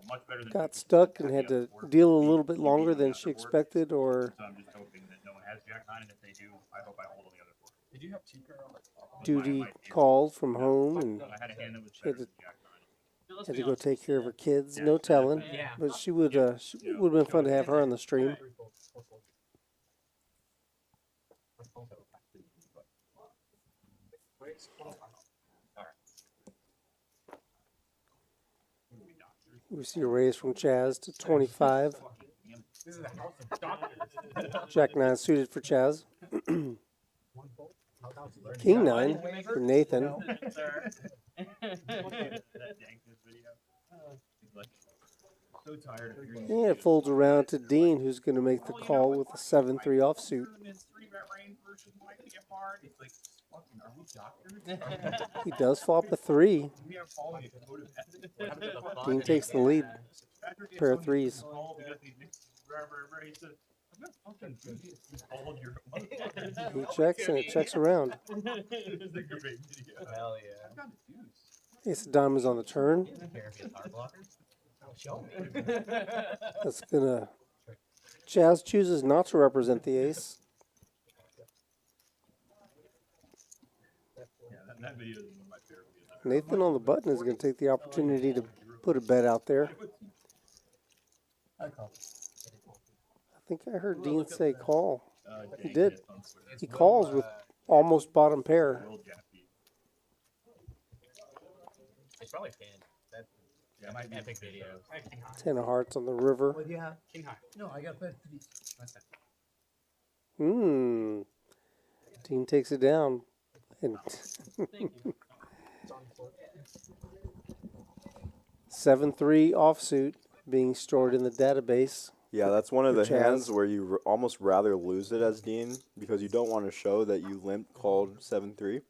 stuck and had to deal a little bit longer than she expected, or So I'm just hoping that no one has Jack 9, and if they do, I hope I hold on the other four. Did you have two pair on the top? duty called from home and I had a hand that was Had better to- than Jack 9. had to go take care of her kids. No telling, Yeah. but she would have been fun to have her on the stream. We see a raise from Chaz to 25. This is the house of doctors. Jack 9 suited for Chaz. King 9 for Nathan. That yanked this video. He's like, so tired of hearing And it folds around to Dean, who's going to make the call with a 7-3 offsuit. tournaments, 3-bet range versus Mike to get hard. It's like, fucking, are we doctors? He does flop a 3. We are following a code of ethics. Dean takes the lead. Patrick gets Pair of on threes. the call, we got these mixed- He said, I'm not fucking doing this. You called your He checks and it checks around. It's a great video. Hell yeah. I've got a deuce. Ace of diamonds on the turn. Care if he has hard blocker? Oh, show me. That's gonna. Chaz chooses not to represent the ace. Yeah, that video is one of my favorite videos. Nathan on the button is gonna take the opportunity to put a bet out there. I think I heard Dean say call. He did. He calls with almost bottom pair. It's probably 10. That, Yeah, might be epic video. 10 of hearts on the river. What do you have? King high. No, I got bet three. Dean takes it down. And Thank you. 7-3 offsuit being stored in the database. Yeah, that's one of the For Chaz. hands where you almost rather lose it as Dean because you don't want to show that you limp called 7-3.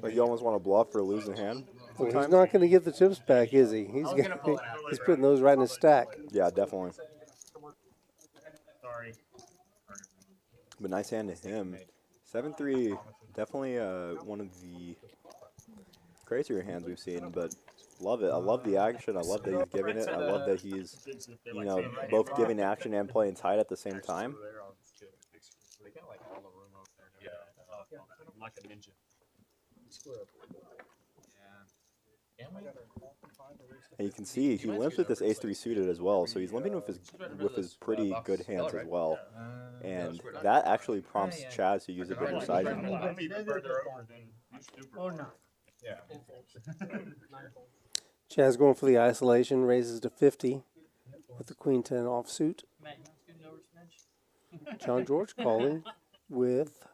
Like you almost want to bluff for a losing hand. Well, he's not going to get the chips back, is he? He's putting those right in his stack. Yeah, definitely. Sorry. But nice hand to him. 7-3, definitely one of the crazier hands we've seen, but love it. I love the action. I love that he's giving it. I love that he's, you know, both giving action and playing tight at the same time. They got like all the room over there. Yeah, like a ninja. And you can see he limps with this ace-3 suited as well, so he's limping with his pretty good hands as well. And that actually prompts Chaz to use a bit more sizing. I'm even further over than you super. Or not. Yeah. Chaz going for the isolation, raises to 50 with the queen 10 offsuit. Matt, you want to scoot over smidge? John George calling with,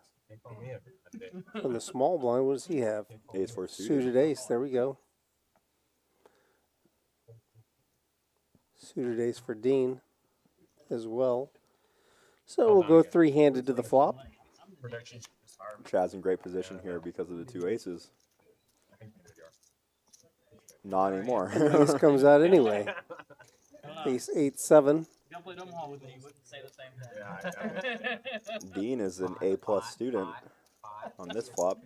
from the small blind, what does he have? Ace-4 suited. Suited ace, there we go. Suited ace for Dean. as well. So we'll go three-handed to the flop. Production is hard. Chaz in great position here because of the two aces. Not anymore. Ace comes out anyway. Ace 8-7. Don't play Omaha with me. You wouldn't say the same thing. Yeah, Dean is an A+ student on this flop.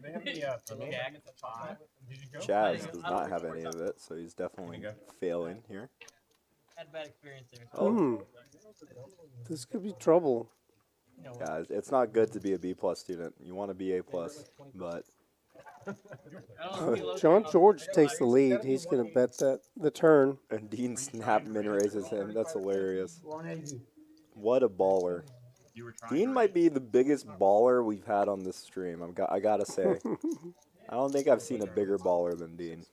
Chaz does not have any of it, so he's definitely failing here. Had a bad experience there. Oh, This could be trouble. yeah, it's not good to be a B+ student. You want to be A+, but John George takes the lead. He's going to bet that the turn. and Dean snap min raises him. That's hilarious. What a baller. Dean might be the biggest baller we've had on this stream. I gotta say. I don't think I've seen a bigger baller than Dean.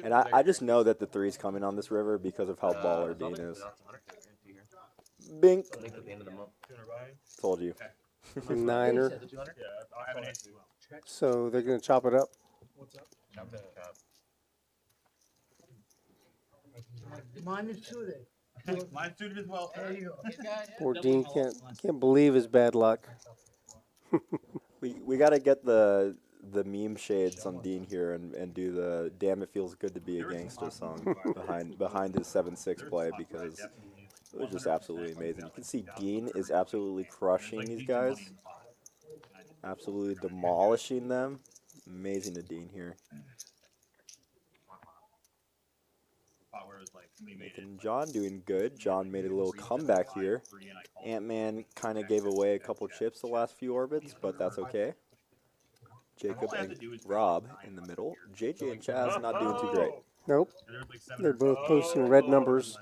And I just know that the three's coming on this river because of how baller Dean is. Bink. Told you. Niner. yeah. I haven't answered. So they're going to chop it up. Mine is suited. Mine suited as well. There you go. Poor Dean can't believe his bad luck. We gotta get the meme shades on Dean here and do the "Damn It Feels Good to Be a Gangster" song behind his 7-6 play, because it was just absolutely amazing. You can see Dean is absolutely crushing these guys, absolutely demolishing them. Amazing to Dean here. And John doing good. John made a little comeback here. ANTMAN kind of gave away a couple chips the last few orbits, but that's okay. Jacob and Rob in the middle. JJ and Chaz not doing too great. Nope. They're both posting red numbers.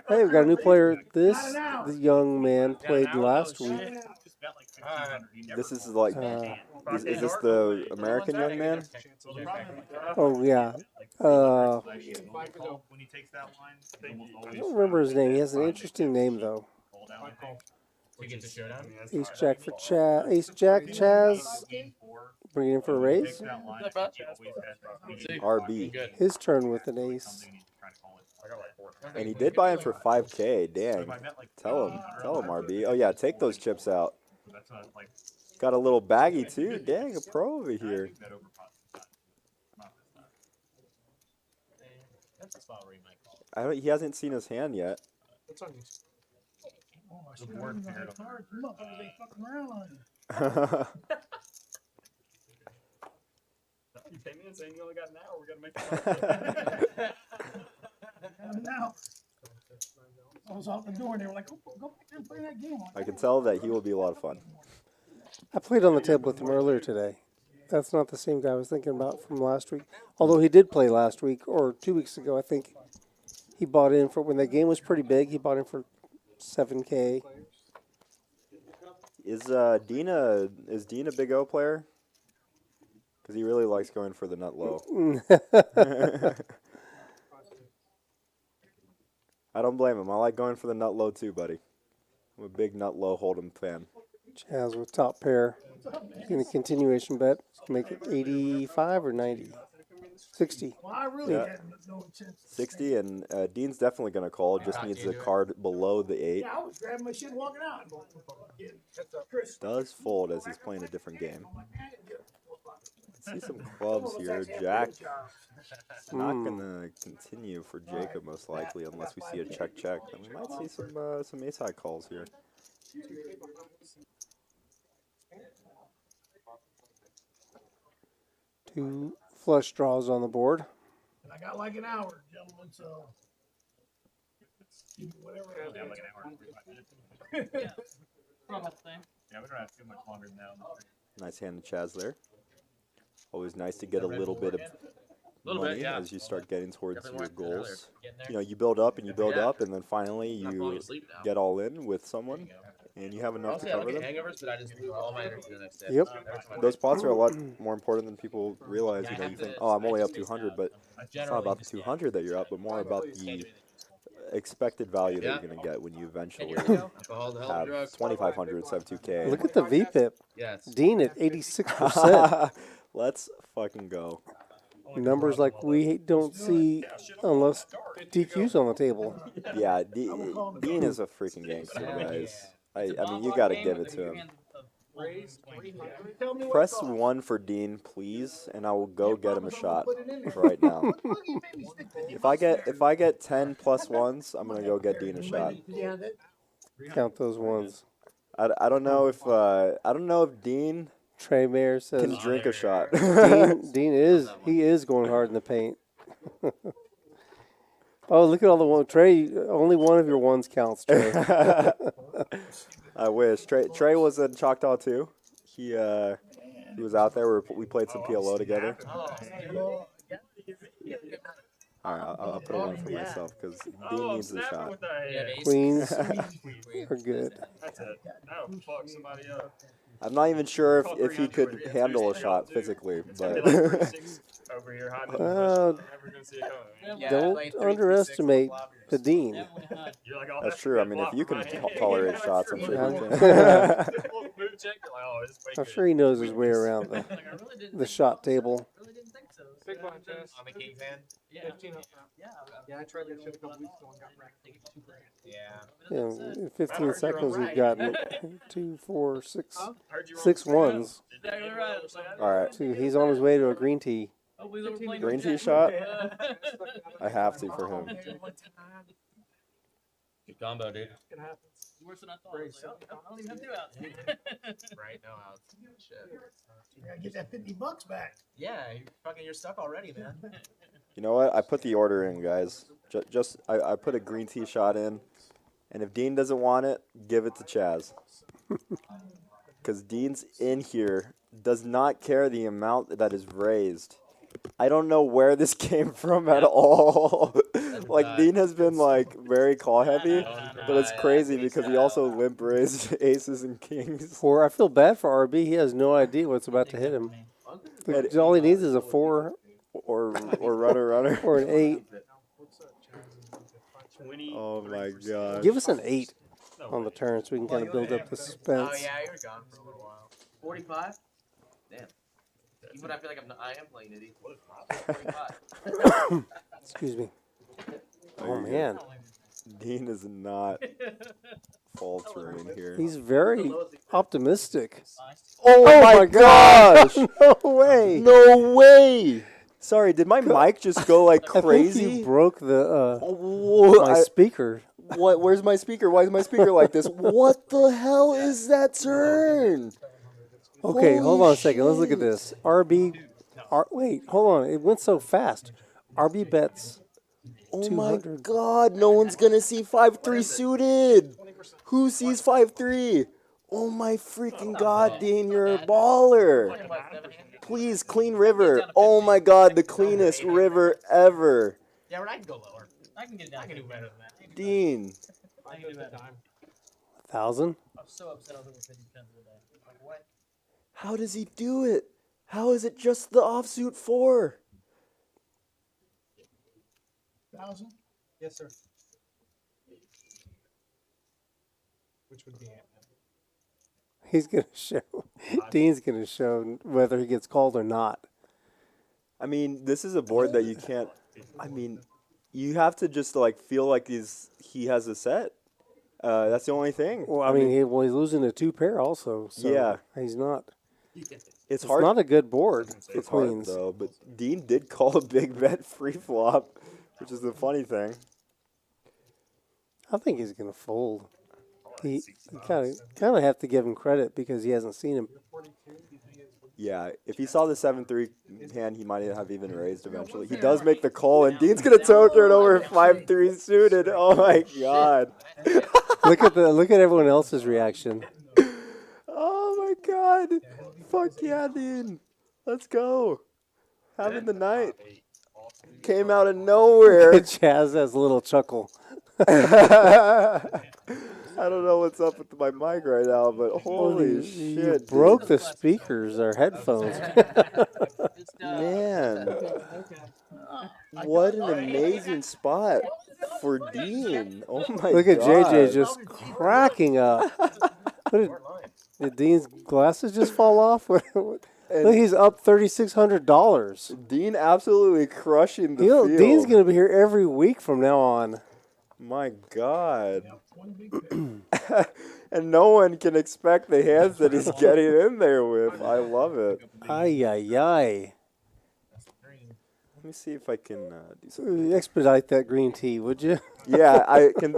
Hey, we've got a new player. This young man played last week. This is like, is this the American young man? Oh, yeah. When he takes that line, I don't remember his name. He has an interesting name, though. We get to showdown. Ace Jack for Chaz. Ace Jack, Chaz. Bring it in for a raise. RB. His turn with an ace. And he did buy him for 5K. Dang. Tell him, RB. Oh yeah, take those chips out. Got a little baggy too. Dang, a pro over here. That's a spot where you might call. He hasn't seen his hand yet. Oh, I should have the cards. Look, they fucking around on you. You came in saying you only got an hour. We gotta make it. Now, I was out the door and they were like, go back there and play that game. I can tell that he will be a lot of fun. I played on the table with him earlier today. That's not the same guy I was thinking about from last week. Although he did play last week, or 2 weeks ago, I think. He bought in for, when the game was pretty big, he bought in for 7K. Is Dean a Big O player? Because he really likes going for the nut low. I don't blame him. I like going for the nut low too, buddy. I'm a big nut low hold'em fan. Chaz with top pair. He's going to continuation bet. Make it 85 or 90? 60. Well, I really Yeah. had no chance. 60, and Dean's definitely going to call. Just needs the card below the 8. Yeah, I was grabbing my shit walking out. And going, Chris. Does fold as he's playing a different game. See some clubs here. Jack not gonna continue for Jacob most likely unless we see a check. Then we might see some ace high calls here. Two flush draws on the board. And I got like an hour, gentlemen, so. Whatever. Yeah, like an hour and 45 minutes. Yeah. Probably about the same. Yeah, we don't have too much longer than that. Nice hand to Chaz there. Always nice to get a little bit of money as you start getting towards your goals. You know, you build up and you build up, and then finally you get all in with someone, and you have enough to cover them. Hangovers, but I just do all my energy the next day. Yep. Those pots are a lot more important than people realize. You know, you think, oh, I'm only up 200, but it's not about the 200 that you're up, but more about the expected value that you're going to get when you eventually have 2,500 instead of 2K. Look at the VPIP. Yes. Dean at 86%. Let's fucking go. numbers like we don't see unless DQ's on the table. Yeah, Dean is a freaking gangster, guys. I mean, you gotta give it to him. Press 1 for Dean, please, and I will go get him a shot right now. If I get 10 plus ones, I'm gonna go get Dean a shot. Count those ones. I don't know if Dean Trey Mayer says can drink a shot. Dean is going hard in the paint. Oh, look at all the one. Trey, only one of your ones counts, Trey. I wish. Trey was in Choctaw too. He was out there. We played some PLO together. All right, I'll put one for myself because Dean needs a shot. Queens are good. That's it. That'll fuck somebody up. I'm not even sure if he could handle a shot physically, but Over here hiding in the bushes. Never gonna see it coming. Don't underestimate the Dean. You're like, oh, that's true. I mean, if you can tolerate shots, I'm sure you can. Move check, you're like, oh, this is way I'm good. sure he knows his way around the shot table. Really didn't think so. Big blind chest. I'm a King's hand. Yeah. 15 up. Yeah, I tried that shit a couple weeks ago and got wrecked. Yeah. In 15 seconds, we've gotten 2, 4, 6, Heard you wrong. 6 ones. Exactly right. All right, So he's on his way to a green tea. Hopefully they were playing green tea with shot. that. I have to for him. Good combo, dude. Worse than I thought. I was like, oh, I don't even have 2 outs. Right? No outs. Shit. You gotta get that $50 back. Yeah, you're stuck already, man. You know what? I put the order in, guys. I put a green tea shot in, and if Dean doesn't want it, give it to CHAZ. Because Dean's in here, does not care the amount that is raised. I don't know where this came from at all. Like, Dean has been, like, very call heavy, but it's crazy because he also limp raised aces and kings. I feel bad for RB. He has no idea what's about to hit him. All he needs is a 4 or runner. or an 8. Oh, my God. Give us an 8 on the turn so we can kind of build up the Oh, suspense. yeah, you're gone for a little while. 45? Damn. Even I feel like I am playing it. 45. Excuse me. Oh, man. Dean is not faltering here. He's very optimistic. Oh, my gosh! No way. No way! Sorry, did my mic just go like I think crazy? you broke the my I- speaker. What? Where's my speaker? Why is my speaker like this? What the hell is that turn? Okay, hold Holy on a second. Let's look at shit. this. Wait, hold on. It went so fast. RB bets. Oh my 200. God! No one's gonna see 5-3 suited. Who sees 5-3? Oh my freaking God, Dean, you're a baller. Please, clean river. Oh my God, the cleanest river ever. Yeah, I can go lower. I can get it down. I can do better than that. Dean. I can do better. 1,000. I'm so upset I was over 50 cents today. Like, what? How does he do it? How is it just the offsuit 4? 1,000? Yes, sir. Which would be ANTMAN. He's going to show. Dean's going to show whether he gets called or not. I mean, this is a board that you can't. I mean, you have to just like feel like he has a set. That's the only thing. Well, I mean, he's losing a 2 pair also. So Yeah. He's not. it's hard. Not a good board for It's hard queens. though. But Dean did call a big bet free flop, which is the funny thing. I think he's going to fold. You kind of have to give him credit because he hasn't seen him. Yeah, if he saw the 7-3 hand, he might have even raised eventually. He does make the call, and Dean's gonna toe turn over 5-3 suited. Oh my God! Look at everyone else's reaction. Oh my God! Fuck yeah, Dean! Let's go. Having the night came out of nowhere. CHAZ has a little chuckle. I don't know what's up with my mic right now, but holy shit! You broke the speakers or headphones. Man, what an amazing spot for Dean! Oh my Look God! at JJ just cracking up. Did Dean's glasses just fall off? Look, he's up $3,600. Dean absolutely crushing the field. Dean's going to be here every week from now on. My God. And no one can expect the hands that he's getting in there with. I love it. Ay, ay, ay. Let me see if I can do something. Expedite that green tea, would you? Yeah, I can.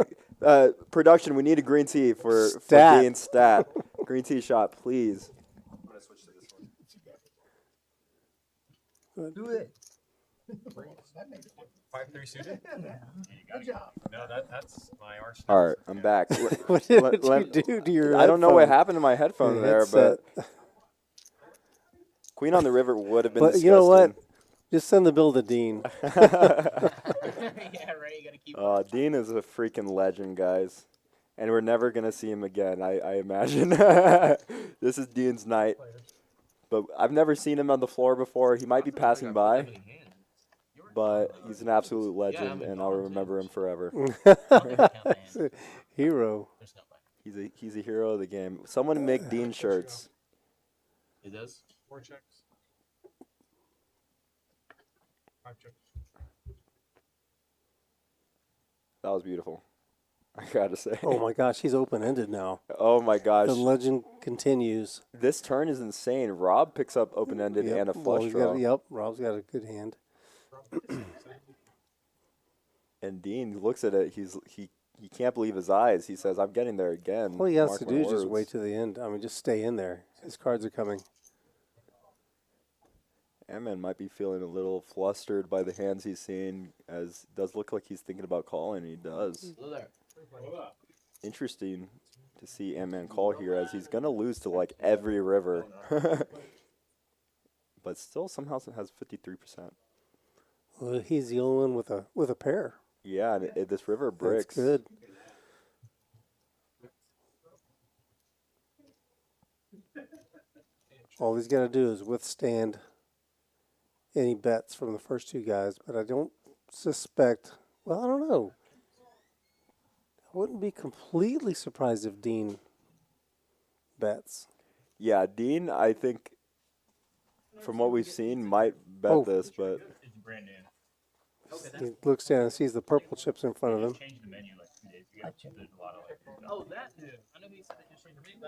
Production, we need a green tea for Dean's stat. Green tea shot, please. I'm going to switch to this one. Do it. 5-3 suited. Good job. No, that's my arch. All right, I'm back. What did you do to your I don't know what headphone? happened to my headphone Your there, headset. but Queen on the River would have been But disgusting. you know what? Just send the bill to Dean. Yeah, right. You gotta keep. Dean is a freaking legend, guys. And we're never going to see him again, I imagine. This is Dean's night. But I've never seen him on the floor before. He might be passing by, but he's an absolute legend, and I'll remember him forever. Hero. He's a hero of the game. Someone make Dean shirts. It does. 4 checks. 5 checks. That was beautiful, I gotta say. Oh my gosh, he's open-ended now. Oh my gosh. The legend continues. This turn is insane. Rob picks up open-ended and a flush draw. Rob's got a good hand. And Dean looks at it. He can't believe his eyes. He says, "I'm getting there again." All he has Mark to my do is just words. wait to the end. I mean, just stay in there. His cards are coming. ANTMAN might be feeling a little flustered by the hands he's seeing, as it does look like he's thinking about calling. He does. Interesting to see ANTMAN call here, as he's going to lose to like every river. But still somehow has 53%. Well, he's the only one with a pair. Yeah, and this river bricks. That's good. All he's got to do is withstand any bets from the first two guys, but I don't suspect. Well, I don't know. I wouldn't be completely surprised if Dean bets. Yeah, Dean, I think, from what we've seen, might bet this, but It's brand new. He looks down and sees the purple chips in front of him. Changed the menu like 2 days ago. There's a lot of like. Oh, that dude. I know he said that just changed the menu.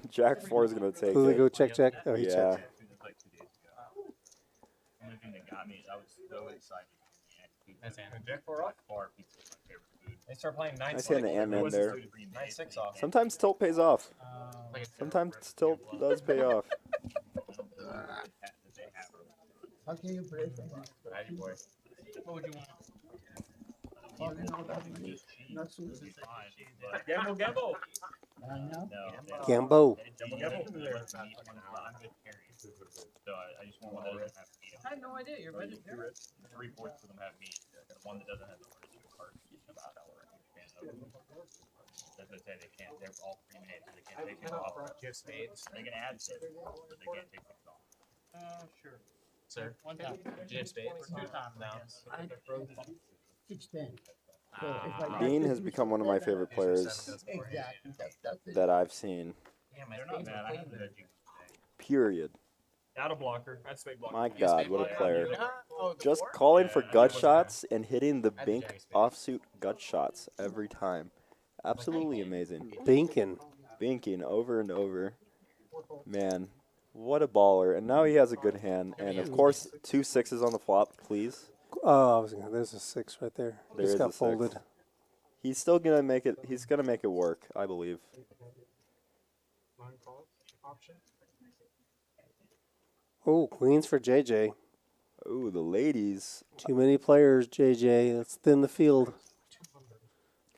and Jack 4 is going to take So they it. go check. Oh, he Yeah. checked. It was like 2 days ago. The only thing that got me is I was so excited. That's Anna. Jack 4 off. Far pizza is my favorite food. They start playing 9 Nice hand to ANTMAN there. 9-6 off. Sometimes tilt pays off. Like Sometimes tilt does pay off. How can you play from what would you want? Oh, you know that one. Not so easy. Gamble, gamble. I know. Gambo. So I just want one that doesn't have meat. I had no idea. You're vegetarian. 3/4 of them have meat. The one that doesn't have the original card is about that we're a huge fan of. That's what I say, they can't. They're all pre-made, so they can't take them off. Just spades. They can add things, but they can't take things off. Sure. Sir, one time. Did you have spades? 2 times now. 6-10. Dean has become one of my favorite players Exactly. That's it. that I've seen. Yeah, my They're not spades bad. were I clean have the today. veggie today. Period. Out of blocker. That's spade blocker. My You God, spade what a blocker? player. Oh, the Just four? calling for Yeah, gut I shots and hitting the That's bink Jerry Spade. offsuit gut shots every time. Absolutely amazing. Binkin. Binking over and over. Man, what a baller. And now he has a good hand. And of course, 2 6s on the flop, please. Oh, there's a 6 right there. There Just is got a 6. folded. He's still going to make it. He's going to make it work, I believe. Non-call option. Oh, queens for JJ. Ooh, the ladies. Too many players, JJ. Let's thin the field.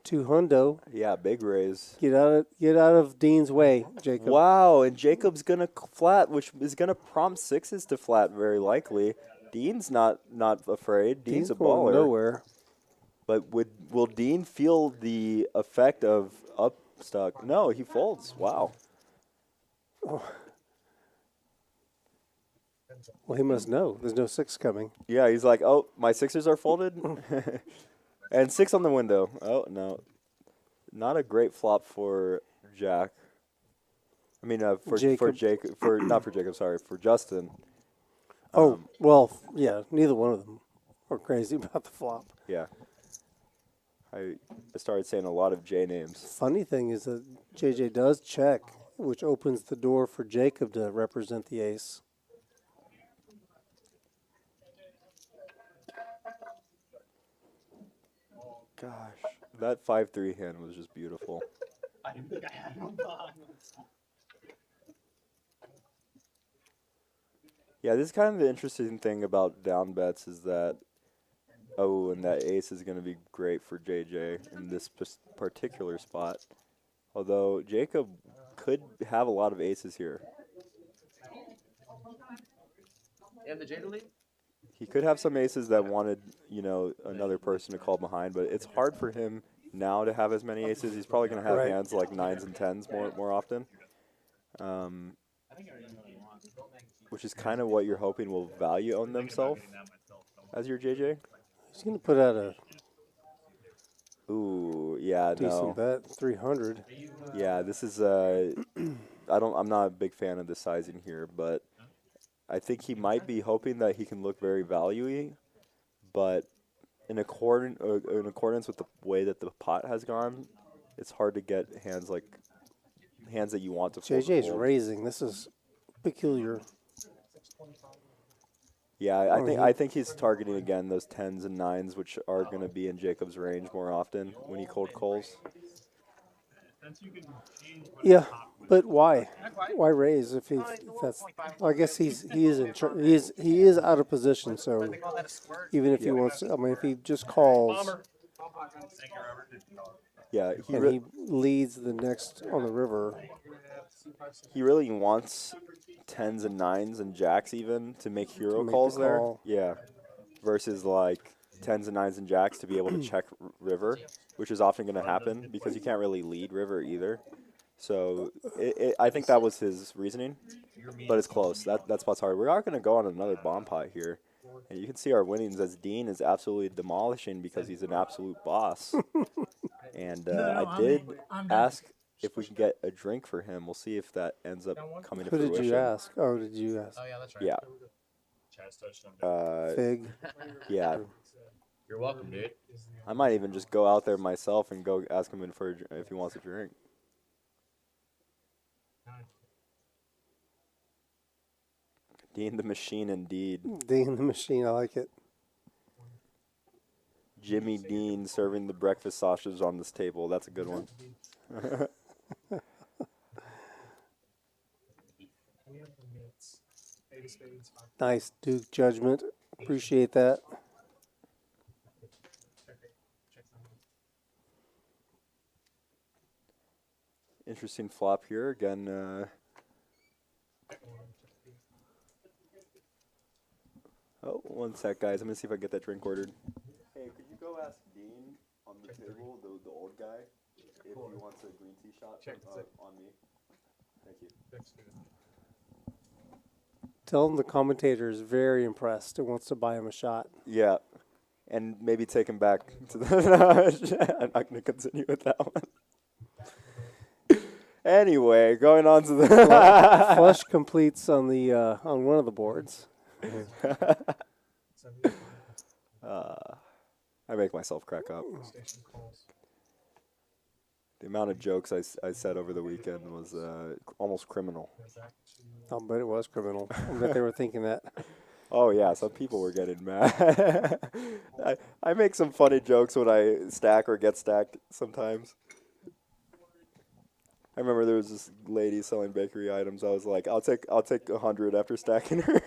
2 hundo. Yeah, big raise. Get out of Dean's way, Jacob. Wow, and Jacob's going to flat, which is going to prompt 6s to flat very likely. Dean's not afraid. Dean's a going baller. nowhere. But will Dean feel the effect of up stuck? No, he folds. Wow. Well, he must know. There's no 6 coming. Yeah, he's like, oh, my 6s are folded? And 6 on the window. Oh, no. Not a great flop for Jack. I mean, for Jacob. Jacob, for not for Jacob, sorry, for Justin. Oh, well, yeah, neither one of them are crazy about the flop. Yeah. I started saying a lot of J names. Funny thing is that JJ does check, which opens the door for Jacob to represent the ace. Gosh, that 5-3 hand was just beautiful. I didn't think I had him on. Yeah, this is kind of the interesting thing about down bets is that, oh, and that ace is going to be great for JJ in this particular spot. Although Jacob could have a lot of aces here. And the J to lead? He could have some aces that wanted, you know, another person to call behind, but it's hard for him now to have as many aces. He's probably going to have hands like 9s and 10s more often. Which is kind of what you're hoping will value own themselves as your JJ. He's going to put out a Ooh, yeah, decent no. bet, 300. Yeah, this is I'm not a big fan of the sizing here, but I think he might be hoping that he can look very value-y, but in accordance with the way that the pot has gone, it's hard to get hands that you want to fold. JJ's raising. This is peculiar. Yeah, I think he's targeting again those 10s and 9s, which are going to be in Jacob's range more often when he cold calls. Yeah, but why? Why raise if that's? Well, I guess he is out of position. So even if he wants, I mean, if he just calls, yeah, he leads the next on the river. He really wants 10s and 9s and jacks even to make hero calls there. Yeah, versus like 10s and 9s and jacks to be able to check river, which is often going to happen because you can't really lead river either. So I think that was his reasoning, but it's close. That spot's hard. We are going to go on another bomb pot here. And you can see our winnings as Dean is absolutely demolishing because he's an absolute boss. And I did ask if we can get a drink for him. We'll see if that ends up coming to fruition. Who did you ask? Oh, did you ask? Oh, yeah, that's right. Yeah. CHAZ touched on Fig. Yeah. You're welcome, dude. I might even just go out there myself and go ask him if he wants a drink. Dean the Machine, indeed. Dean the Machine, I like it. Jimmy Dean serving the breakfast sausage on this table. That's a good one. Nice Duke judgment. Appreciate that. Interesting flop here. Again, oh, one sec, guys. I'm going to see if I can get that drink ordered. Hey, could you go ask Dean on the table, the old guy, if he wants a green tea shot on me? Thank you. Tell him the commentator is very impressed and wants to buy him a shot. Yeah. And maybe take him back to the... I'm not going to continue with that one. Anyway, going on to the... Flush completes on the on one of the boards. I make myself crack up. The amount of jokes I said over the weekend was almost criminal. I'll bet it was criminal. I bet they were thinking that. Oh, yeah, some people were getting mad. I make some funny jokes when I stack or get stacked sometimes. I remember there was this lady selling bakery items. I was like, I'll take 100 after stacking her.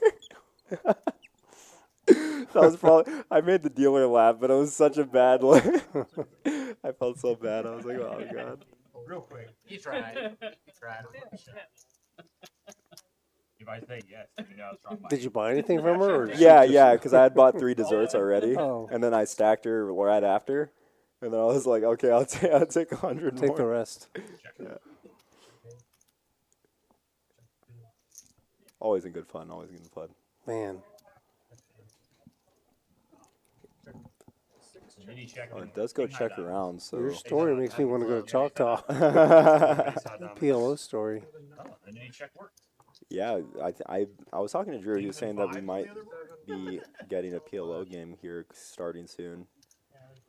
That was probably, I made the dealer laugh, but it was such a bad look. I felt so bad. I was like, oh god. Real quick. He tried. He tried. If I say yes, you know, it's wrong. Did you buy anything from her? Or Yeah, because I had bought 3 desserts already, Oh. and then I stacked her right after, and then I was like, okay, I'll take 100 more. Take the rest. Yeah. Always in good fun. Always in good fun. Man. So then you check. Oh, it does go check around, so. Your story makes me want to go to Choctaw. PLO story. Oh, and then you check work. Yeah, I was talking to Drew. He was saying that we might be getting a PLO game here starting soon,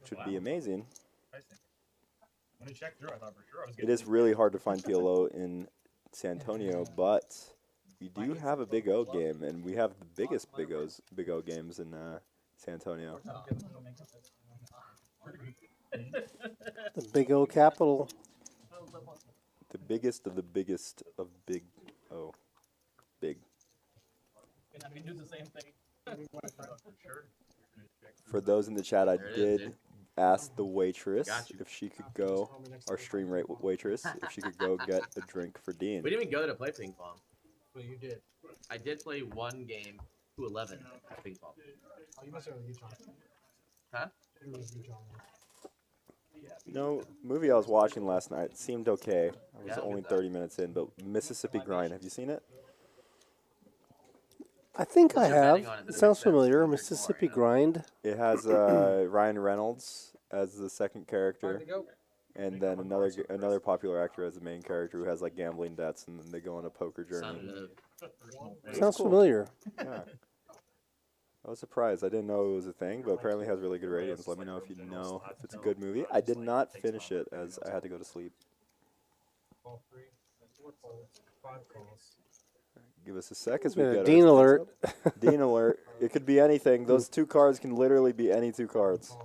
which would be amazing. When I checked through, I thought for sure I was It is really hard to find PLO in San Antonio, but we do have a Big O game, and we have the biggest Big O games in San Antonio. The Big O capital. The biggest of the biggest of Big O. Big. And I can do the same thing. For those in the chat, I did ask the waitress if she could go, our stream rate waitress, if she could go get a drink for Dean. We didn't even go to play ping pong. Well, you did. I did play one game, 2-11 at ping pong. Oh, you must have Utah. Huh? It was Utah. No, movie I was watching last night seemed okay. I was Yeah. only 30 minutes in, but Mississippi Grind, have you seen it? I think I What's your betting have. on it? It Does it sounds make sense? familiar. There's Mississippi more, Grind. It has Ryan Reynolds as the second character, and then another popular actor as the main character who has like gambling debts, and then they go on a poker journey. Son of Sounds cool. familiar. Yeah. I was surprised. I didn't know it was a thing, but apparently it has really good ratings. Let me know if you know if it's a good movie. I did not finish it as I had to go to sleep. Give us a sec as we get Dean our alert. stats up. Dean alert. It could be anything. Those two cards can literally be any two cards.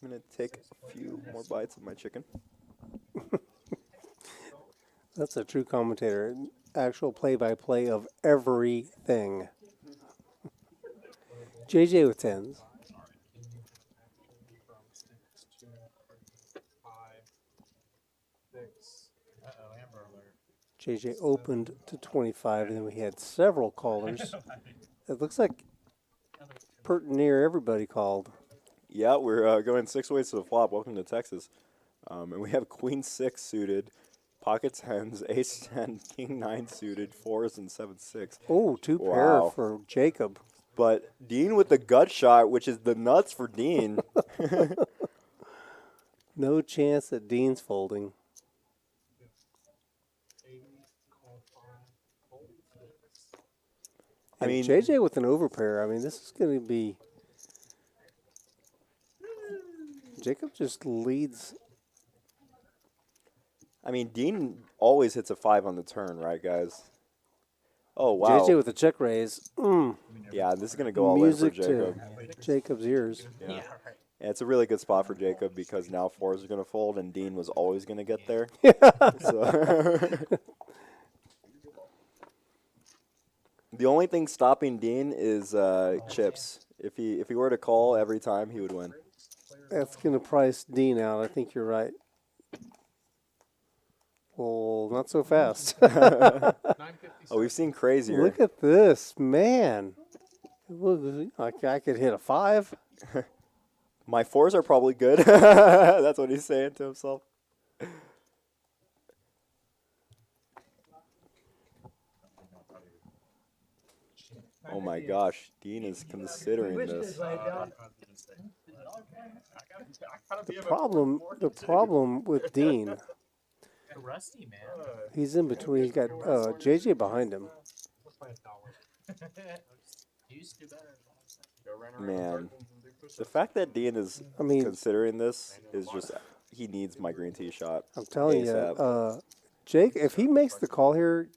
I'm going to take a few more bites of my chicken. That's a true commentator. Actual play-by-play of everything. JJ with tens. JJ opened to 25, and then we had several callers. It looks like pert near everybody called. Yeah, we're going 6 ways to the flop. Welcome to Texas. And we have Queen 6 suited, Pocket 10s, Ace 10, King 9 suited, 4s, and 7-6. Oh, two pair Wow. for Jacob. But Dean with the gut shot, which is the nuts for Dean. No chance that Dean's folding. I And mean, JJ with an overpair. I mean, this is going to be. Jacob just leads. I mean, Dean always hits a 5 on the turn, right, guys? Oh, wow. JJ with a check raise. Yeah, this is going to go all Music in for Jacob. to Jacob's ears. Yeah. And it's a really good spot for Jacob because now 4s are going to fold, and Dean was always going to get there. So the only thing stopping Dean is chips. If he were to call every time, he would win. That's going to price Dean out. I think you're right. Well, not so fast. Oh, we've seen crazier. Look at this, man. Look, I could hit a 5. My 4s are probably good. That's what he's saying to himself. Oh my gosh, Dean is considering this. The problem with Dean, Rusty, man. he's in between. He's got JJ behind him. Used to better. Man, the fact that Dean is I mean- considering this is just, he needs my green tea shot. I'm telling ASAP. you, Jake, if he makes the call here,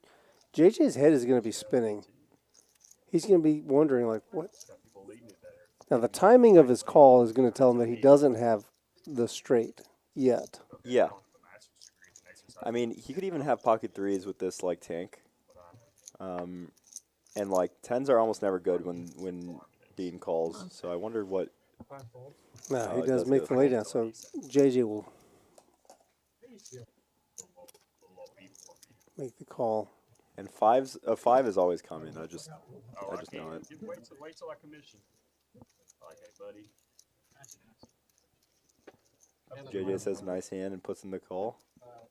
JJ's head is going to be spinning. He's going to be wondering, like, what? Now, the timing of his call is going to tell him that he doesn't have the straight yet. Yeah. I mean, he could even have pocket 3s with this, like, tank. And, like, 10s are almost never good when Dean calls. So I wonder what... No, Oh, he it does does make go. the laydown, so JJ will make the call. And a 5 is always coming. I just know it. Wait till I commission. Okay, buddy. JJ says nice hand and puts in the call.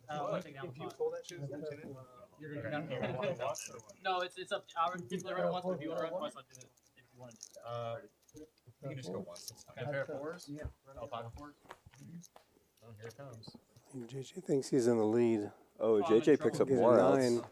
One thing I'm If you pull that choose lieutenant, You're gonna No, it's up. I would typically run it once, but if you want to run twice, I'll do it. If you want to. You can just go once. It's Okay, pair of fours? Yeah. Oh, pocket fours? Oh, here it comes. JJ thinks he's in the lead. Oh, I'm in JJ picks trouble. up Get a more 9. outs.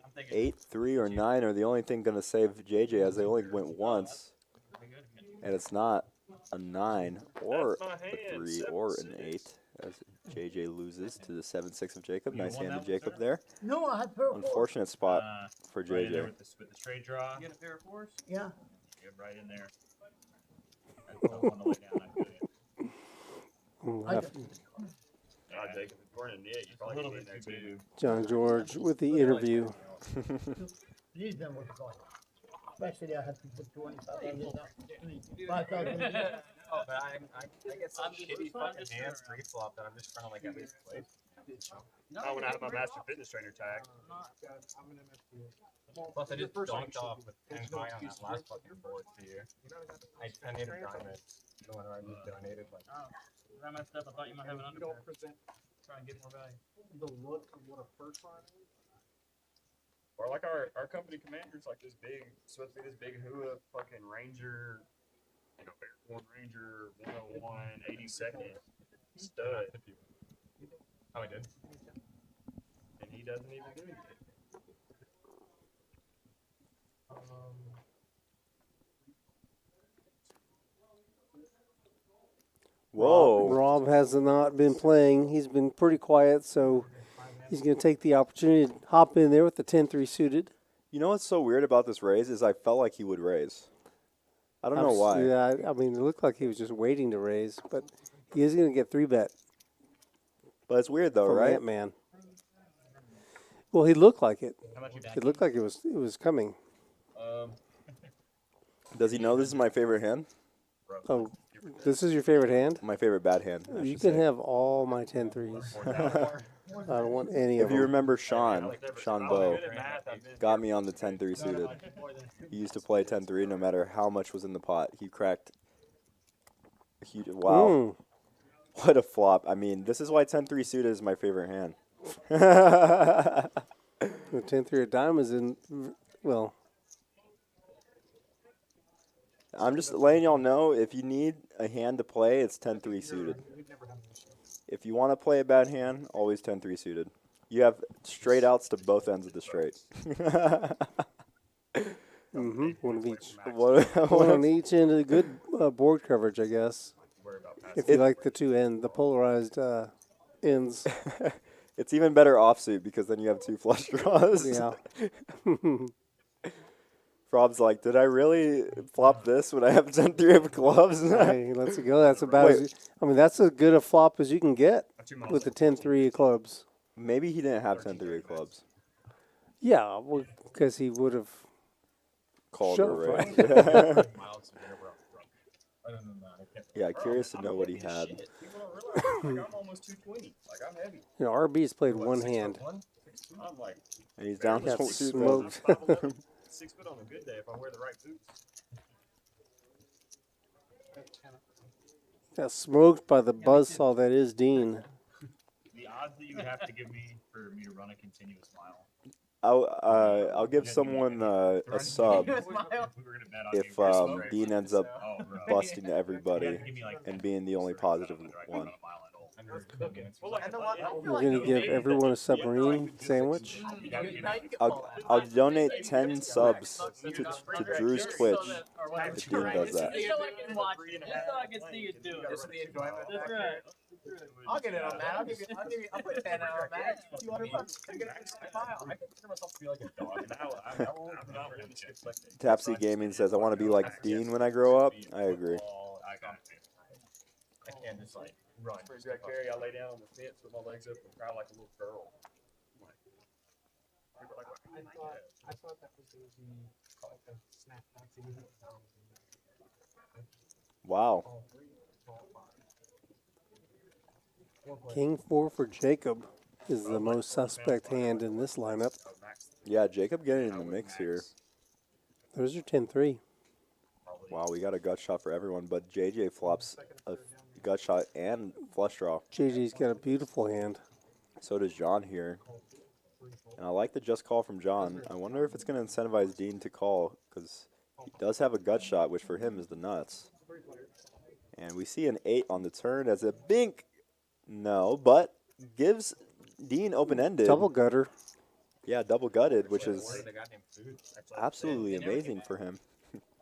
I'm thinking. 8, 3, or 9 are the only thing going to save JJ, as they only went once. Pretty good. And it's not a 9 or That's my a hand, 3 or an 7-6. 8, as JJ loses to the 7-6 of Jacob. You Nice won hand that to one, Jacob sir? there. No, I had pair of fours. Unfortunate spot for Right in there JJ. with the straight draw. You get a pair of fours? Yeah. Get right in there. I pulled on the way down. I feel you. Left. God, Jacob, if we're in a knit, you A probably little get in bit there too too. big. John George with the interview. These them were going. Especially I had to put 5,000. Oh, but I get some I'm just- shitty I'm fucking just- hands pre-flop that I'm just trying to like at least play. No, Oh, when I have my you're master off. fitness trainer tag. Plus, I just dunked off with 10 high on that last fucking board here. I needed diamond. The one I just donated, like, Oh, I messed up. I thought you might have an under. Try and get more value. The look of what a first line is. Or like our company commander's like this big, supposed to be this big hua fucking ranger, you know, one ranger, 101, 82nd stud. oh, I did. And he doesn't even do anything. Whoa. Rob has not been playing. He's been pretty quiet, so he's going to take the opportunity to hop in there with the 10-3 suited. You know what's so weird about this raise is I felt like he would raise. I don't know why. Yeah, I mean, it looked like he was just waiting to raise, but he is going to get 3-bet But it's weird though, from right? Ant-Man. Well, he looked like it. How much you back? It looked like it was coming. Does he know this is my favorite hand? Oh, this is your favorite hand? My favorite bad hand. I You should can say. have all my 10-3s. I don't want any If of you them. remember Sean Bow, Good at math, I've been got me on the 10-3 suited. He used to play 10-3 no matter how much was in the pot. He cracked a huge, wow. Mm. What a flop. I mean, this is why 10-3 suited is my favorite hand. The 10-3 of diamonds in, well, I'm just letting y'all know, if you need a hand to play, it's 10-3 suited. If you want to play a bad hand, always 10-3 suited. You have straight outs to both ends of the straight. one of each. What- One on each end of the good board coverage, I guess. worried about passing. If you like the two the polarized ends. It's even better offsuit because then you have two flush draws. Yeah. Rob's like, did I really flop this when I have 10-3 of clubs? Hey, he lets it go. That's about as, I mean, that's as good a flop as you can get with the 10-3 of clubs. Maybe he didn't have 10-3 of clubs. Yeah, because he would have Called shoved, her right. Miles and whenever I was drunk. Other than that, I kept Yeah, curious to know what he had. Shit, people don't realize, like, I'm almost 220. Like, I'm heavy. You know, RB's played one hand. I'm like, And he's down Got to smoked. 6 foot on a good day if I wear the right boots. Got smoked by the buzzsaw that is Dean. the odds that you would have to give me for me to run a continuous mile. I'll give someone a sub We were gonna bet on if you versus Ray. Dean ends up Oh, bro. busting You everybody gotta give me, like, and being the only straight positive bet on whether I can one. run a mile at all. Well, like, We're going to give everyone a submarine sandwich. You gotta give me- I'll donate 10 subs to Drew's Twitch if Dean does that. Just so I can watch it. Just so I can see you do it. This is the enjoyment. That's right. I'll get in on that. I'll put 10 out on that. $200. I get a file. I consider myself to be like a dog. I'm not really skip like that. Tapsy Gaming says, I want to be like Dean when I grow up. I agree. I got it. I can't just like run. First I carry, I lay down on the fence with my legs up and cry like a little girl. I'm like, people are like, I thought that was going to be like a snap back to you. Wow. King 4 for Jacob is the most suspect hand in this lineup. Yeah, Jacob getting in the mix here. There's your 10-3. Wow, we got a gut shot for everyone, but JJ flops a gut shot and flush draw. JJ's got a beautiful hand. So does John here. And I like the just call from John. I wonder if it's going to incentivize Dean to call, because he does have a gut shot, which for him is the nuts. And we see an 8 on the turn as a bink. No, but gives Dean open-ended. Double gutter. Yeah, double gutted, which is Ordered a goddamn food. absolutely amazing for him.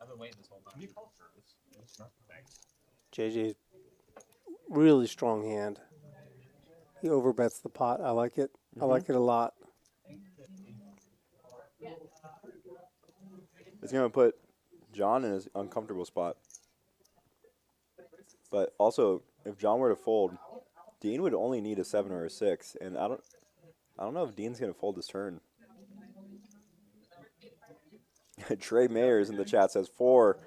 I've been waiting this whole time. JJ's really strong hand. He overbets the pot. I like it. I like it a lot. It's going to put John in his uncomfortable spot. But also, if John were to fold, Dean would only need a 7 or a 6, and I don't know if Dean's going to fold his turn. Trey Mayers in the chat says 4.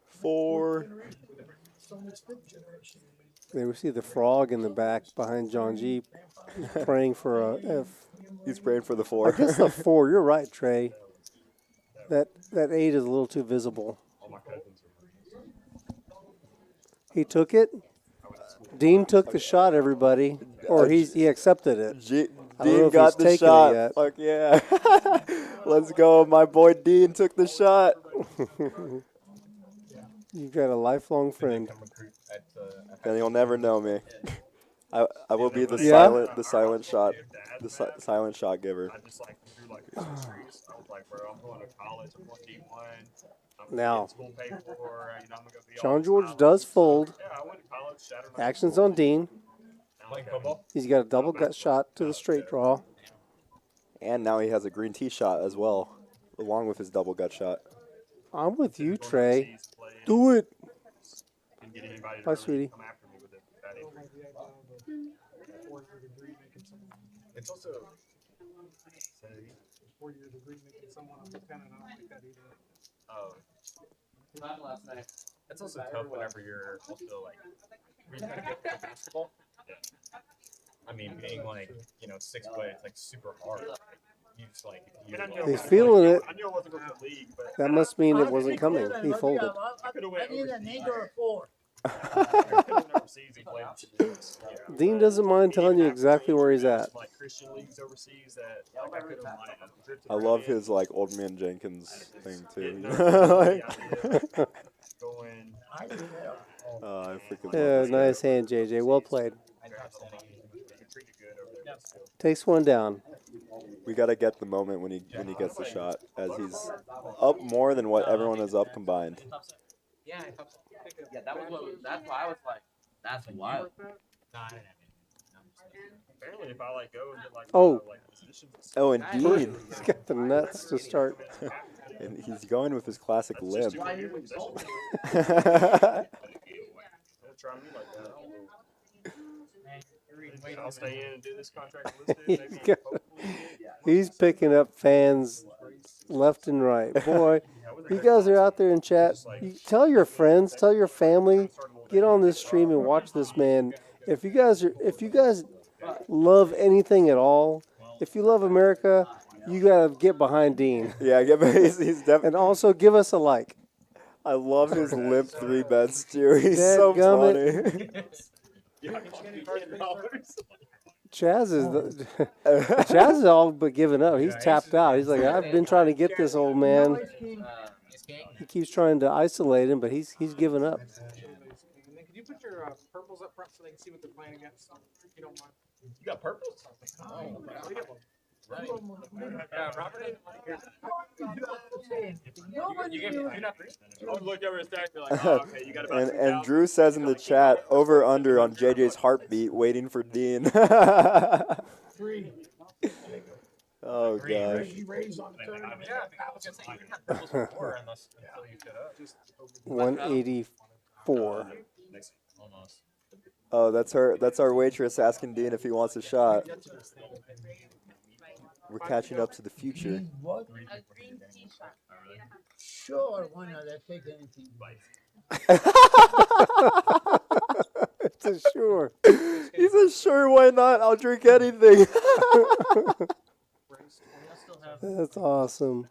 4. There we see the frog in the back behind John G. He's praying for a F. He's praying for the I 4. guess the 4. You're right, Trey. That 8 is a little too visible. He took it. Dean took the shot, everybody, or he accepted it. I don't know Dean if got he's the taken shot. it yet. Fuck yeah. Let's go. My boy Dean took the shot. You've got a lifelong friend. And he'll never know me. I will be the Yeah? silent shot, silent shot giver. I just like threw like Christmas trees. I was like, bro, I'm going to college. I'm going D1. I'm Now, getting school paid for. You know, I'm gonna go be all John this George college. does fold. Yeah, I went to college. Saturday night. Actions on Dean. Playing football. He's got a double gut shot to the straight draw. And now he has a green tee shot as well, along with his double gut shot. I'm with you, Trey. Do it. Didn't get anybody to Bye, really sweetie. come after me with it. That injury. It's also. So, 4 years of making someone on the pennant. I don't like that either. oh, Last night. it's also tough whenever you're also like really trying to get to basketball. I mean, being like 6 foot, it's like super hard. You just like He's feeling it. I knew I wasn't going to the league, but That must mean it wasn't coming. He folded. I could have I went need an 8 or a 4. overseas and played with yeah. Dean doesn't mind telling you exactly where he's at. Like Christian leagues overseas that like, I could have drifted I right love in. his like old man Jenkins thing Getting too. over the idea, going. Oh, I freaking love Yeah, this guy. nice hand, JJ. Well played. Takes one down. We gotta get the moment when he gets the shot, as he's up more than what everyone is up combined. Yeah, that was that's why I was like, that's wild. Nah, I didn't have anything. Apparently, if I like go and get like Oh. like positions. Oh, and Dean, He's got the nuts to start. and he's going with his classic limp. Try me like that. I'll stay in and do this contract listed. He's Maybe got- hopefully. He's picking up fans left and right. Boy, you guys are out there in chat. You tell your friends, tell your family, get on this stream and watch this man. If you guys love anything at all, if you love America, you gotta get behind Dean. Yeah, he's definitely. And also give us a like. I love his limp 3 bets too. He's so Dadgummit. funny. Chaz Chaz is all but giving up. He's tapped out. He's like, I've been trying to get this old man. He keeps trying to isolate him, but he's given up. And then can you put your purples up front so they can see what they're playing against? If you don't mind. You got purples? Oh, Three of them. Yeah, Robert. Nobody You're not three. Oh, look over his stack. You're like, oh, okay, you got about And Drew says in the chat, over under on JJ's heartbeat, waiting for Dean. 3. Oh gosh. He raised on the turn. Yeah, I was gonna say you didn't have purples before until you shut up. 184. Almost. Oh, that's our waitress asking Dean if he wants a shot. We're catching up to the future. What? A green t-shirt. Sure, why not? I'll take anything. It's a sure. He says, sure, why not? I'll drink anything. That's awesome.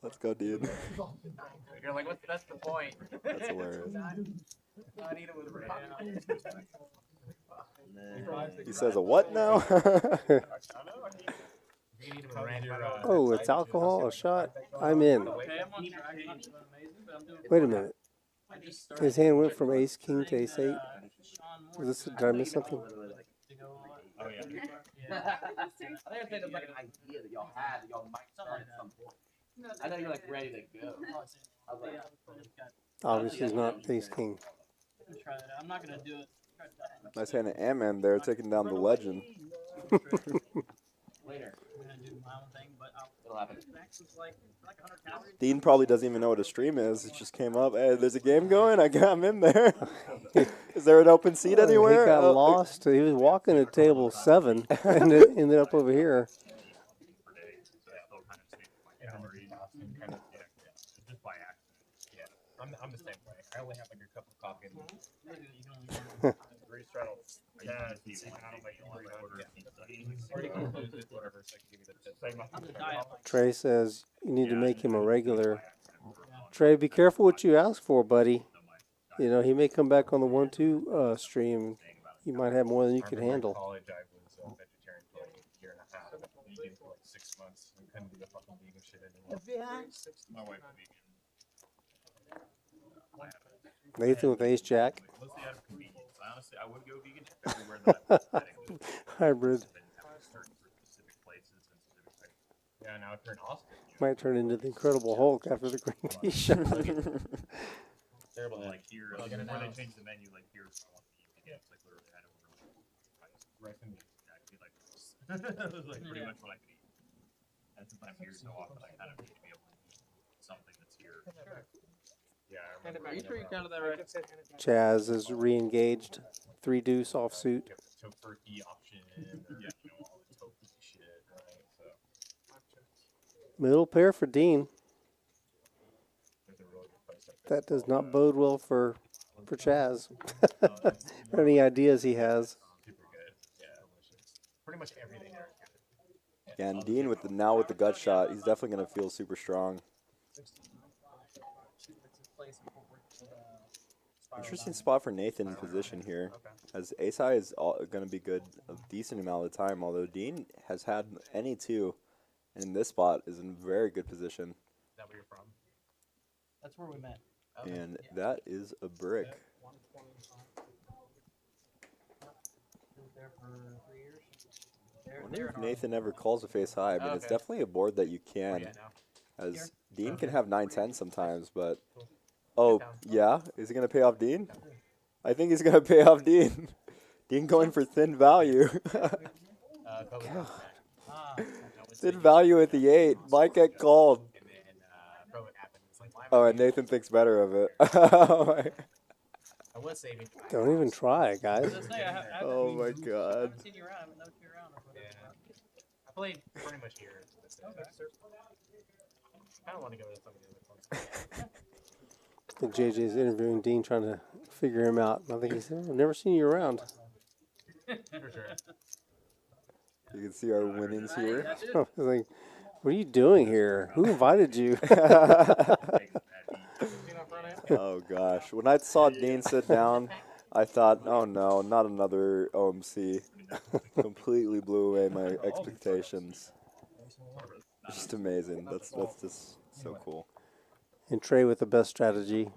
Let's go, dude. You're like, that's the point. That's hilarious. I need it with He says a what now? Oh, it's alcohol, a shot. I'm in. Wait a minute. His hand went from ace king to ace 8. Did I miss something? Oh yeah. I think I said it was like an idea that y'all had that y'all might start at some point. I know you're like ready to go. I was like, Obviously, it's not ace king. Try that out. I'm not gonna do it. Nice hand of ANTMAN there, taking down the legend. later. I'm gonna do my own thing, but It'll happen. max is like 100 calories. Dean probably doesn't even know what a stream is. It just came up. Hey, there's a game going. I'm in there. Is there an open seat anywhere? He got lost. He was walking to table 7 and it ended up over here. Just by accident. Yeah. I'm the same way. I only have like a cup of coffee in the Reese Straddle. Yeah, see, I don't make whatever, so I can give you the tip. Trey says you need to make him a regular. Trey, be careful what you ask for, buddy. You know, he may come back on the 1-2 stream. You might have more than you can handle. College, I was a vegetarian for like a year and a half. Vegan for like 6 months. I couldn't do the fucking vegan shit anymore. My wife was vegan. Nathan with ace jack. Mostly out of convenience. Honestly, I would go vegan everywhere that I was. Hybrid. Specific places and specific things. Yeah, now if you're in Austin, Might turn into the Incredible Hulk after the green t-shirt. terrible. Like here, like before they changed the menu, like here's what I want to eat again. It's like literally I had over rice and meat. Yeah, I could be like this. It was like pretty much what I could eat. And since I'm here so often, I kind of need to be able to eat something that's here. Yeah, I remember. Are you sure you counted that right? Chaz is re-engaged. 3 deuce offsuit. Tofurkey option. Yeah, you know, all the tofu shit, right? So Middle pair for Dean. there's a really good place up there. That does not bode well for Chaz. Or any ideas he has. Super good. Yeah, delicious. Pretty much everything there is good. Yeah, and Dean with the gut shot, he's definitely gonna feel super strong. Interesting spot for Nathan in position here, as ace high is going to be good a decent amount of the time, although Dean has had any 2, and this spot is in very good position. Is that where you're from? That's where we met. And that is a brick. There for 3 years. I wonder if Nathan ever calls a face high. I mean, it's definitely a board that you can, as Dean can have 9-10 sometimes, but... Oh, yeah? Is he going to pay off Dean? I think he's going to pay off Dean. Dean going for thin value. Thin value at the 8. Might get called. Oh, and Nathan thinks better of it. I was saving. Don't even try, guys. Oh my god. I haven't seen you around. I haven't known you around. I played pretty much here. I don't want to go to some of the other ones. I think JJ's interviewing Dean, trying to figure him out. I think he said, I've never seen you around. For sure. You can see our winnings here. I was like, what are you doing here? Who invited you? Oh gosh. When I saw Dean sit down, I thought, oh no, not another OMC. Completely blew away my expectations. Just amazing. That's just so cool. And Trey with the best strategy.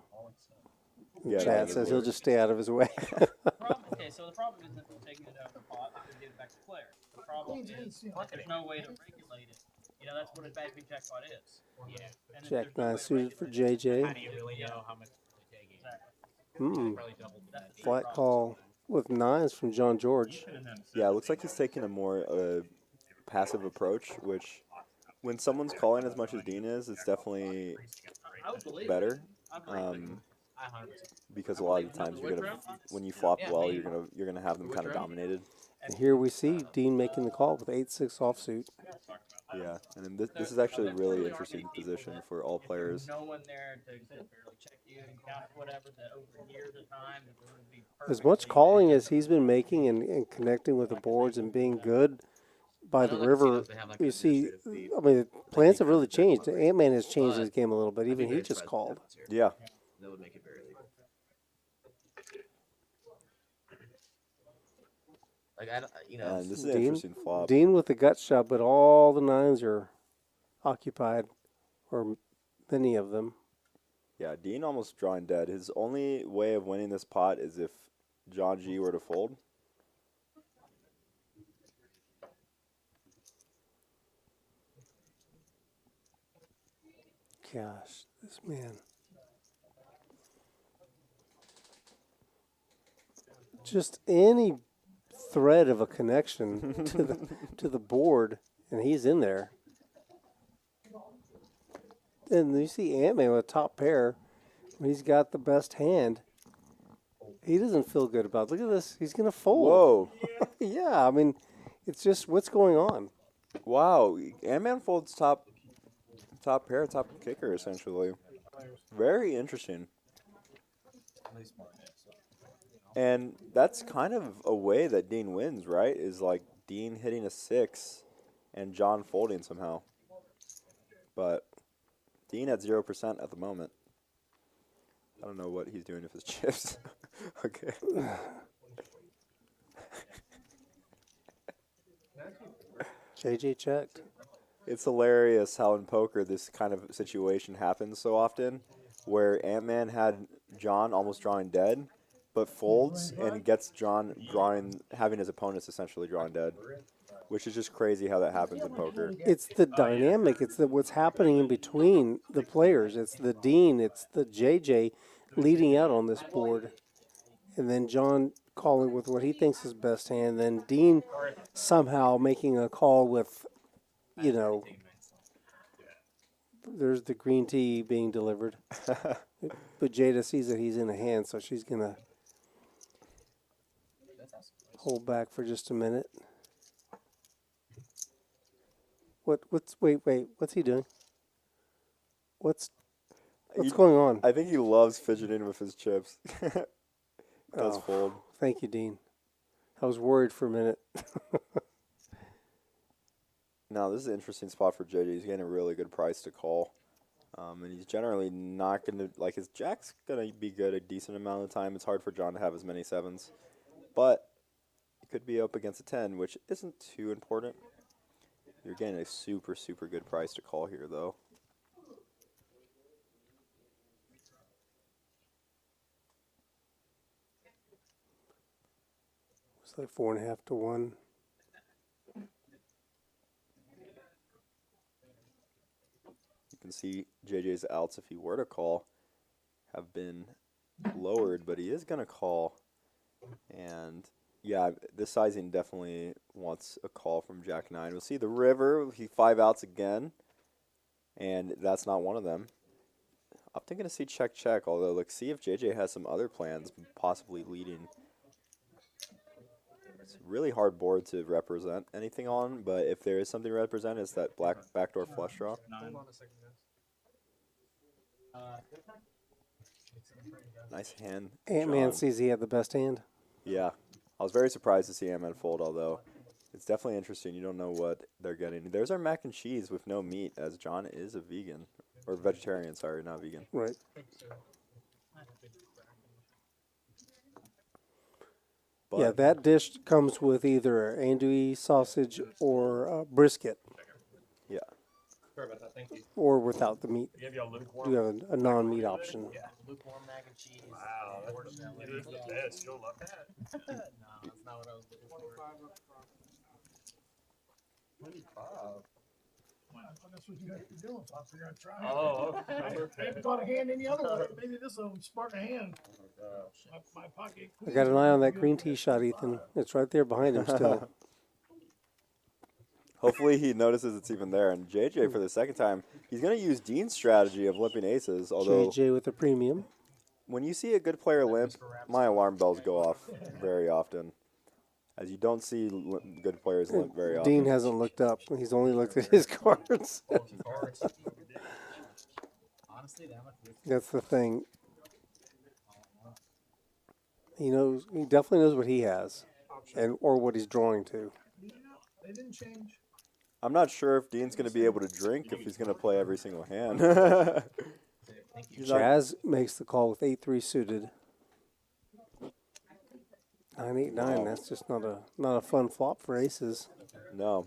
Yeah, Chad says he'll just stay out of his way. Okay, so the problem isn't taking it out of the pot and get it back to player. The problem is there's no way to regulate it. You know, that's what a bad big jackpot is. Yeah. And if Jack there's no 9 way to suited regulate for it, JJ. How do you really know how much it's really taking? Probably doubled that. Flat call with 9s from John George. Yeah, it looks like he's taking a more passive approach, which when someone's calling as much as Dean is, it's definitely I would believe better. I believe it. Because a lot of the times when you flop well, you're gonna have them kind of dominated. And here we see Dean making the call with 8-6 offsuit. Yeah, and then this is actually a really interesting position for all players. No one there to fairly check you and count whatever that over years of time that there would be As much calling as he's been making and connecting with the boards and being good, by the river, you see, I mean, the plans have really changed. Ant-Man has changed his game a little bit. Even he just called. Yeah. That would make it very legal. Like I, don't- you know, And this is an Dean, interesting flop. Dean with the gut shot, but all the nines are occupied, or many of them. Yeah, Dean almost drawing dead. His only way of winning this pot is if John G were to fold. Gosh, this man. Just any thread of a connection to the board, and he's in there. And you see Ant-Man with a top pair. He's got the best hand. He doesn't feel good about it. Look at this. He's going to fold. Whoa. Yeah, I mean, it's just what's going on. Wow. Ant-Man folds top pair, top kicker, essentially. Very interesting. And that's kind of a way that Dean wins, right? Is like Dean hitting a 6 and John folding somehow. But Dean at 0% at the moment. I don't know what he's doing with his chips. Okay. JJ checked. It's hilarious how in poker this kind of situation happens so often, where Ant-Man had John almost drawing dead, but folds and gets John having his opponents essentially drawing dead, which is just crazy how that happens in poker. It's the dynamic. It's what's happening in between the players. It's the Dean. It's the JJ leading out on this board. And then John calling with what he thinks is best hand. Then Dean somehow making a call with, you know, there's the green tea being delivered. But Jada sees that he's in a hand, so she's going to hold back for just a minute. Wait, what's he doing? What's going on? I think he loves fidgeting with his chips. Does fold. Thank you, Dean. I was worried for a minute. No, this is an interesting spot for JJ. He's getting a really good price to call. And he's generally not going to, like, his jack's going to be good a decent amount of the time. It's hard for John to have as many 7s. But it could be up against a 10, which isn't too important. You're getting a super, super good price to call here, though. It's like 4.5 to 1. You can see JJ's outs, if he were to call, have been lowered, but he is going to call. And yeah, this sizing definitely wants a call from Jack 9. We'll see the river. He 5 outs again, and that's not one of them. I'm thinking to see check, although let's see if JJ has some other plans, possibly leading. It's a really hard board to represent anything on, but if there is something to represent, it's that black backdoor flush draw. Hold on a second, guys. Nice hand. Ant-Man John. sees he had the best hand. Yeah. I was very surprised to see Ant-Man fold, although it's definitely interesting. You don't know what they're getting. There's our mac and cheese with no meat, as John is a vegan. Or vegetarian, sorry, not vegan. Right. But Yeah, that dish comes with either andouille sausage or brisket, yeah. Sorry about that. Thank you. or without the meat. Give y'all lukewarm. You have a non-meat option. Yeah, lukewarm mac and cheese. Wow, that is the best. You'll love that. No, that's not what I was looking for. 25. That's what you have to do. So I figured I'd try. Oh, I okay. haven't thought a hand any other way. Maybe this will spark a hand. My pocket. I got an eye on that green tea shot, Ethan. It's right there behind him still. Hopefully he notices it's even there. And JJ, for the second time, he's going to use Dean's strategy of limping aces, although JJ with a premium. when you see a good player limp, my alarm bells go off very often. As you don't see good players limp very often. Dean hasn't looked up. He's only looked at his cards. Honestly, that much. That's the thing. He knows. He definitely knows what he has, and or what he's drawing to. They didn't change. I'm not sure if Dean's going to be able to drink if he's going to play every single hand. He's not- CHAZ makes the call with 8-3 suited. 9-8-9. Wow. That's just not a fun flop for aces. No,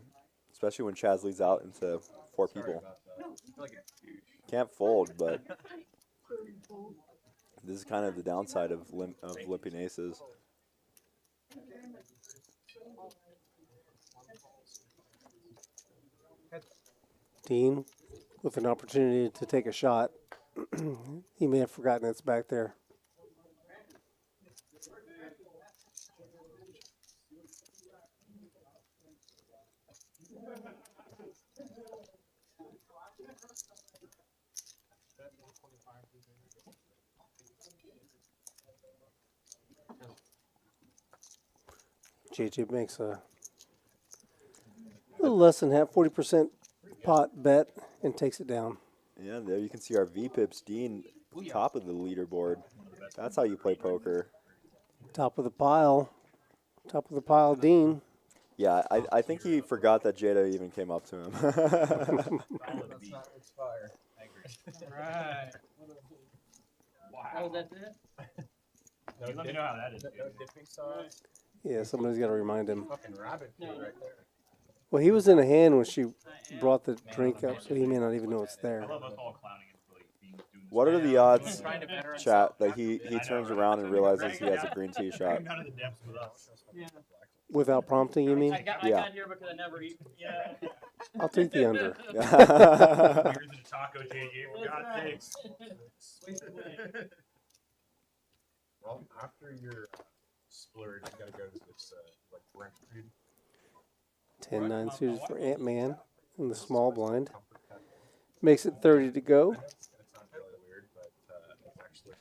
especially when Chaz leads out into 4 people. Can't fold, but this is kind of the downside of limping aces. Dean, with an opportunity to take a shot, he may have forgotten it's back there. JJ makes a little less than half, 40% pot bet, and takes it down. Yeah, there you can see our VPips Dean top of the leaderboard. That's how you play poker. Top of the pile. Top of the pile, Dean. Yeah, I think he forgot that Jada even came up to him. That's not what's fire. I agree. Right. How was that it? You let me know how that is. No dipping sauce. Yeah, somebody's got to remind him. Fucking rabbit food right there. Well, he was in a hand when she brought the drink up, so he may not even know it's I there. love us all clowning him for like being doing. What are the odds, Trying to better chat, that he turns around and realizes he has a green tea shot? Down to the depths with us. Yeah. Without prompting, you mean? I Yeah. got here because I never eat. Yeah. I'll take the under. Here's a taco, JJ. For God's sakes. Well, after your splurge, you gotta go to this like Brent food. 10-9 suited for ANTMAN in the small blind. Makes it 30 to go. It's gonna sound really weird, but it's actually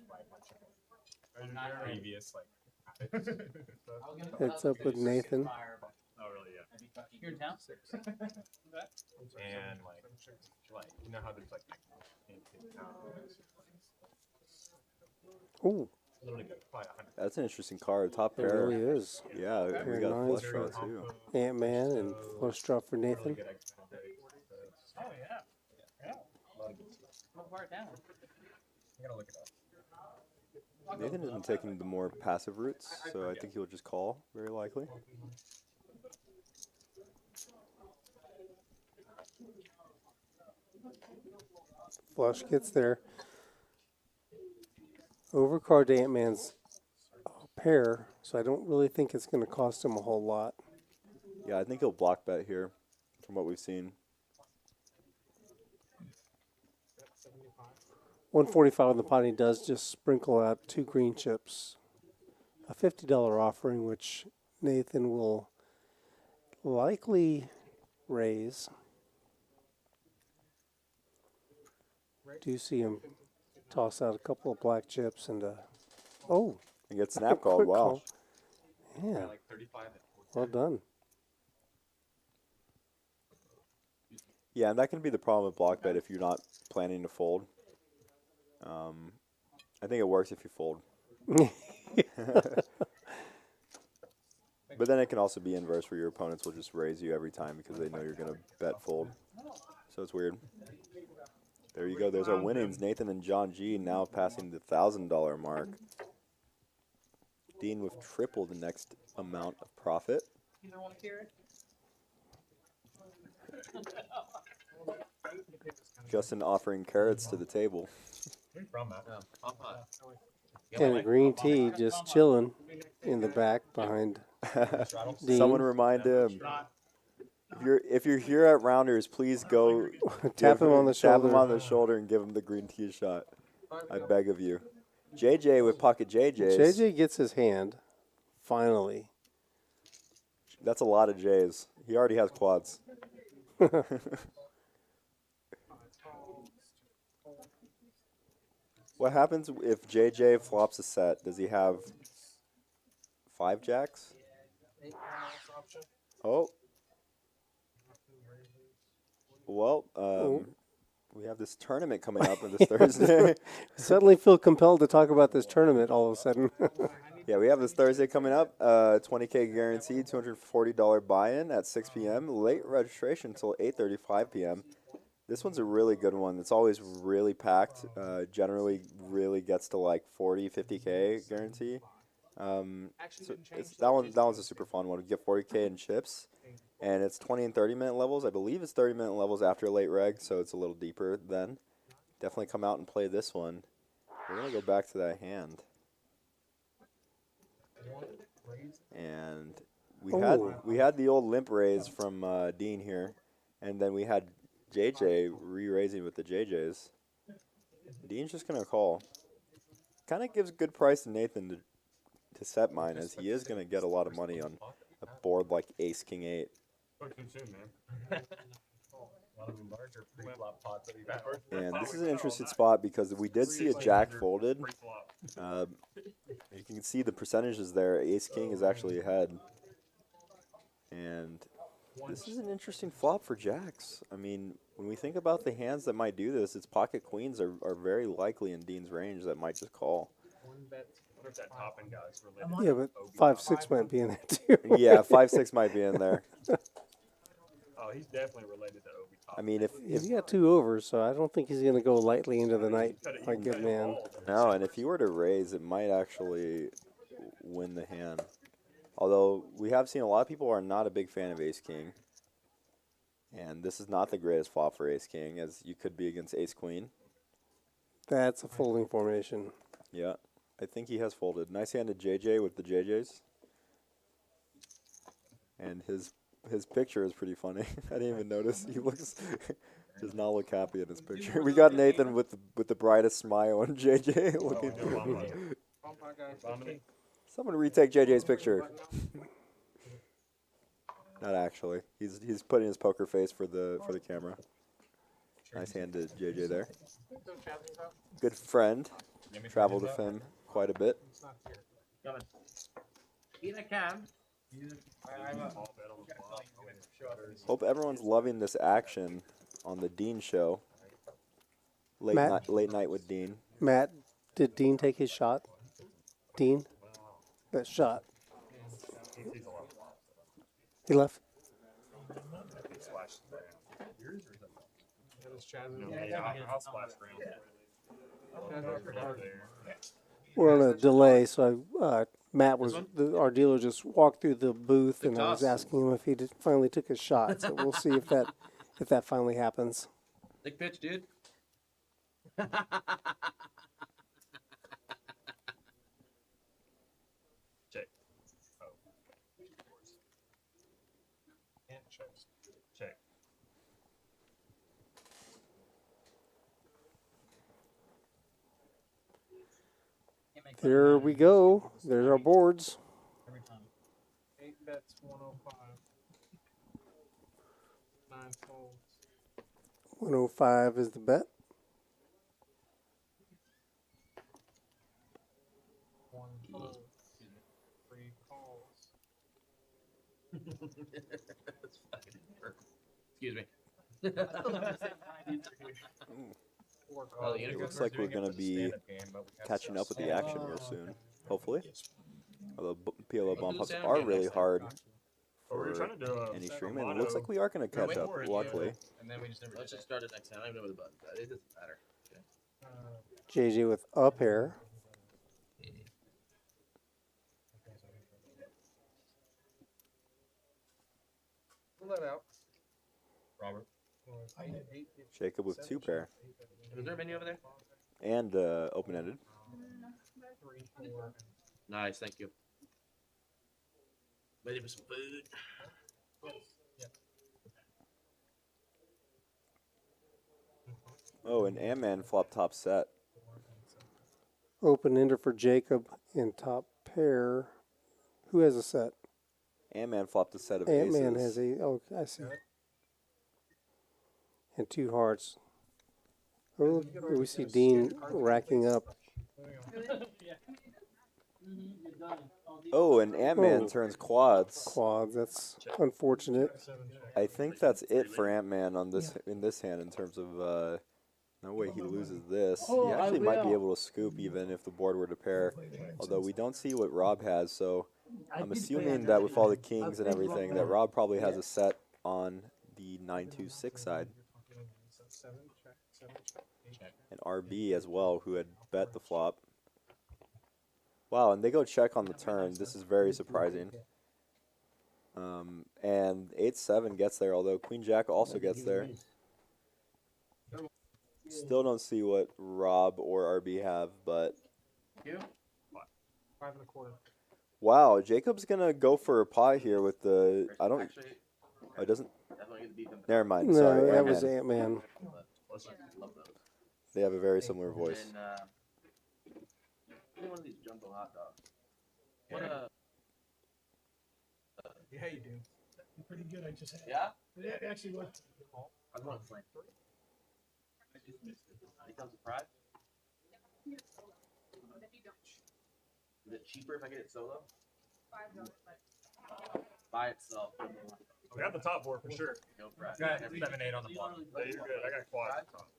like previous like habits. It's up with Nathan. Oh, really? Yeah. You're in town? And like you know how there's like in town. Ooh, Literally probably 100. That's an interesting card. Top it pair. really is. Yeah, we Pair got a nines flush for draw too. ANTMAN and flush draw for Really Nathan. good extended days. Oh, yeah. Yeah. A lot of good stuff. What part down? I'm gonna look it up. Nathan isn't taking the more passive routes, so I think he'll just call, very likely. Flush gets there. Overcard ANTMAN's a pair, so I don't really think it's going to cost him a whole lot. Yeah, I think he'll block bet here, from what we've seen. 145 on the pot, and he does just sprinkle out 2 green chips. A $50 offering, which Nathan will likely raise. Do see him toss out a couple of black chips and oh, And get snap called. quick Wow. call. Yeah, Like 35 and well done. Yeah, and that can be the problem with block bet if you're not planning to fold. I think it works if you fold. But then it can also be inverse where your opponents will just raise you every time because they know you're going to bet fold. So it's weird. There you go. There's our winnings. Nathan and John G now passing the $1,000 mark. Dean with triple the next amount of profit. Either want to hear it? Justin offering carrots to the table. Where you from, Matt? And a green tea just chilling in the back behind Dean. Someone remind him. If you're here at Rounders, please go Tap him on the tap him shoulder. on the shoulder and give him the green tea shot. I beg of you. JJ with pocket JJs. JJ gets his hand, finally. That's a lot of J's. He already has quads. What happens if JJ flops a set? Does he have 5 jacks? Oh. Well, we have this tournament coming up on this Thursday. Suddenly feel compelled to talk about this tournament all of a sudden. Yeah, we have this Thursday coming up. 20K guaranteed, $240 buy-in at 6 p.m. Late registration until 8:35 p.m. This one's a really good one. It's always really packed. Generally, really gets to like 40, 50K guarantee. So that one's a super fun one. We get 40K in chips, and it's 20 and 30-minute levels. I believe it's 30-minute levels after late reg, so it's a little deeper then. Definitely come out and play this one. We're gonna go back to that hand. And we had the old limp raise from Dean here, and then we had JJ re-raising with the JJs. Dean's just gonna call. Kind of gives good price to Nathan to set mine, as he is gonna get a lot of money on a board like Ace King 8. And this is an interesting spot because we did see a jack folded. You can see the percentages there. Ace King is actually ahead. And this is an interesting flop for jacks. I mean, when we think about the hands that might do this, its pocket queens are very likely in Dean's range that might just call. Yeah, but 5-6 might be in there too. Yeah, 5-6 might be in there. Oh, he's definitely related to Obi Toppin. I mean, if He's got 2 overs, so I don't think he's going to go lightly into the night like good man. No, and if he were to raise, it might actually win the hand. Although we have seen a lot of people are not a big fan of Ace King. And this is not the greatest flop for Ace King, as you could be against Ace Queen. That's a folding formation. Yeah, I think he has folded. Nice hand to JJ with the JJs. And his picture is pretty funny. I didn't even notice. He looks does not look happy in his picture. We got Nathan with the brightest smile on JJ. Looking. Someone retake JJ's picture. Not actually. He's putting his poker face for the camera. Nice hand to JJ there. Good friend. Traveled with him quite a bit. Here I come. Hope everyone's loving this action on the Dean show. Late night with Dean. Matt, did Dean take his shot? Dean? That shot. He left? I'll splash around. We're on a delay, so Matt our dealer just walked through the booth, and I was asking him if he finally took his shot. So we'll see if that finally happens. Big pitch, dude. Check. Oh. Check. There we go. There's our boards. 8 bets, 105. 9 folds. 105 is the bet. 1 fold. 3 calls. That's fucking perfect. Excuse me. 4 Well, calls. It looks like we're going to be catching up with the action real soon. Hopefully. Although PLO bump ups are really hard for any stream, and it looks like we are going to catch up, luckily. And then we just never. Let's just start it next time. I don't know where the button's at. It doesn't matter. JJ with a pair. Pull that out. Robert. Jacob with 2 pair. Is there a menu over there? And open-ended. 3, 4. Nice, thank you. Ready for some food? Oh, and ANTMAN flop top set. Open ender for Jacob in top pair. Who has a set? ANTMAN flopped a set of aces. ANTMAN has a. Oh, I see. And 2 hearts. Oh, we see Dean racking up. Oh, and ANTMAN turns quads. Quads. That's unfortunate. I think that's it for ANTMAN on this in this hand in terms of No way he loses this. Oh, He I actually might be will. able to scoop even if the board were to pair. Although we don't see what Rob has, so I'm assuming that with all the kings and everything, that Rob probably has a set on the 9-2-6 side. And RB as well, who had bet the flop. Wow, and they go check on the turn. This is very surprising. And 8-7 gets there, although Queen Jack also gets there. Still don't see what Rob or RB have, but wow, Jacob's gonna go for a pot here with the oh, it doesn't. Never mind. No, Sorry, that was Ant-Man. Ant-Man. They have a very similar voice. One of these jumbo hot dogs. What Yeah, you do. You're pretty good. I just had. Yeah? Yeah, actually, what? I want to play. Become surprised. Is it cheaper if I get it solo? By itself. We got the top board for sure. Go for it. Got 7-8 on the bottom. Oh, you're good. I got quad at the top.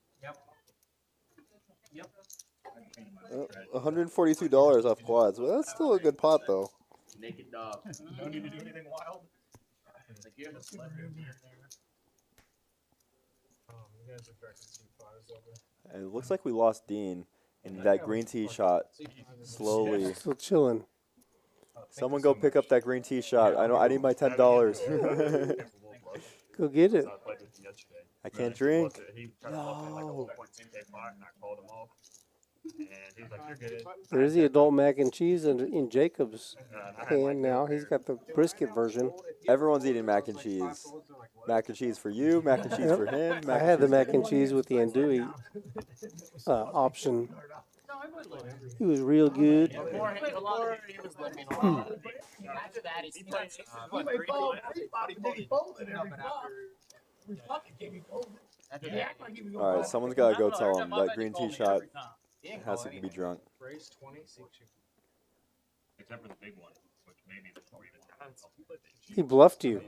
$142 off quads. Well, that's still a good pot, though. Naked dog. No need to do anything wild. Thank you. You guys are directing C5s over. And it looks like we lost Dean in that green tee shot. Slowly. Still chilling. Someone go pick up that green tee shot. I need my $10. Go get it. I can't drink. No. And he's like, "You're good." There's the adult mac and cheese in Jacob's hand now. He's got the brisket version. Everyone's eating mac and cheese. Mac and cheese for you, mac and cheese for him. I had the mac and cheese with the andouille option. It was real good. He was looking after that, he's He may fold. He folded every flop. We fucking gave me folded. He act like he was gonna All right, fold. someone's got to go tell him that green tee shot has to be drunk. Raise 20, Except for the big one, which maybe is probably He bluffed you.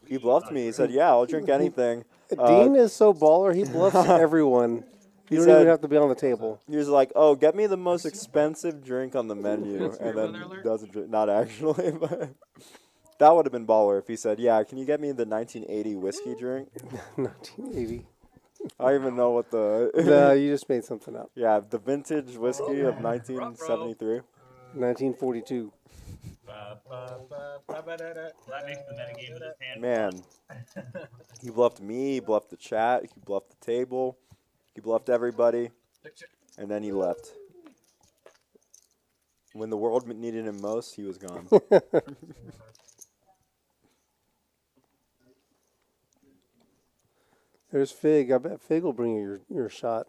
He bluffed me. He said, "Yeah, I'll drink anything." Dean is so baller. He bluffs everyone. He You don't said- even have to be on the table. He was like, "Oh, get me the most expensive drink on the menu," and then doesn't drink. Not actually, but that would have been baller if he said, "Yeah, can you get me the 1980 whiskey drink?" 1980. I don't even know what the. No, you just made something up. Yeah, the vintage whiskey of 1973. 1942. That makes the metagame of this hand. Man, he bluffed me. He bluffed the chat. He bluffed the table. He bluffed everybody, and then he left. When the world needed him most, he was gone. There's Fig. I bet Fig will bring you your shot.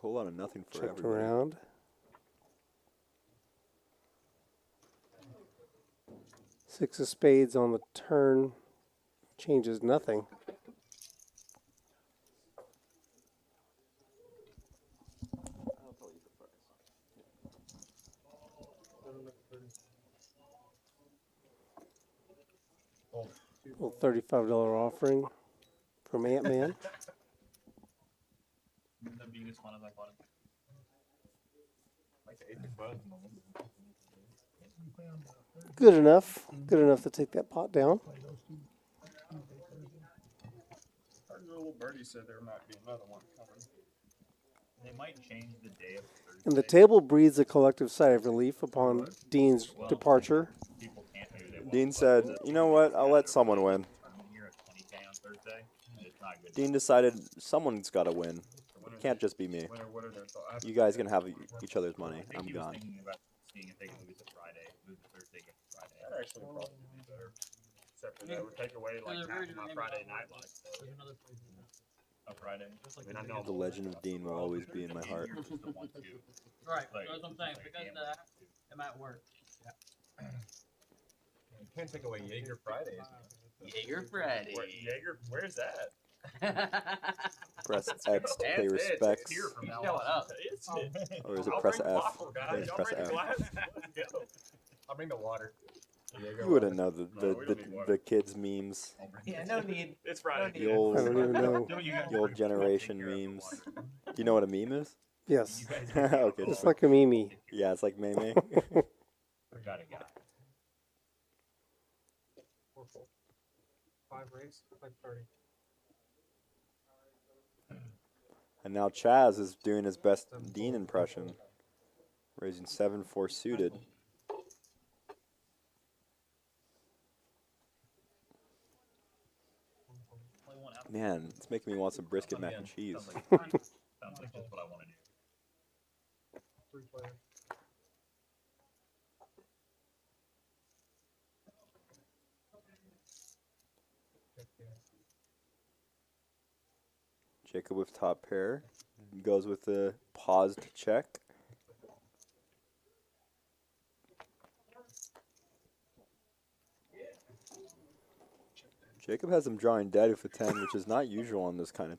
Whole lot of nothing for Checked everybody. around. Six of spades on the turn changes nothing. Little $35 offering from Ant-Man. That being as fun as I thought it Good enough. Good enough to take that pot down. Our little birdie said there might be another one coming. They might change the day of Thursday. And the table breathes a collective sigh of relief upon Dean's departure. People can't do they want Dean said, "You know what? I'll let someone win." tournament here at 20K on Thursday. It's not good. Dean decided someone's got to win. It can't just be me. What are their thoughts? You guys can have each other's money. I think I'm he was gone. thinking about seeing if they could lose a Friday, lose a Thursday, get a Friday. That actually would probably be better. Except for that would take away like half of my Friday night life. So. A Friday. I mean, I know The legend of Dean will always be in my heart. Right, so that's what I'm saying. Because of that, it might work. You can't take away Jaeger Fridays. Jaeger Friday. Jaeger, where's that? Press X to pay respects. Here from now Showing on. up. It's it. Or is it I'll press bring F? waffle, guys. I think it's Y'all press bring F. glass. Let's go. I'll bring the water. You wouldn't know No, we don't need water. the kids memes. Yeah, no need. It's Friday. The old, I don't even know. the old generation memes. Do you know what a meme is? Yes. Okay. It's like a meme. Yeah, it's like meme. Forgot a guy. 5 race, 5:30. And now Chaz is doing his best Dean impression, raising 7-4 suited. Man, it's making me want some brisket mac and cheese. Sounds like just what I want to do. 3 player. Jacob with top pair goes with the paused check. Jacob has him drawing dead with a 10, which is not usual on this kind of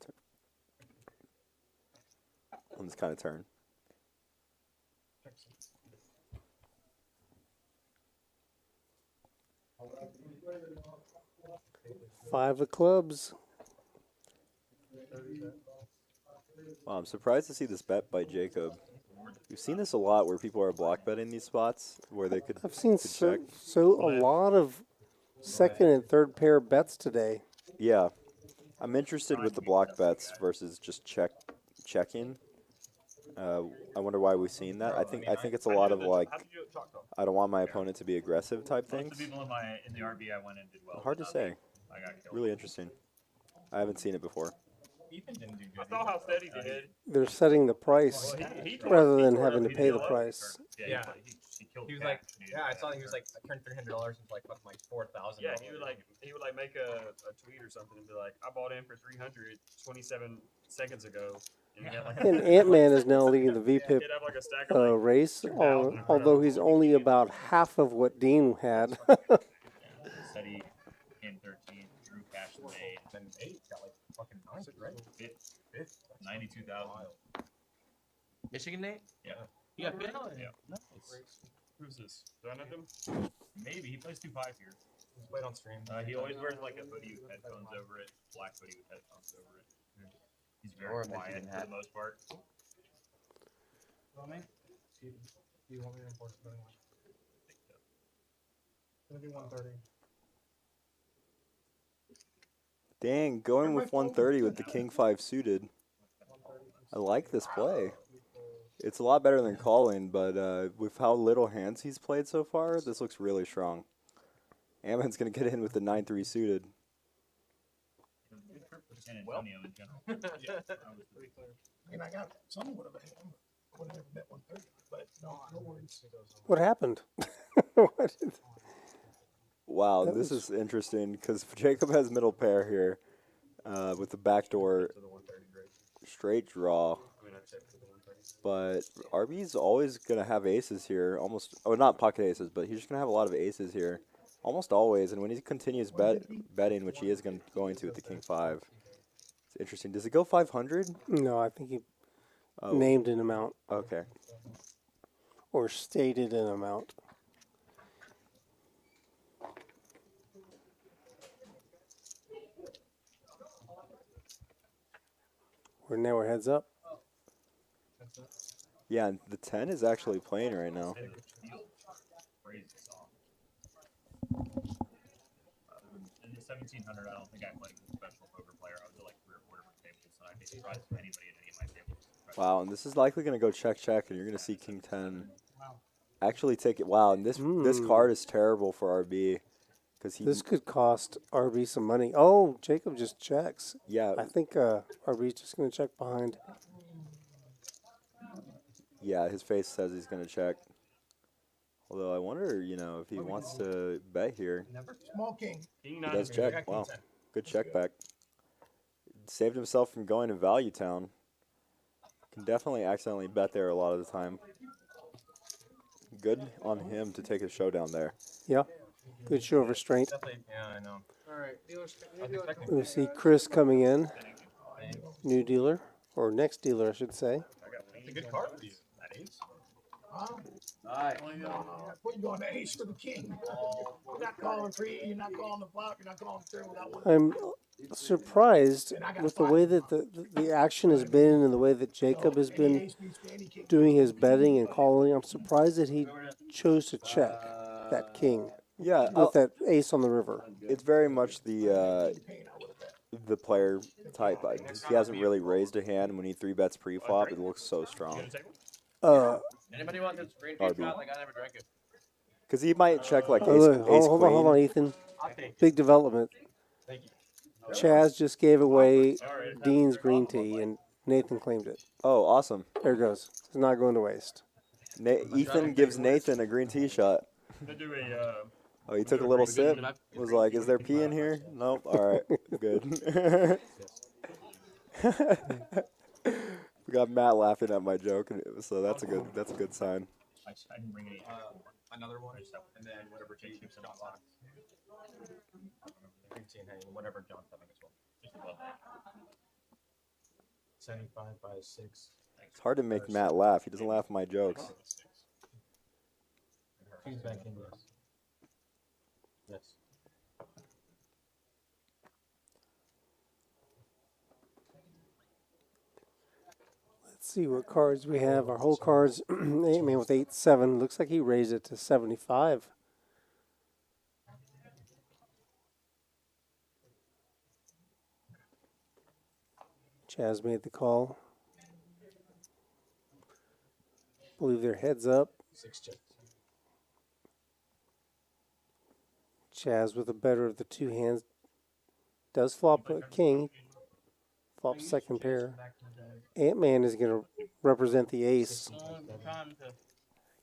turn. 5 of clubs. Wow, I'm surprised to see this bet by Jacob. We've seen this a lot where people are block betting these spots where they could. I've seen could check. a lot of second and third pair bets today. Yeah, I'm interested with the block bets versus just checking. I wonder why we've seen that. I think it's a lot of like, I don't want my opponent to be aggressive type Most of things. the people in the RB I went in did well. Hard to say. I got killed. Really interesting. I haven't seen it before. Ethan didn't do good. I saw how steady he did. They're setting the price He rather he than tore having up to pay the PDLO. price. Yeah. He killed He was Cat, like, dude. yeah, I saw he was like, I turned $300 into like fucking like 4,000. Yeah, he would make a tweet or something and be like, I bought in for 300 27 seconds ago. And, he had like And ANTMAN is now leading the VPIP he'd have like a stack of like race, 2,000 although he's only about half of what Dean had. Steady in 13, drew cash and made. And 8 got like fucking 90, right? 92,000. Michigan Nate? Yeah. You got 50? Yeah. Nice. Who's this? Do I know him? Maybe he plays 2-5 here. He's played on stream. He always wears like a hoodie with headphones over it, black hoodie with headphones over it. He's very Or a quiet Michigan for hat. the most part. Want me? Do you want me to enforce it? It's gonna be 1:30. Dang, going with 130 with the king 5 suited. I like this play. It's a lot better than calling, but with how little hands he's played so far, this looks really strong. ANTMAN's going to get in with the 9-3 suited. Good trip for San Antonio in general. I mean, I got some would have been. I would have never bet 1:30, but no worries. What happened? What did- Wow, That this was- is interesting because Jacob has middle pair here with the backdoor straight draw. I mean, I checked for the 130. But RB's always going to have aces here. Not pocket aces, but he's just going to have a lot of aces here. Almost always. And when he continues betting, which he is going to with the king 5, it's interesting. Does it go 500? No, I think he Oh, named an amount okay. or stated an amount. We're now heads up. Yeah, and the 10 is actually playing right now. Crazy soft. In the 1700, I don't think I played with a professional poker player. I was at like 3 or 4 different tables, so I'd be surprised if anybody at any of my tables. Wow, and this is likely going to go check, and you're going to see king 10 actually take it. Wow, and this card is terrible for RB because This could cost RB some money. Oh, Jacob just checks. yeah, I think RB's just going to check behind. yeah, his face says he's going to check. Although I wonder, if he wants to bet here. Small king. King He 9 does is check. Wow, good check back. Saved himself from going to Value Town. Can definitely accidentally bet there a lot of the time. Good on him to take a showdown there. Yeah, good show of restraint. Definitely, yeah, I know. All right, dealers. We see Chris coming in. New dealer, or next dealer, I should say. It's a good card for you. That is. Huh? Nice. No, put you on the ace for the king. You're not calling free. You're not calling the flop. You're not calling the turn without one. I'm surprised with the way that the action has been and the way that Jacob has been doing his betting and calling. I'm surprised that he chose to check that king Yeah, with that ace on the river. it's very much the player type. He hasn't really raised a hand when he 3-bets pre-flop. It looks so strong. Anybody want this green tea RB. shot? Like I never drank it. Because he might check like Oh, ace, look, ace hold on, queen. Ethan. Big development. Chaz just gave away Dean's green tea, and Nathan claimed it. Oh, awesome. There it goes. It's not going to waste. Ethan gives Nathan a green tea shot. Oh, he took a little sip. Was like, is there pee in here? Nope. All right, good. We got Matt laughing at my joke, so that's a good sign. I didn't bring any. Another one, and then whatever change you said on lock. Whatever John said as well. Just above that. 75 by 6. It's hard to make Matt laugh. He doesn't laugh at my jokes. He's back in, yes. Yes. Let's see what cards we have. Our whole cards, ANTMAN with 8-7. Looks like he raised it to 75. Chaz made the call. Believe they're heads up. 6 checks. Chaz with the better of the two hands. Does flop a king. Flop second pair. ANTMAN is going to represent the ace.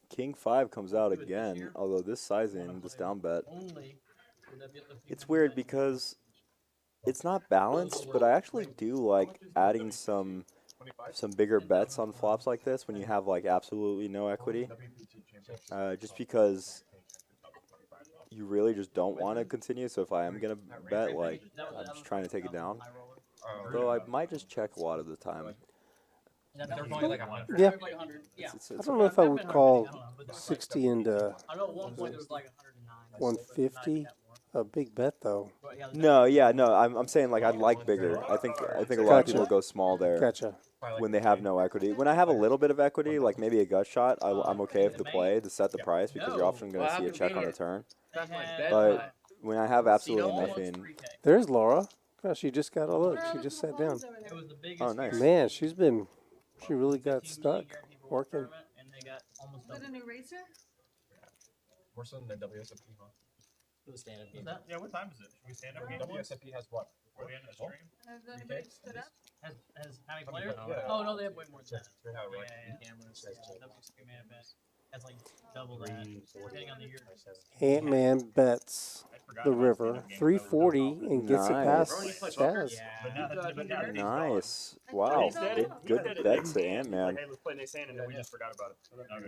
King 5 comes out again, although this sizing, this down bet. It's weird because it's not balanced, but I actually do like adding some bigger bets on flops like this when you have like absolutely no equity. Just because you really just don't want to continue. So if I am gonna bet, like I'm just trying to take it down. Though I might just check a lot of the time. Yeah. I don't know if I would call 60 into 150 a big bet though. No, yeah, no. I'm saying like I'd like bigger. I think a lot of people go small there. Gotcha. When they have no equity. When I have a little bit of equity, like maybe a gut shot, I'm okay with the play to set the price because you're often going to see a check on the turn. But when I have absolutely nothing, there's Laura. Oh, she just got a look. She just sat down. Oh, nice. Man, she really got stuck working. Is that an eraser? We're still in the WSOP, huh? The stand-up game. Yeah, what time is it? Should we stand up game? WSOP has what? Are we in the stream? Has anybody stood up? Has how many players? Yeah. Oh no, they have way more than that. Yeah, right. Cameras. WCP man event has like double that. Depending on the year. ANTMAN bets the river 340 and gets it past Chaz. Nice. Wow. Good bet to ANTMAN. Hey, let's play next hand, and then we just forgot about it.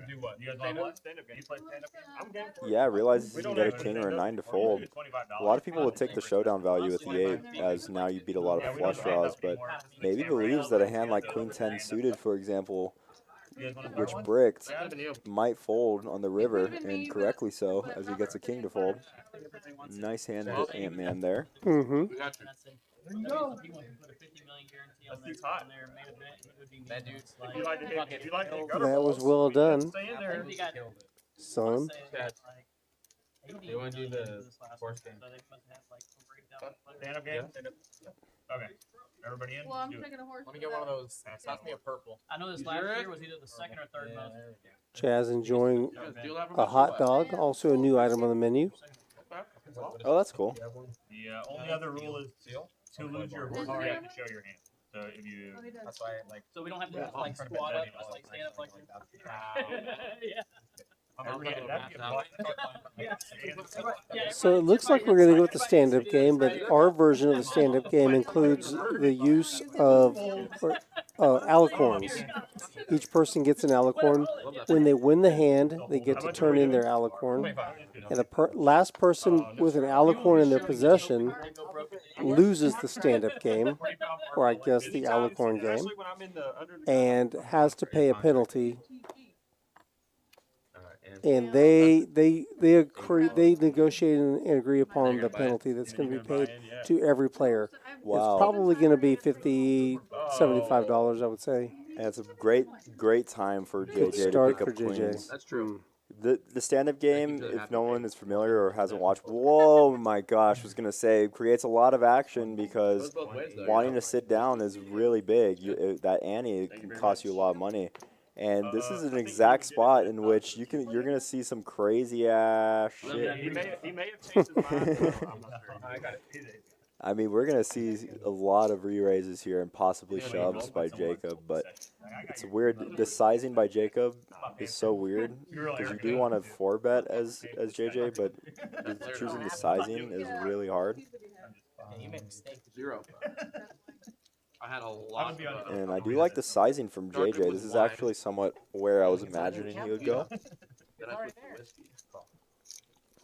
Do what? You guys want to play? Stand-up game. You play stand-up game? I'm game for it. Yeah, realizes you can get a king or a 9 to fold. A lot of people would take the showdown value with the 8, as now you beat a lot of flush draws, but maybe believes that a hand like Queen 10 suited, for example, which bricked, might fold on the river, and correctly so, as he gets a king to fold. Nice hand to ANTMAN there. Mm-hmm. That was well done, son. They want to do the force game. Stand-up game? Okay. Everybody in? Well, I'm Do it. taking a horse. Let me get one of those. Toss me a purple. I know this last year was either the second or third most. Chaz enjoying a hot dog, also a new item on the menu. Oh, that's cool. The only other rule is to lose your horse, you have to show your hand. So if you... Oh, he does. That's why I like. So we don't have to like squat up, just like stand up like this. Yeah. So it looks like we're going to go with the stand-up game, but our version of the stand-up game includes the use of alicorns. Each person gets an alicorn. When they win the hand, they get to turn in their alicorn. And the last person with an alicorn in their possession loses the stand-up game, or I guess the alicorn game, and has to pay a penalty and they negotiate and agree upon the penalty that's going to be paid to every player. Wow. It's probably going to be $50, $75, I would say. And it's a great time for Good JJ to start pick for up JJ. queens. That's true. The stand-up game, if no one is familiar or hasn't watched, whoa, my gosh, was gonna say, creates a lot of action because Goes both ways, though, wanting yeah. to sit down is really big. That ante can cost you a lot of money, and this is an exact spot in which you're gonna see some crazy ass shit. He may have changed his mind. Though. I'm not sure. I got it. I mean, we're gonna see a lot of re-raises here and possibly shoves by Jacob, but it's weird. The sizing by Jacob is so weird because you do want to 4-bet as JJ, but choosing the sizing is really hard. You make mistakes. 0. I had a lot of. And I do like the sizing from JJ. This is actually somewhat where I was imagining he would go. Then I switched to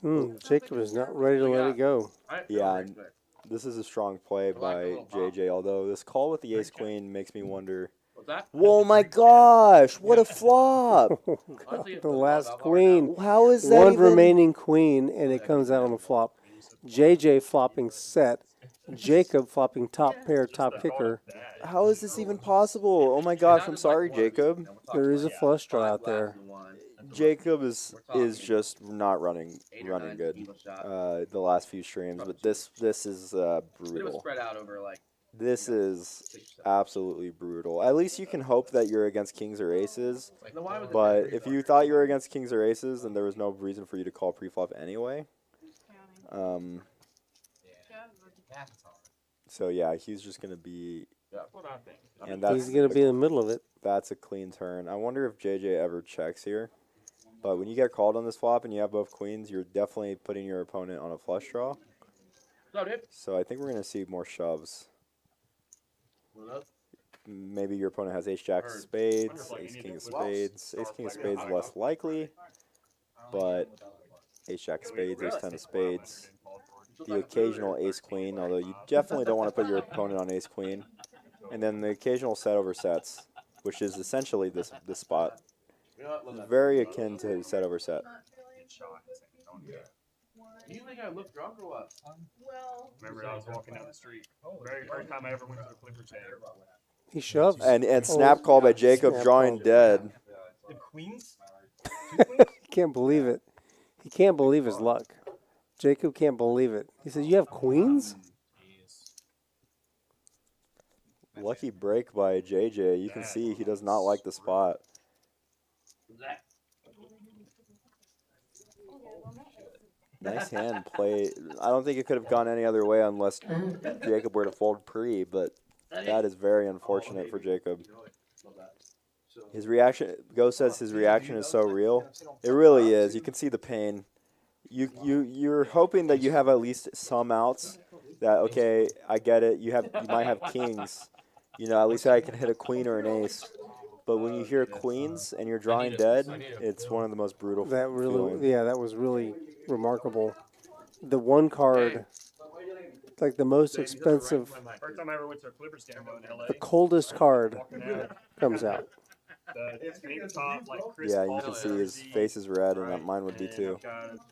whiskey. Jacob is not ready to let it go. Yeah, and this is a strong play by JJ, although this call with the ace-queen makes me wonder. What's that? Whoa, my gosh, what a flop! Oh, God, the last queen. How is that One even... remaining queen, and it comes out on the flop. JJ flopping set. Jacob flopping top pair, top kicker. How is this even possible? Oh my gosh, I'm sorry, Jacob. There is a flush draw out there. Jacob is just not running good the last few streams, but this is It was brutal. spread out over like. This is absolutely brutal. At least you can hope that you're against kings or aces, but if you thought you were against kings or aces, then there was no reason for you to call preflop anyway. So yeah, he's just gonna be, and He's going to be in the middle of it. that's a clean turn. I wonder if JJ ever checks here. But when you get called on this flop and you have both queens, you're definitely putting your opponent on a flush draw. So I think we're going to see more shoves. Maybe your opponent has ace-jack of spades, ace-king of spades. Ace-king of spades less likely, but ace-jack of spades, ace-10 of spades. The occasional ace-queen, although you definitely don't want to put your opponent on ace-queen. And then the occasional set over sets, which is essentially this spot. Very akin to set over set. You think I look drunk or what? Remember, I was walking down the street. Very first time I ever went to the Clipper chain. He shoves. And snap call by Jacob, snap drawing call. dead. The queens? He can't believe it. He can't believe his luck. Jacob can't believe it. He says, "You have queens?" Lucky break by JJ. You can see he does not like the spot. Nice hand play. I don't think it could have gone any other way unless Jacob were to fold pre, but that is very unfortunate for Jacob. His reaction, Go says his reaction is so real. It really is. You can see the pain. You're hoping that you have at least some outs. That, okay, I get it. You might have kings. You know, at least I can hit a queen or an ace. But when you hear queens and you're drawing dead, it's one of the most brutal feelings. That was really remarkable. The one card, it's like the most expensive, First time I ever went to a Clipper stand in LA. the coldest card comes out. The tank top, like Yeah, you can see his face is red, and mine would be too.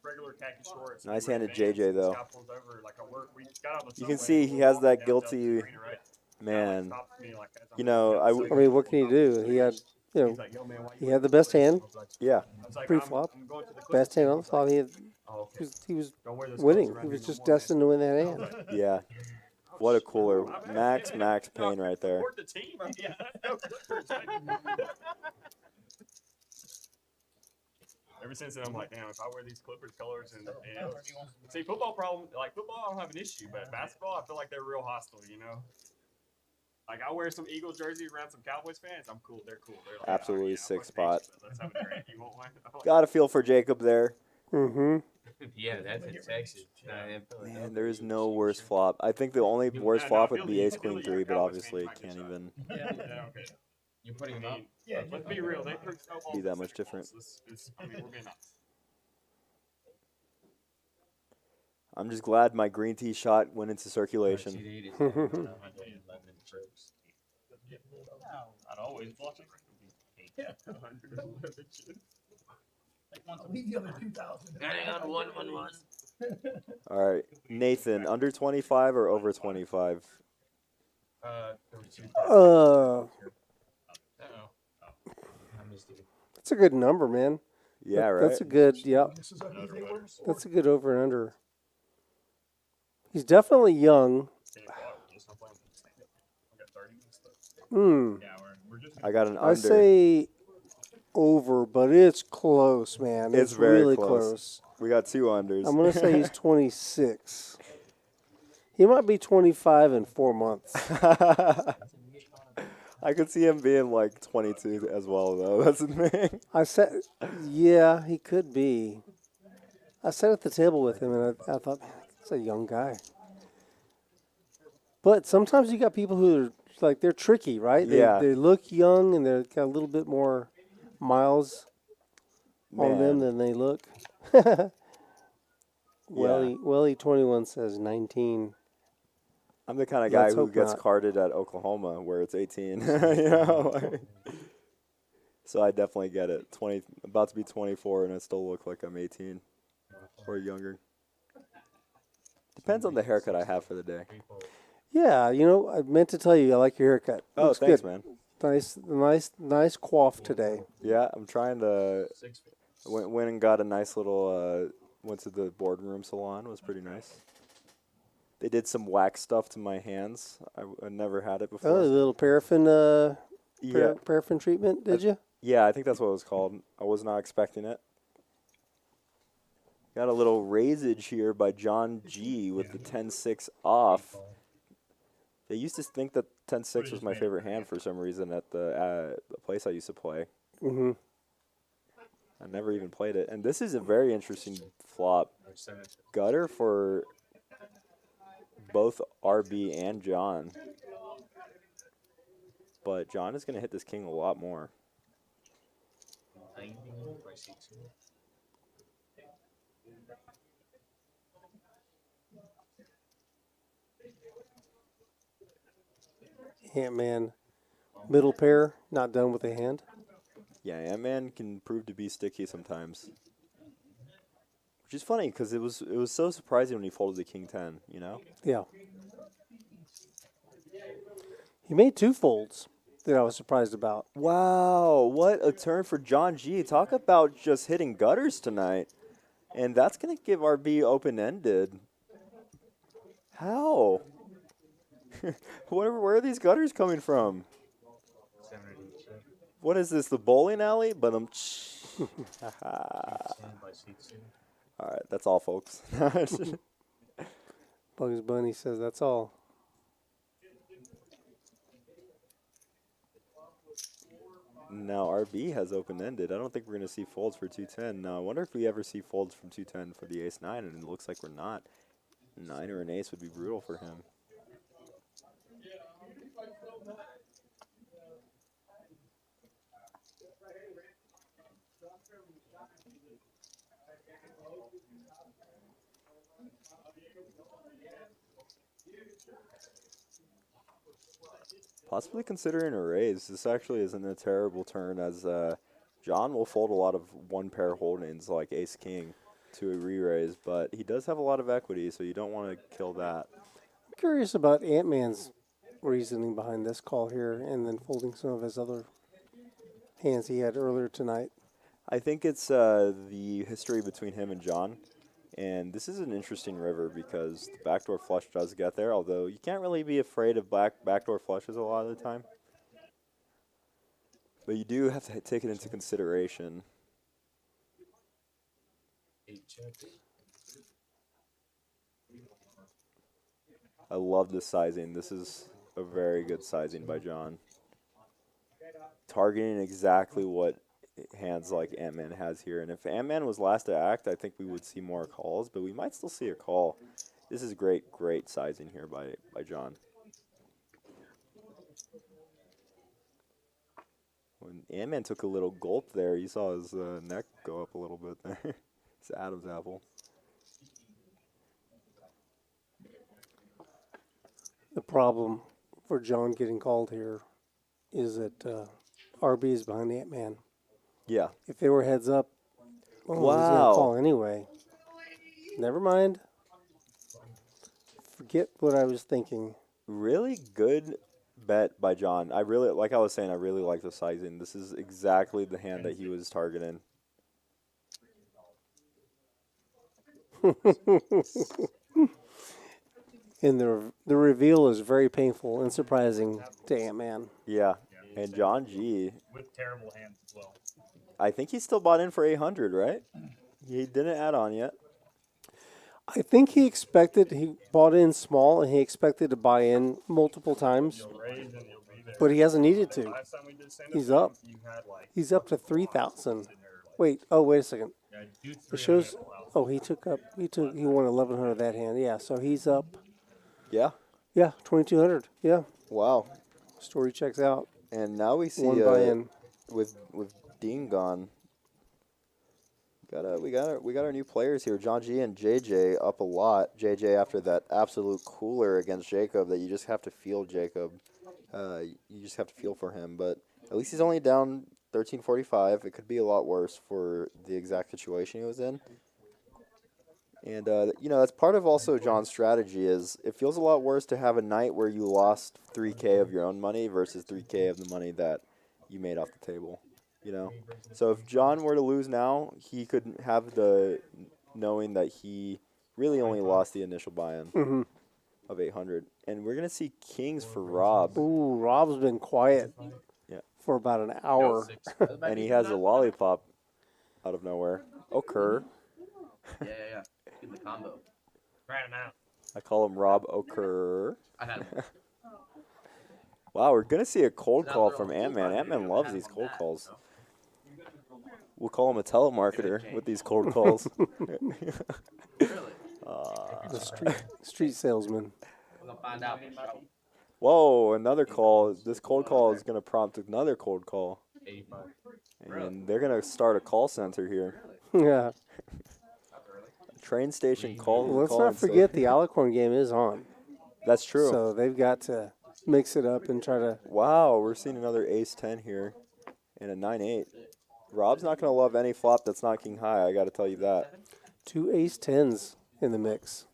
regular khaki shorts. Nice handed JJ though. Scalp pulls over, like, we got on the You can subway, see he has that downtown guilty Arena, right? man. Stopped me, like, as I'm You know, I mean, what can you do? He had, he had the best hand, Yeah. pre-flop, best hand on the flop. He was winning. He was just destined to win that hand. Yeah. What a cooler. Max pain right there. Support the team. Yeah. Ever since then, I'm like, damn, if I wear these Clippers colors and see football football, I don't have an issue, but basketball, I feel like they're real hostile, you know. Like, I wear some Eagles jersey around some Cowboys fans. I'm cool. They're cool. They're like, Absolutely oh, yeah, sick West spot. Beach, let's have a drink. You want one? Got a feel for Jacob there. Mm-hmm. Yeah, that's in Texas. Man, there is no worse flop. I think the only worst flop would be ace queen 3, but obviously it can't even Yeah, okay. You putting him up? Yeah, let's be real. They threw snowballs be that and much different. I mean, we're being honest. I'm just glad my green tea shot went into circulation. I'd always watch it. Yeah, 111. once a Leave the other 2,000. Hang on, 111. All right, Nathan, under 25 or over 25? There was two. Uh, I missed it. that's a good number, man. Yeah, right. That's a good, yep. This is what they were. That's a good over and under. He's definitely young. Hmm. I got an I under. say over, but it's close, man. It's very really close. We got 2 unders. I'm going to say he's 26. He might be 25 in 4 months. I could see him being like 22 as well, though. That's the thing. I said, yeah, he could be. I sat at the table with him, and I thought, man, that's a young guy. But sometimes you got people who are like, they're tricky, right? Yeah. They look young, and they've got a little bit more miles on them than they look. Welly 21 says 19. I'm the kind of guy Let's who hope gets not. carded at Oklahoma where it's 18. You know? So I definitely get it. About to be 24, and I still look like I'm 18 or younger. Depends on the haircut I have for the day. Yeah, you know, I meant to tell you, I like your haircut. Oh, Looks thanks, good. man. Nice coif today. Yeah, I'm trying to. Went and got a nice little. Went to the boardroom salon. It was pretty nice. They did some wax stuff to my hands. I never had it before. Oh, a little paraffin, Yeah. paraffin treatment, did you? Yeah, I think that's what it was called. I was not expecting it. Got a little raisage here by John G with the 10-6 off. They used to think that 10-6 was my favorite hand for some reason at the place I used to play. Mm-hmm. I never even played it. And this is a very interesting flop. Gutter for both RB and John. But John is going to hit this king a lot more. Ant-Man, middle pair, not done with a hand. Yeah, Ant-Man can prove to be sticky sometimes. Which is funny because it was so surprising when he folded the king 10, you know? Yeah. He made 2 folds that I was surprised about. Wow, what a turn for John G. Talk about just hitting gutters tonight. And that's going to give RB open-ended. How? Where are these gutters coming from? What is this, the bowling alley? But all right, that's all, folks. Bugs Bunny says that's all. Now RB has open-ended. I don't think we're going to see folds for 210. Now, I wonder if we ever see folds from 210 for the ace-9, and it looks like we're not. 9 or an ace would be brutal for him. Possibly considering a raise. This actually isn't a terrible turn, as John will fold a lot of one-pair holdings like ace-king to a re-raise, but he does have a lot of equity, so you don't want to kill that. I'm curious about Ant-Man's reasoning behind this call here and then folding some of his other hands he had earlier tonight. I think it's the history between him and John. And this is an interesting river because the backdoor flush does get there, although you can't really be afraid of backdoor flushes a lot of the time. But you do have to take it into consideration. I love this sizing. This is a very good sizing by John. Targeting exactly what hands like Ant-Man has here. And if Ant-Man was last to act, I think we would see more calls, but we might still see a call. This is great sizing here by John. When Ant-Man took a little gulp there, you saw his neck go up a little bit there. It's Adam's apple. The problem for John getting called here is that RB is behind Ant-Man. Yeah. If they were heads up, Oh, he's gonna Wow. call anyway. Never mind. Forget what I was thinking. Really good bet by John. I really, like I was saying, I really like the sizing. This is exactly the hand that he was targeting. And the reveal is very painful and surprising to Ant-Man. Yeah. And John G, with terrible hands as well. I think he's still bought in for 800, right? He didn't add on yet. I think he bought in small and he expected to buy in multiple times, You'll raise and you'll be there. but he hasn't needed to. Last time we did stand He's up. you had like He's up to 3,000. Wait a second. Yeah, do It shows, he won 1,100 of that hand. Yeah, so he's up. Yeah. Yeah, 2,200. Yeah, Wow. story checks out. And now we see One buy-in. with Dean gone. We got our new players here. John G and JJ up a lot. JJ after that absolute cooler against Jacob that you just have to feel Jacob. You just have to feel for him. But at least he's only down 1345. It could be a lot worse for the exact situation he was in. And that's part of also John's strategy is it feels a lot worse to have a night where you lost 3K of your own money versus 3K of the money that you made off the table. So if John were to lose now, he could have the knowing that he really only lost the initial buy-in of 800. And we're going to see kings for Rob. Ooh, Rob's been quiet for about an hour. And he has a lollipop out of nowhere. Occur. Yeah. Get the combo. Trying him out. I call him Rob Occur. I had him. Wow, we're going to see a cold call from Ant-Man. Ant-Man loves these cold calls. We'll call him a telemarketer with these cold calls. The street salesman. We're gonna find out. Whoa, another call. This cold call is going to prompt another cold call. 85. And they're going to start a call center here. Yeah. Train station call. Well, let's call not and forget say- the Alicorn game is on. That's true. So they've got to mix it up and try to. Wow, we're seeing another ace 10 here and a 9-8. Rob's not going to love any flop that's not king high, I got to tell you that. 2 ace 10s in the mix.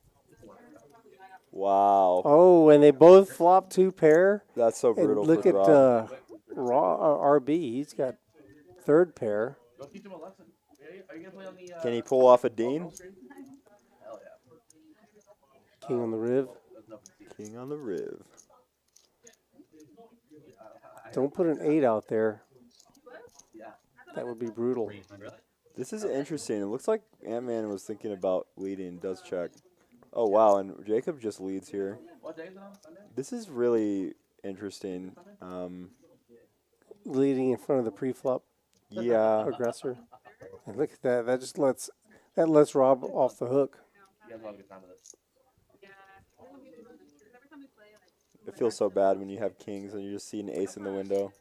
Wow. Oh, and they both flop 2 pair. That's so brutal And look for at Rob. RB. He's got 3rd pair. Go teach him a lesson. Are you gonna play on the? Can he pull off a Dean? Hell yeah. King on the riv. King on the riv. Don't put an 8 out there. Yeah. That would be brutal. This is interesting. It looks like Ant-Man was thinking about leading, does check. Oh, wow, and Jacob just leads here. What day is it on? Sunday? This is really interesting. Leading in front of the pre-flop Yeah. aggressor. And look at that. That lets Rob off the hook. You guys will have a good time with it. It feels so bad when you have kings and you just see an ace in the window.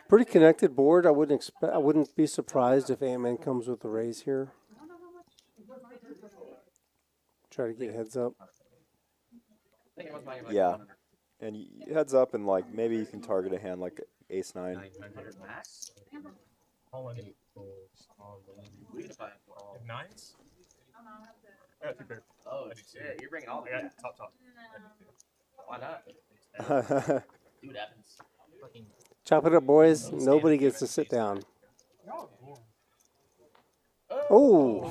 Pretty connected board. I wouldn't be surprised if Ant-Man comes with a raise here. Try to get heads up. I think it was my Yeah. And heads up and, like, maybe you can target a hand like ace 9. 900 max. We can find nines. I got 2 pairs. Oh shit! You're bringing all I the got top. Why not? Dude, happens. Chop it up, boys. Nobody gets to sit down. Oh,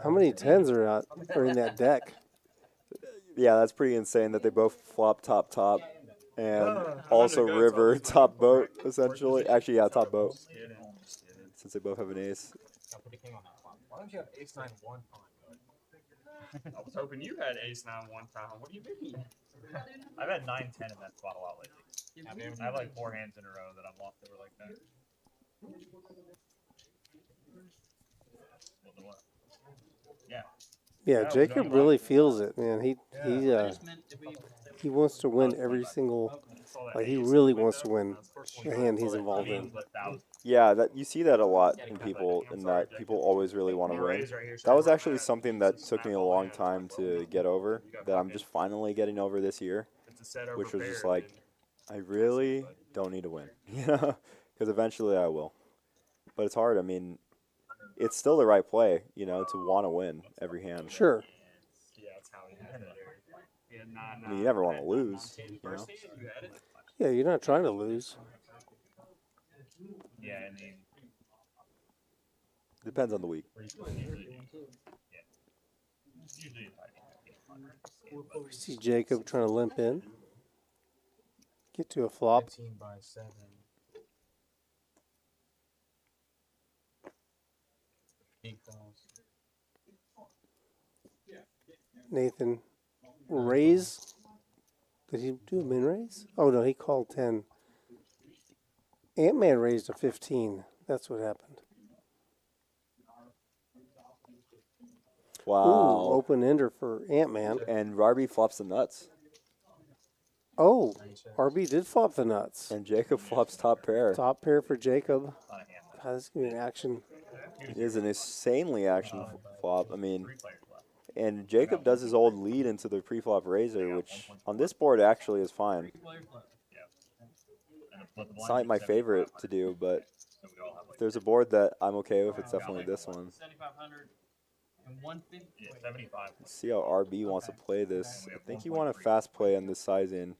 how many 10s are in that deck? Yeah, that's pretty insane that they both flop top and also river top boat essentially. Actually, yeah, top boat. Since they both have an ace. Why don't you have ace 9 one time? I was hoping you had ace 9 one time. What do you mean? I've had 9-10 in that spot a lot lately. I have like 4 hands in a row that I've lost over like that. Yeah. Yeah, Jacob really feels it, man. He wants to win every single. Like he really wants to win the hand he's involved in. Yeah, that you see that a lot in people, and that people always really want to win. That was actually something that took me a long time to get over. That I'm just finally getting over this year, which was just like, I really don't need to win, you know, because eventually I will. But it's hard. I mean, it's still the right play, you know, to want to win every hand. Sure. Yeah, that's how he had it. Yeah, I mean, you never want to lose, you know. First hand, you had it. Yeah, you're not trying to lose. Yeah, I mean, Depends on the week. usually We see Jacob trying to limp in. Get to a flop. 15 by 7. Equals. Nathan raise. Did he do a min raise? Oh no, he called 10. Ant-Man raised a 15. That's what happened. Wow. Ooh, open ender for Ant-Man. And RB flops the nuts. Oh, RB did flop the nuts. And Jacob flops top pair. Top pair for Jacob. God, this is going to be an action. It is an insanely action flop. I mean, and Jacob does his old lead into the pre-flop razor, which on this board actually is fine. It's not my favorite to do, but if there's a board that I'm okay with, it's definitely this one. 7,500 and 150. Yeah, 75. See how RB wants to play this. I think you want to fast play on this sizing,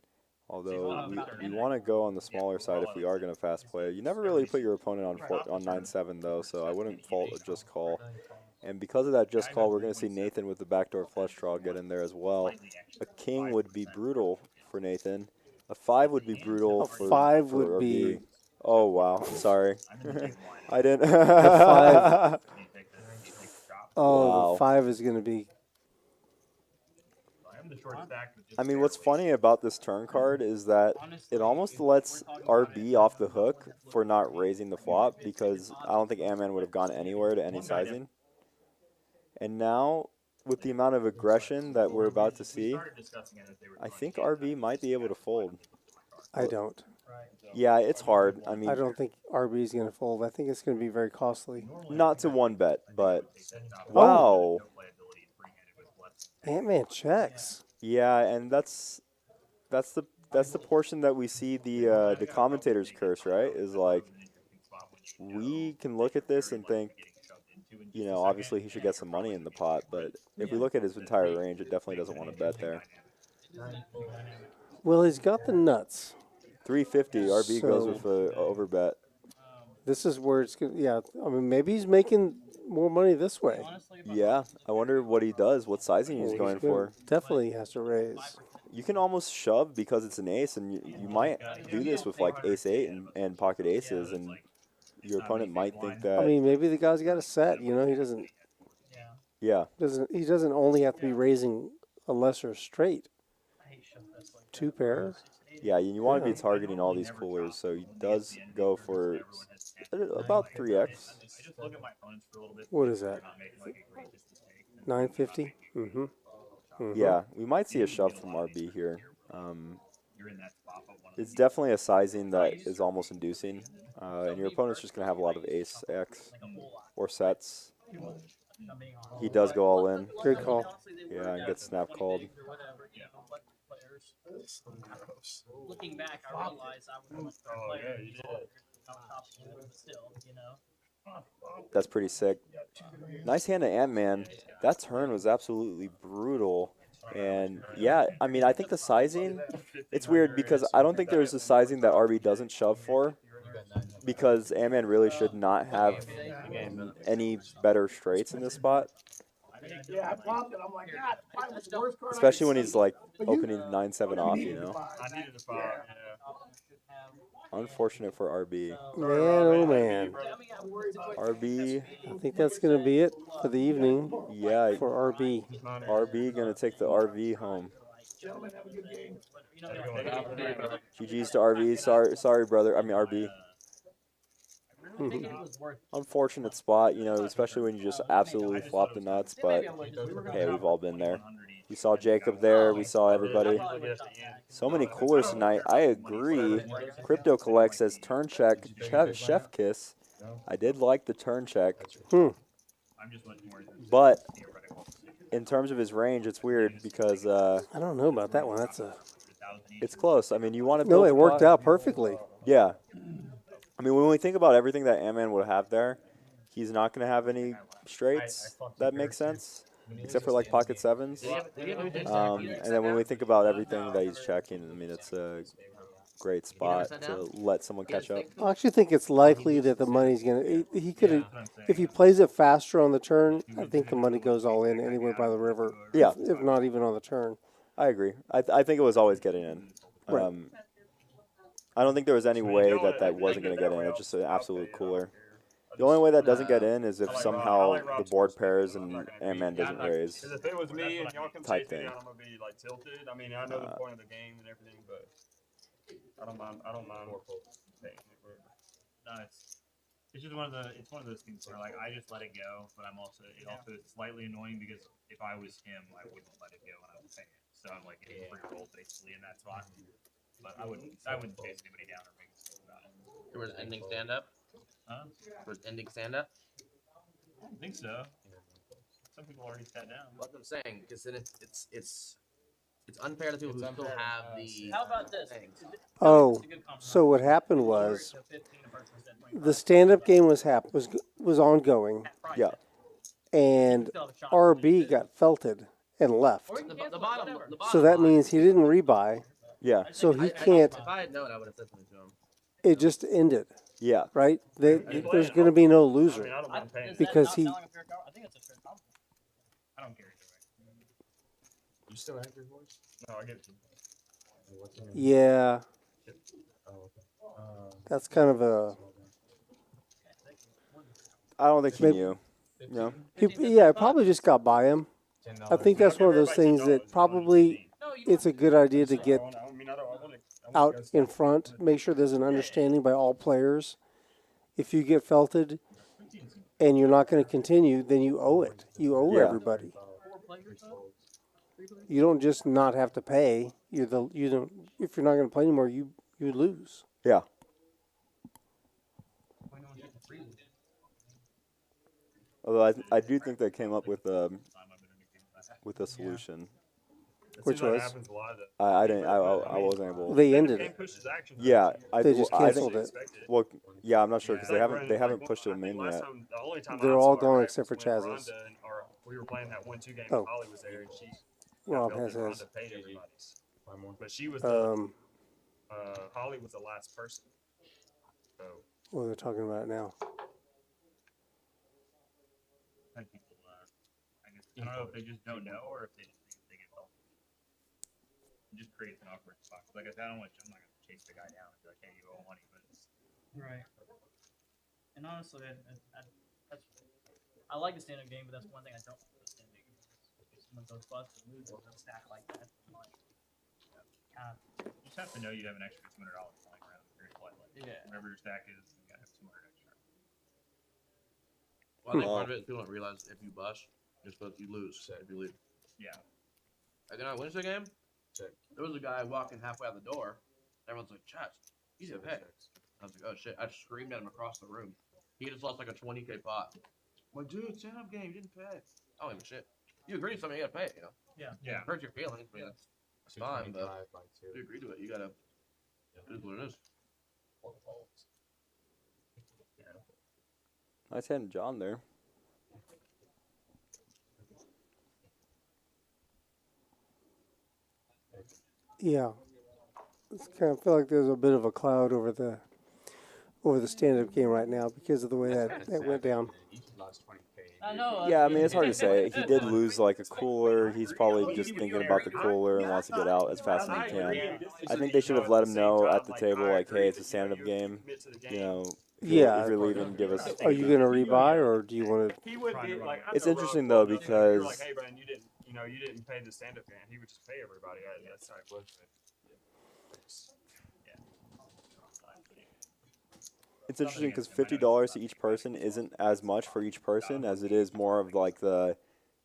although we want to go on the smaller side if we are going to fast play. You never really put your opponent on 9-7 though, so I wouldn't fault a just call. And because of that just call, we're going to see Nathan with the backdoor flush draw get in there as well. A king would be brutal for Nathan. A 5 would be brutal for 5 for would RB. be. Oh wow, sorry. I didn't. five. Oh, Wow. the 5 is going to be. I mean, what's funny about this turn card is that it almost lets RB off the hook for not raising the flop, because I don't think Ant-Man would have gone anywhere to any sizing. And now, with the amount of aggression that we're about to see, I think RB might be able to fold. I don't. Yeah, it's hard. I mean, I don't think RB is going to fold. I think it's going to be very costly. not to one bet, but wow. Ant-Man checks. Yeah, and that's the portion that we see the commentators curse, right? Is like, we can look at this and think, you know, obviously he should get some money in the pot, but if we look at his entire range, it definitely doesn't want to bet there. Well, he's got the nuts. 350, RB goes with a overbet. This is where it's going to, yeah, I mean, maybe he's making more money this way. Yeah, I wonder what he does, what sizing he's going for. Definitely has to raise. You can almost shove because it's an ace, and you might do this with like ace-8 and pocket aces, and your opponent might think that. I mean, maybe the guy's got a set, you know, he doesn't. Yeah. He doesn't only have to be raising a lesser straight. 2 pair. Yeah, you want to be targeting all these coolers, so he does go for about 3x. What is that? 950? Mm-hmm. Yeah, we might see a shove from RB here. It's definitely a sizing that is almost inducing, and your opponent's just going to have a lot of ace-x or sets. He does go all in. Good call. Yeah, and gets snap called. Looking back, I realized I was a player. Still, you know. That's pretty sick. Nice hand to Ant-Man. That turn was absolutely brutal. And yeah, I mean, I think the sizing, it's weird because I don't think there's a sizing that RB doesn't shove for, because Ant-Man really should not have any better straights in this spot. Yeah, I popped it. I'm like, God, that was the worst card. Especially when he's like opening 9-7 off, you know. I needed a 5, yeah. Unfortunate for RB. Man, oh man. RB. I think that's going to be it for the evening. Yeah. For RB. RB going to take the RV home. Gentlemen, have a good game. GG's to RV. Sorry, brother. I mean, RB. Unfortunate spot, you know, especially when you just absolutely flop the nuts, but hey, we've all been there. We saw Jacob there, we saw everybody. So many coolers tonight. I agree. Crypto Collect says turn check, chef kiss. I did like the turn check. But in terms of his range, it's weird because I don't know about that one. It's close. I mean, you want to No, it worked out perfectly. Yeah. I mean, when we think about everything that Ant-Man would have there, he's not going to have any straights that make sense, except for like pocket sevens. And then when we think about everything that he's checking, I mean, it's a great spot to let someone catch up. I actually think it's likely that the money's gonna. He could, if he plays it faster on the turn, I think the money goes all in anywhere by the river. Yeah. If not even on the turn. I agree. I think it was always getting in. Right. I don't think there was any way that wasn't going to get in. It's just an absolute cooler. The only way that doesn't get in is if somehow the board pairs and ANTMAN doesn't raise. Because if it was me and y'all come Type chase me thing. down, I'm gonna be like tilted. I mean, I know the point of the game and everything, but I don't mind. Paying it for it. No, it's just one of those things where like I just let it go, but it also is slightly annoying because if I was him, I wouldn't let it go and I would pay it. So I'm like getting free roll basically in that spot. But I wouldn't chase anybody down or make a about it. There was ending stand up. Huh? Was ending stand up. I don't think so. Some people already sat down. What I'm saying, because then it's unfair to people who still have the. How about this? things. Oh, so what happened was the stand-up game was ongoing, Yeah. and RB got felted and left. The bottom So that means he didn't rebuy. Yeah. So he can't. If I had known, I would have said something to him. It just ended, Yeah. right? There's going to be no I mean, loser I don't mind paying it. because he. I think it's a fair compliment. I don't care either way. You still have your voice? No, I get it. What's your name? Yeah, Oh, okay. that's kind of a. I don't think he Maybe- knew. No. Yeah, it probably just got by him. I think that's one of those things that probably it's a good idea to get out in front. Make sure there's an understanding by all players. If you get felted and you're not going to continue, then you owe it. You owe Yeah. everybody. You don't just not have to pay. You don't. If you're not going to play anymore, you lose. Yeah. Although I do think they came up with a solution. Which was? I didn't. I wasn't able. They ended it. Yeah. They just canceled it. Well, yeah, I'm not sure because they haven't pushed them in yet. They're all gone except for CHAZ's. We were playing that 1-2 game. Oh. Holly was there, and she. Rob got has built and his. Rhonda paid everybody's. But she was the. Holly was the last person. So. Well, they're talking about it now. I think people, I don't know if they just don't know or if they just think they get help. It just creates an awkward spot. Like I said, I'm not gonna chase the guy down and be like, hey, you owe money, but it's Right. And honestly, I like the stand-up game, but that's one thing I don't like the stand-up game. If someone goes bust and loses a stack like that, I'm like, you just have to know you have an extra $200 flying around very politely. Yeah. Whatever your stack is, you gotta have 200 extra. Well, I think part of it, people don't realize if you bust, you're supposed to lose if you leave. Yeah. Like, on Wednesday game, there was a guy walking halfway out the door. Everyone's like, "CHAZ, easy to pay." I was like, "Oh shit!" I screamed at him across the room. He just lost like a 20K pot. I'm like, dude, stand up game, you didn't pay. I don't give a shit. You agree to something, you gotta pay it, you know? Yeah. Yeah. It hurts your feelings, but that's fine, but if you agree to it, you gotta, it is what it is. Nice hand, John there. Yeah, it's kind of feel like there's a bit of a cloud over the stand-up game right now because of the way that went down. I know. Yeah, I mean it's hard to say. He did lose like a cooler. He's probably just thinking about the cooler and wants to get out as fast as he can. I think they should have let him know at the table like, hey, it's a stand-up game. You know, Yeah. if you're leaving, give us. Are you going to rebuy or do you want to? He would be like. It's interesting though because. Like, hey, Brian, you didn't pay the stand-up game. He would just pay everybody. That's how it was. It's interesting because $50 to each person isn't as much for each person as it is more of like the.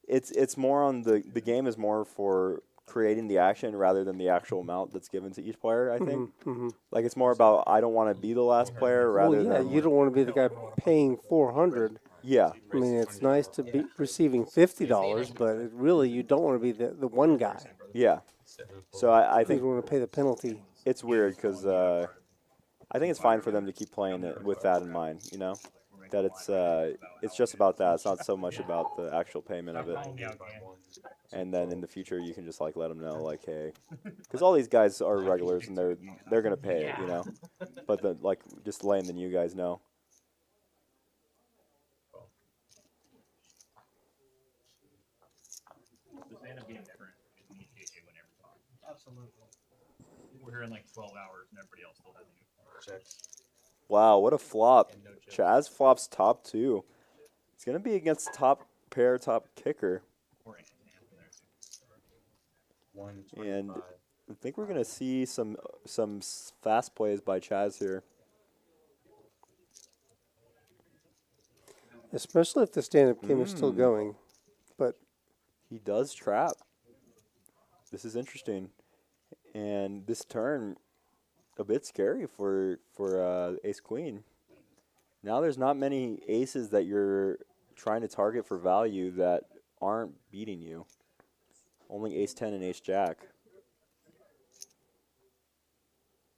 It's more on the game is more for creating the action rather than the actual amount that's given to each player. I think. Like it's more about I don't want to be the last player rather Well, yeah, than. you don't want to be the guy paying $400. Yeah. I mean, it's nice to be receiving $50, but really you don't want to be the one guy. Yeah. So I think you want to pay the penalty. it's weird because I think it's fine for them to keep playing it with that in mind. You know. that it's just about that. It's not so much about the actual payment of it. And then in the future, you can just like let them know, like, hey, because all these guys are regulars and they're gonna pay it, you know. But the like just letting the new guys know. The stand-up game different. Just need JJ win every time. Absolutely. We're here in like 12 hours and everybody else still has a new. Wow, what a flop! And no chips. CHAZ flops top 2. It's gonna be against top pair, top kicker, Or Antman there too. and I think we're gonna see some fast plays by CHAZ here. Especially if the stand-up game is still going. But he does trap. This is interesting, and this turn a bit scary for ace queen. Now there's not many aces that you're trying to target for value that aren't beating you. Only ace 10 and ace jack.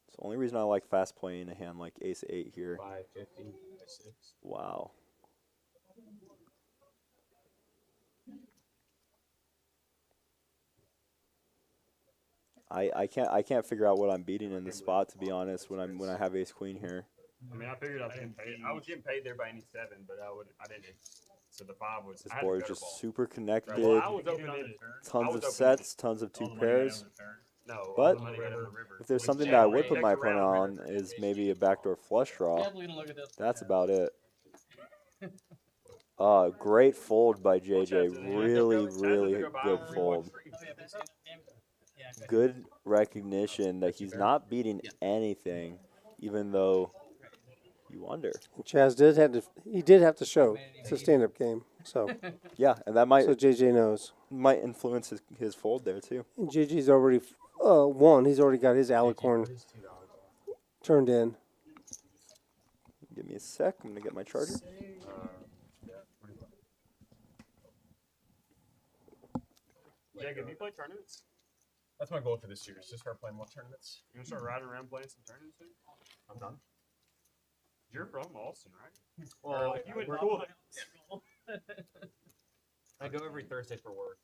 It's the only reason I like fast playing a hand like ace 8 here. 550, 6. Wow. I can't figure out what I'm beating in this spot, to be honest, when I have ace queen here. I mean, I figured I was getting paid. I was getting paid there by any 7, but I didn't. So the 5 was. This I had board a is better just ball. super connected. Well, I was opening Tons of sets, tons of 2 pairs. No, But all the money hit on the river. if there's Which something that I would generally put my takes around opponent on river. is maybe a backdoor flush draw. Definitely gonna look at this. That's about it. Great fold by JJ. Really, really good fold. Oh, yeah, this stand-up game. Yeah, Good recognition that he's not beating anything, even though you wonder. CHAZ did have to show it's a stand-up game. So Yeah, and that might so JJ knows. influence his fold there too. And JJ's already won. He's already got his alicorn turned in. Give me a sec. I'm gonna get my charger. Jacob, have you played tournaments? That's my goal for this year. Is to start playing more tournaments. You gonna start riding around playing some tournaments soon? I'm done. You're from Austin, right? Well, Like, you went we're- cool. I go every Thursday for work,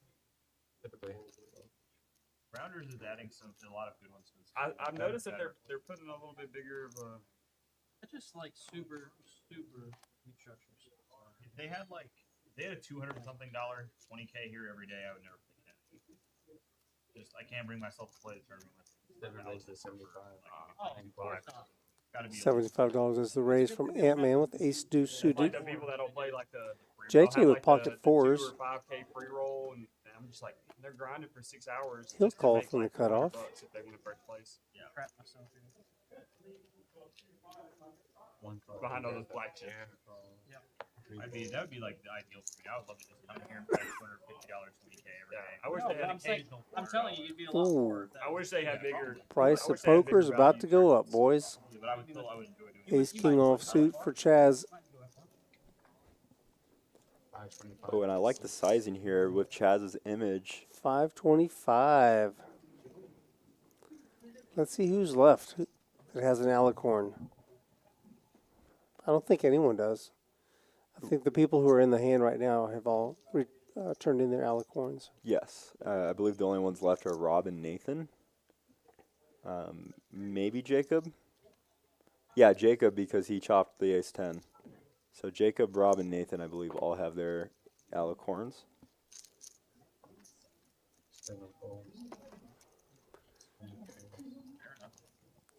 typically. Rounders is adding a lot of good ones to this. I've noticed that they're putting a little bit bigger of a. I just like super deep structures. If they had a $200 something 20K here every day, I would never play that. Just I can't bring myself to play the tournament with. 75. Oh, of course not. Gotta be $75 is the raise from ANTMAN with ace deuce Like suited. the people that don't play like the. JJ they'll have, with like, pocket the 2 fours. or 5K free roll, and I'm just like, they're grinding for 6 hours. He'll just to call make, from the like, 400 cutoff. bucks if they win a first place. Crap myself here. Behind all those black chips. that would be like the ideal for me. I would love to just come here and play $250 20K every day. I wish No, they but had. I'm saying, occasional I'm $4. telling you, you'd be a lot Ooh. more. I wish they had bigger. Price I of wish they had poker is bigger about to value go up, tournaments. boys. Yeah, but I would enjoy doing it. Ace king offsuit for CHAZ. 525. Oh, and I like the sizing here with CHAZ's image. 525. Let's see who's left that has an alicorn. I don't think anyone does. I think the people who are in the hand right now have all turned in their alicorns. Yes, I believe the only ones left are Rob and Nathan. Maybe Jacob. Yeah, Jacob, because he chopped the ace 10. So Jacob, Rob, and Nathan, I believe, all have their alicorns.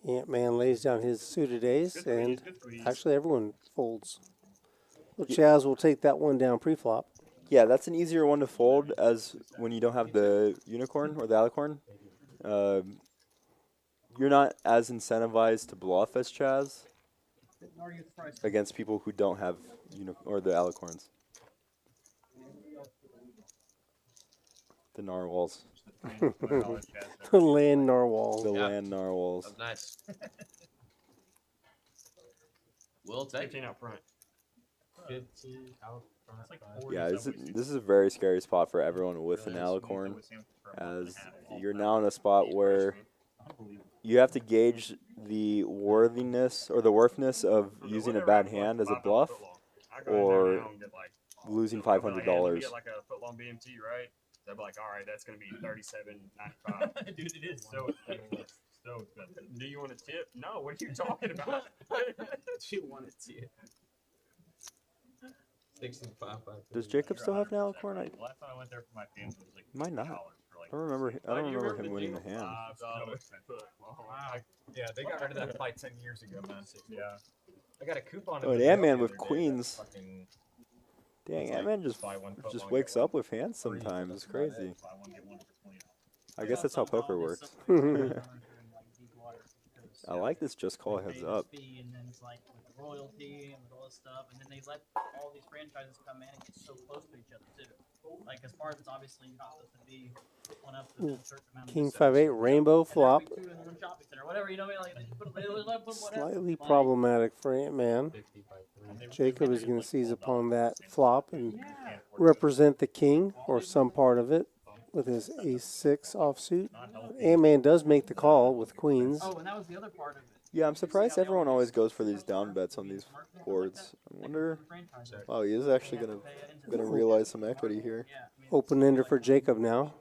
ANTMAN lays down his suited ace, Good for you, and good for you. actually everyone folds. Well, CHAZ will take that one down pre-flop. Yeah, that's an easier one to fold as when you don't have the unicorn or the alicorn. You're not as incentivized to bluff as CHAZ against people who don't have or the alicorns. The narwhals. The land narwhal. The Yeah. land narwhals. That's nice. We'll take 15 out front. 15 out front. It's like five. 40 Yeah, Subway this is a very scary spot for everyone with an alicorn, as you're now in a spot where you have to gauge the worthiness or the worthiness of using a bad hand as a bluff, I go in there or now and get like losing I'll be like, $500. hey, let me get like a foot long BMT, right? They'll be like, all right, that's gonna be $37.95. Dude, it is so expensive. So expensive. Do you want a tip? No. What are you talking about? Do you want it to? 65. Does Jacob still have now corn? Right. The last time I went there for my family was like Might not. $50 for like. I don't remember. I don't remember him winning the hand. $5. Wow. Yeah, they got rid of that fight 10 years ago, man. Yeah. I got a coupon. Oh, in and the mail Ant-Man the with other day that queens. fucking- Dang, It's like Ant-Man just buy 1 foot long, wakes get one up with hands free, sometimes. that's It's about it. crazy. Buy one, get one for $20. I guess that's how poker works. I like this just call heads up. Fee, and then it's like with the royalty and with all this stuff, and then they let all these franchises come in and get so close to each other too. Like as far as it's obviously you're not supposed to be one up to a certain amount of King distance. 5-8 rainbow And flop. there'll be 2 in one shopping center, whatever, you know what I mean? Like they just put whatever. Slightly Like, problematic for Ant-Man. 50 by 3. Jacob is going to seize upon that flop and represent the king or some part of it with his ace-6 offsuit. Ant-Man does make the call with queens. Oh, and that was the other part of it. Yeah, I'm surprised everyone always goes for these down bets on these boards. I wonder. Oh, he is actually gonna realize some equity here. Open-ender for Jacob now.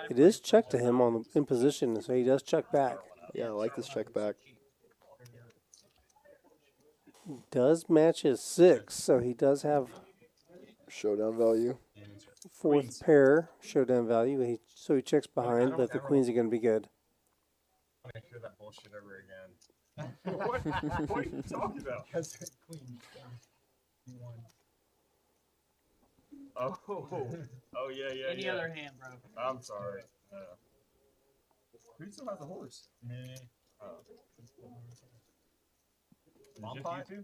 It is check to him on the, in position, so he does check back. Yeah, I like this check back. Does match his 6, so he does have Showdown value. 4th pair showdown value. So he checks behind, but the queens are going to be good. I want to hear that bullshit over again. what are you talking about? Because queen. You won. Oh yeah. Any other hand, bro. I'm sorry. Who still has a horse? Me. Bomb Just pot? you two?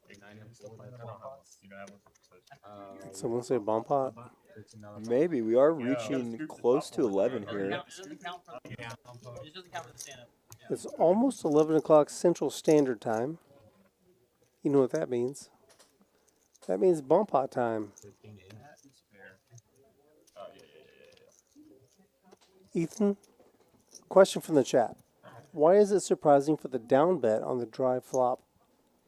You don't have one. You don't have one? Did someone say bomb pot? Maybe we are reaching close to 11 here. It doesn't count for the it doesn't count for the stand-up. Yeah. It's almost 11 o'clock Central Standard Time. You know what that means. That means bomb pot time. Ethan, question from the chat. Why is it surprising for the down bet on the drive flop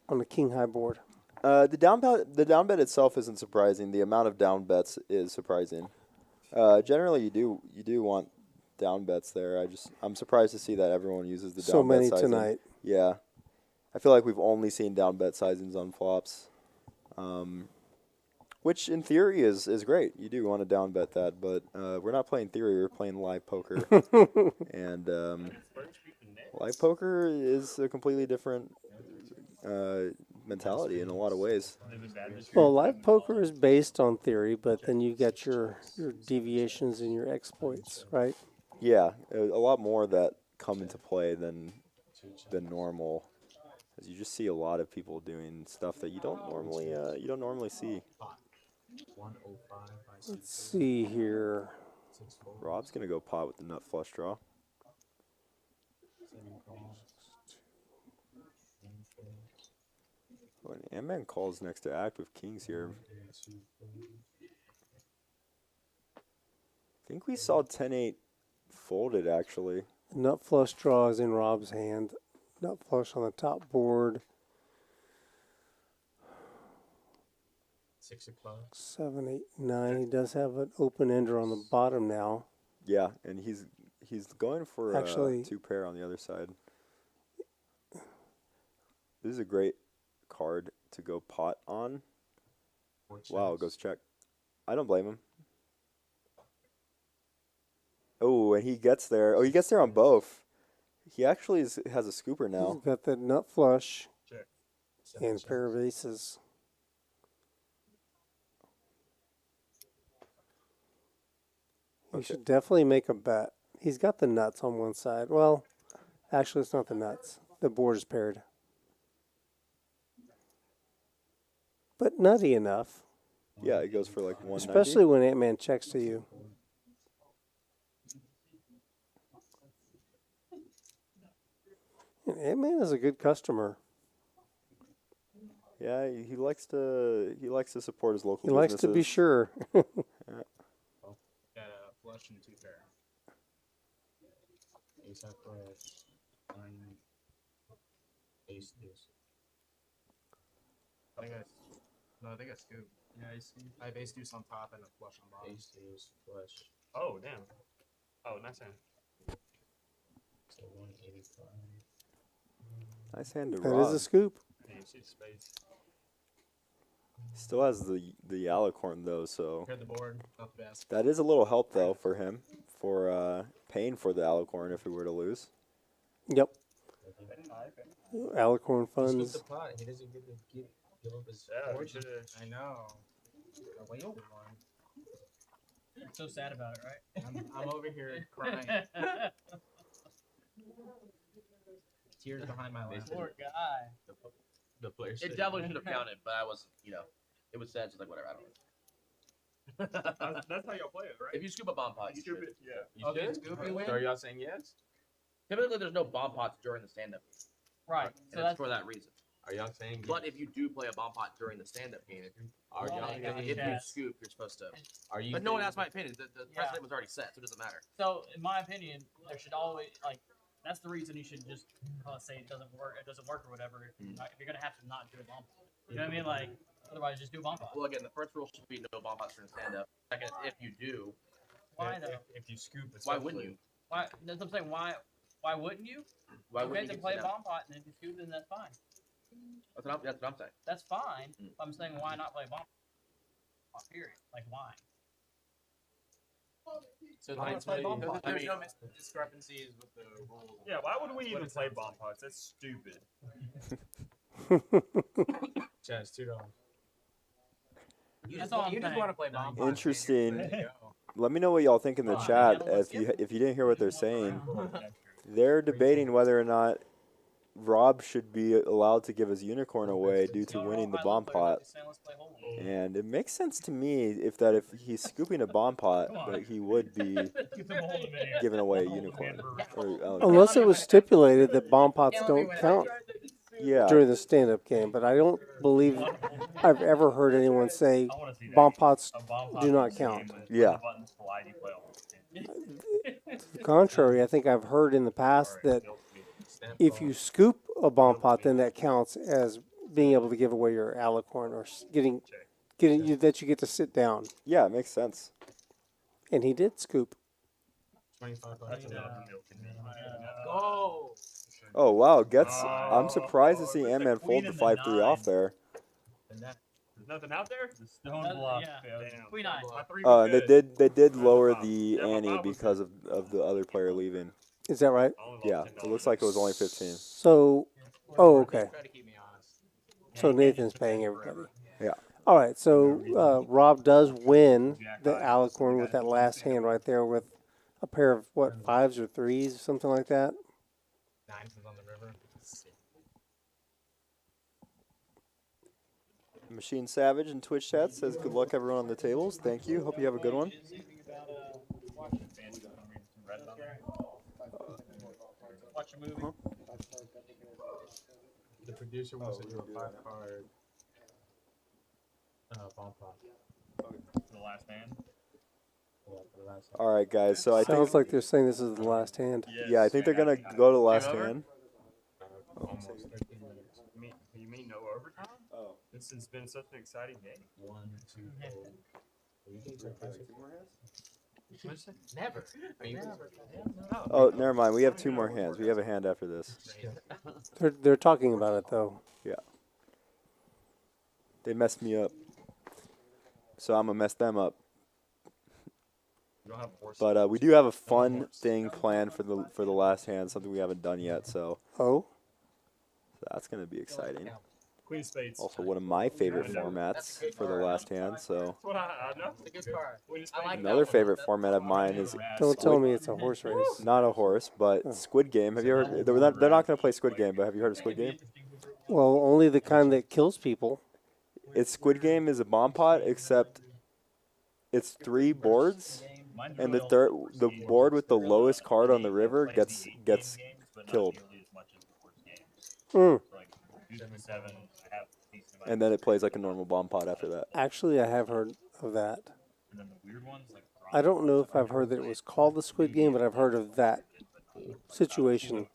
on the king high board? The down bet itself isn't surprising. The amount of down bets is surprising. Generally, you do want down bets there. I'm surprised to see that everyone uses the down So bet many sizing. tonight. Yeah, I feel like we've only seen down bet sizings on flops, which in theory is great. You do want to down bet that, but we're not playing theory. We're playing live poker, and live poker is a completely different mentality in a lot of ways. Well, live poker is based on theory, but then you get your deviations and your exploits, right? Yeah, a lot more that come into play than normal, as you just see a lot of people doing stuff that you don't normally see. 105. Let's see here. Rob's gonna go pot with the nut flush draw. When Ant-Man calls next to act with kings here. I think we saw 10-8 folded actually. Nut flush draw is in Rob's hand. Nut flush on the top board. 6 o'clock. 7, 8, 9. He does have an open ender on the bottom now. Yeah, and he's going for Actually, 2 pair on the other side. This is a great card to go pot on. Wow, goes check. I don't blame him. Oh, and he gets there. Oh, he gets there on both. He actually has a scooper now. He's got the nut flush Check. and a pair of aces. He Okay. should definitely make a bet. He's got the nuts on one side. Well, actually, it's not the nuts. The board is paired. But nutty enough, Yeah, it goes for like 190. especially when Ant-Man checks to you. And Ant-Man is a good customer. Yeah, he likes to support his local He likes to be businesses. sure. Got a flush and 2 pair. Ace high flush. 9. Ace deuce. I think I think I scoop. Yeah, I see. I have ace deuce on top and a flush on bottom. Ace deuce flush. Oh, damn. Oh, nice hand. So 185. Nice hand to That Rob. is a scoop. Yeah, you see the space. Still has the alicorn though, so Cleared the board, not the best. that is a little help though for him for paying for the alicorn if we were to lose. Yep. Alicorn He scooped funds. the pot. He doesn't get to give up his Yeah, we fortune. should've- I know. I wasted one. You're so sad about it, right? I'm over here crying. Tears behind my laugh. Poor guy. The player. It definitely should have counted, but I was, it was sad. So like whatever. I don't know. That's how y'all play it, right? If you scoop a bomb pot, you Scoop should. it, yeah. You Okay, should? scoop, you win. So are y'all saying yes? Typically, there's no bomb pots during the stand-up, Right. and So it's that's for that reason. Are y'all saying But if you do play a bomb pot during the stand-up game, Are Oh y'all my God. if you Yeah. scoop, you're supposed to. Are you? But no one saying- asked my opinion. The Yeah. precedent was already set, so it doesn't matter. So, in my opinion, there should always that's the reason you should just say it doesn't work or whatever. If you're gonna have to not do a bomb pot. You know what I mean? Like, otherwise, just do a bomb pot. Well, again, the first rule should be no bomb pots during stand-up. Second, if you do, Why though? If you scoop, why wouldn't you? Why? That's what I'm saying. Why wouldn't you? Why Okay, wouldn't then you play a stand up? bomb pot, and if you scoop, then that's fine. That's what I'm saying. That's fine. I'm saying why not play a bomb pot? Period. Like why? So Fine, there's, like, play bomb there's pot. no I mean- discrepancies with the rules. Yeah, why would we What even it play sounds bomb like. pots? That's stupid. Chaz, $2. You That's just, all want- I'm you just saying. want to play bomb pots. Interesting. There you go. Let me know what y'all think in the Fine. chat Yeah, let's if you didn't hear what they're saying. They're debating whether or not Rob should be allowed to give his unicorn away due to winning the bomb pot. Let's play whole. And it makes sense to me if he's scooping a bomb pot, that he would be giving away a unicorn. Unless it was stipulated that bomb pots don't count Yeah. during the stand-up game, but I don't believe I've ever heard anyone say bomb pots do not count. Yeah. To the contrary, I think I've heard in the past that if you scoop a bomb pot, then that counts as being able to give away your alicorn or getting you that you get to sit down. Yeah, it makes sense. And he did scoop. $25. Go! Oh wow, I'm surprised to see ANTMAN fold the 5-3 off there. There's nothing out there? Stone block. block. Yeah. Queen eye. My three Oh, was and good. they did lower the Yeah, my ante five was because of the other player leaving. Is that right? I only lost Yeah, $10. it looks like it was only 15. So, oh, okay. Try to keep me honest. So Nathan's paying everybody. Yeah. All right. So Rob does win the alicorn with that last hand right there with a pair of what, 5s or 3s, something like that. 9 is on the river. Machine Savage in Twitch chat says good luck everyone on the tables. Thank you. Hope you have a good one. Watch a movie. The producer wants to do a 5-card bomb pot. The last hand. Yeah, for the last All right, guys. So I think Sounds like they're saying this is the last hand. yeah, I think they're gonna go to the last over? hand. almost 13 minutes. You mean no overtime? Oh. This has been such an exciting game. 1, 2, 3. Never. Are you Oh, never mind. We have 2 more hands. We have a hand after this. They're talking about it though. They messed me up, so I'm gonna mess them up. You don't have horses. But we do have a fun thing planned for the last hand, something we haven't done yet. So Oh, that's gonna be exciting. Queen of spades. Also, one of my favorite formats for the last hand. So That's what I know. It's a good card. Queen of I like spades. another favorite format of mine is don't tell me it's a horse race. not a horse, but Squid Game. Have you heard? They're not gonna play Squid Game, but have you heard of Squid Game? Well, only the kind that kills people. It's Squid Game is a bomb pot, except it's 3 boards, and the board with the lowest card on the river gets killed, Mm. and then it plays like a normal bomb pot after that. Actually, I have heard of that. I don't know if I've heard that it was called the Squid Game, but I've heard of that situation.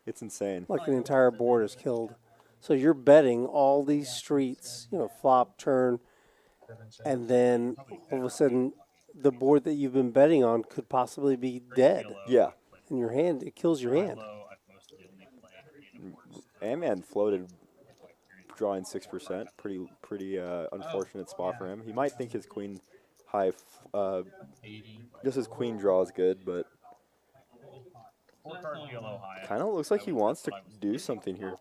It's insane. Like an entire board is killed. So you're betting all these streets, flop, turn, and then all of a sudden the board that you've been betting on could possibly be dead. Yeah. In your hand, it kills your hand. ANTMAN floated drawing 6%. Pretty unfortunate spot for him. He might think his queen high, just his queen draw is good, but kind of looks like he wants to do something here.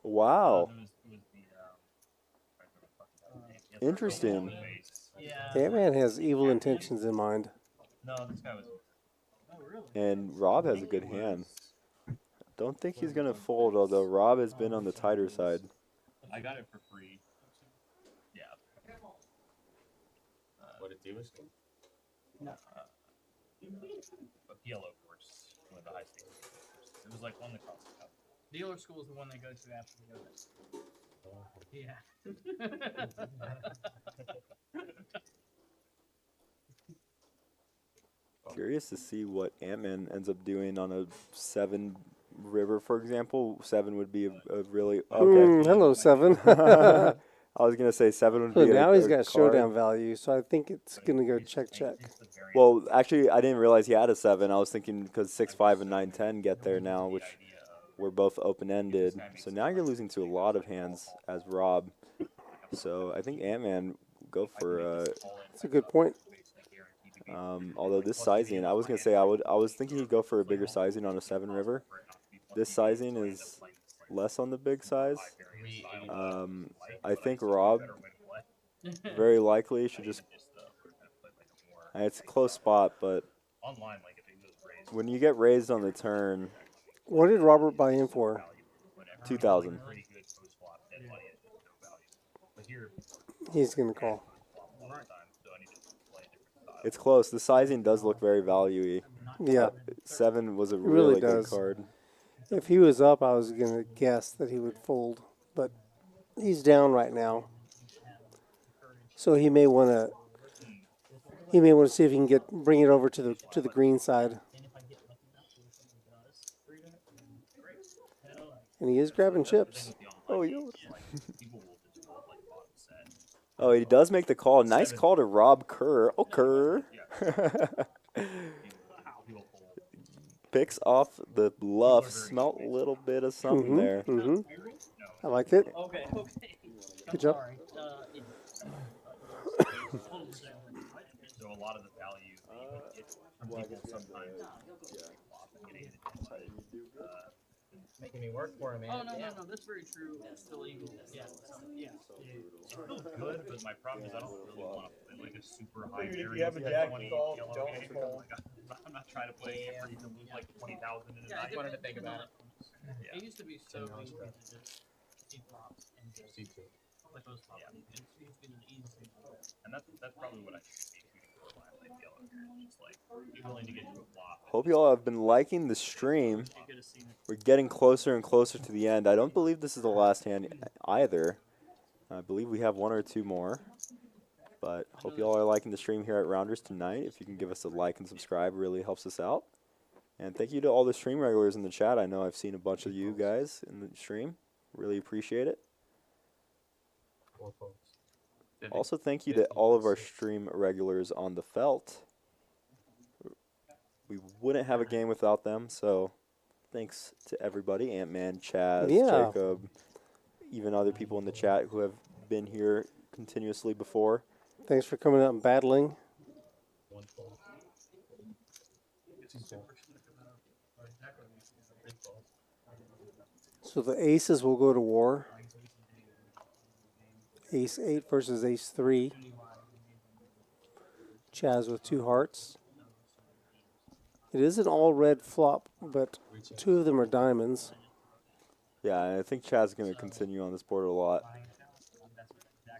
Wow. Interesting. ANTMAN has evil intentions in mind. No, this guy was. And Rob has a good hand. Don't think he's going to fold, although Rob has been on the tighter side. I got it for free. Yeah. What did Diva say? No. A PLO course, one of the high stakes courses. It was like one that cost a couple. Dealer school is the one they go to after they go there. Yeah. Curious to see what ANTMAN ends up doing on a 7 river, for example. 7 would be a really okay. Hello, 7. I was gonna say 7 would So be. now he's got card. showdown value, so I think it's gonna go check. Well, actually, I didn't realize he had a 7. I was thinking because 6, 5, and 9, 10 get there now, which were both open-ended. So now you're losing to a lot of hands as Rob. So I think ANTMAN go for. That's a good point. Although this sizing, I was gonna say I was thinking he'd go for a bigger sizing on a 7 river. This sizing is less on the big size. I think Rob very likely should just. It's a close spot, but when you get raised on the turn, What did Robert buy in for? 2,000. He's gonna call. It's close. The sizing does look very value-y. Yeah. 7 was a really really good does. card. If he was up, I was gonna guess that he would fold, but he's down right now, so he may want to. He may want to see if he can bring it over to the green side. And he is grabbing chips. Oh, oh, he does make the call. Nice call to Rob Kerr. Oh, Kerr. Picks off the bluff. Smelt a little bit of something there. I like it. Okay. Good job. Sorry. So a lot of the value people sometimes Making me work for him, man. Oh no, that's very true. It's still evil. Yeah. it's still good, but my problem is I don't really want to play like a super high Even if area. you have a jack call, don't call. I'm not trying to play a game where you can lose like 20,000 in a Yeah, night. I wanted to think about it. It used to be so easy to just see flops and just like those flops. It used to be the easiest thing to do. And that's probably what I should be shooting for when I play yellow here. Just like be willing to get to a flop. Hope you all have been liking the stream. We're getting closer and closer to the end. I don't believe this is the last hand either. I believe we have 1 or 2 more. But hope you all are liking the stream here at Rounders tonight. If you can give us a like and subscribe, it really helps us out. And thank you to all the stream regulars in the chat. I know I've seen a bunch of you guys in the stream. Really appreciate it. Also, thank you to all of our stream regulars on the felt. We wouldn't have a game without them, so thanks to everybody. ANTMAN, CHAZ, Yeah. Jacob, even other people in the chat who have been here continuously before. Thanks for coming out and battling. So the aces will go to war. Ace 8 versus Ace 3. CHAZ with 2 hearts. It is an all red flop, but 2 of them are diamonds. Yeah, and I think CHAZ is going to continue on this board a lot.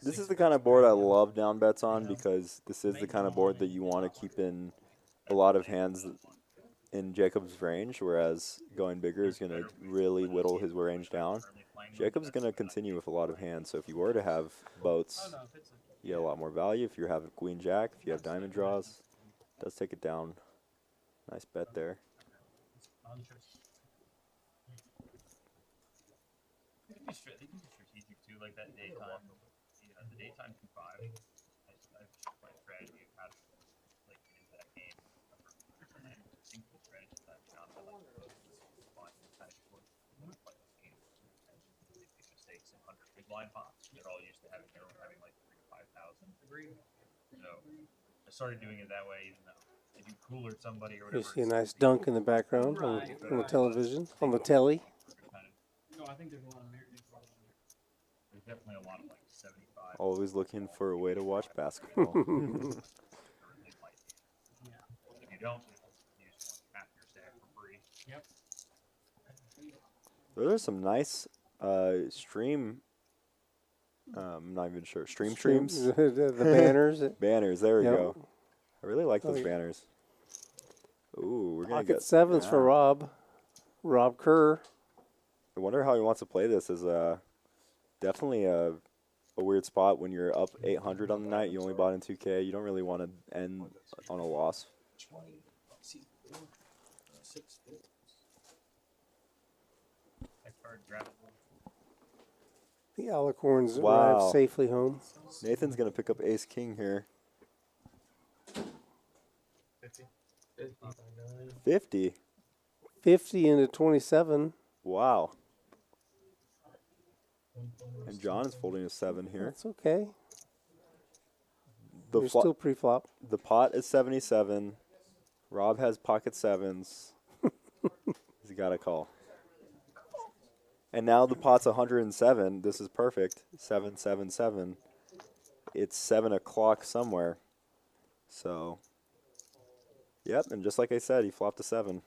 This is the kind of board I love down bets on because this is the kind of board that you want to keep in a lot of hands in Jacob's range, whereas going bigger is going to really whittle his range down. Jacob's going to continue with a lot of hands, so if you were to have boats, you get a lot more value. If you have a queen jack, if you have diamond draws, does take it down. Nice bet there. They can be strategic too, like that daytime. You know, the daytime 2-5. I've played strategy of how to like get into that game. And single strategy that I found that like this fun kind of short like those games. And they make mistakes in 100 big blind pots. They're all used to having like 3,000 to 5,000. So I started doing it that way, even though if you cooler somebody or You whatever. see a nice dunk in the background on the television, on the telly. No, I think there's a lot of American football in there. There's definitely a lot of like 75. Always looking for a way to watch basketball. If you don't, you just want half your stack for free. Yep. Those are some nice stream. I'm not even sure. Streams. The banners. Banners. There we Yep. go. I really like those Oh, yeah. banners. Ooh, we're gonna Pocket get sevens for Rob. Rob Kerr. I wonder how he wants to play this. Is definitely a weird spot when you're up 800 on the night. You only bought in 2K. You don't really want to end on a loss. 20. Six. Next card, grab it. The Alicorns Wow. arrived safely home. Nathan's gonna pick up Ace King here. 50. 50 into 27. Wow. And John is folding a 7 here. That's okay. The You're still pre-flop. The pot is 77. Rob has pocket sevens. He's got a call. And now the pot's 107. This is perfect. 777. It's 7 o'clock somewhere. So, yep. And just like I said, he flopped a 7.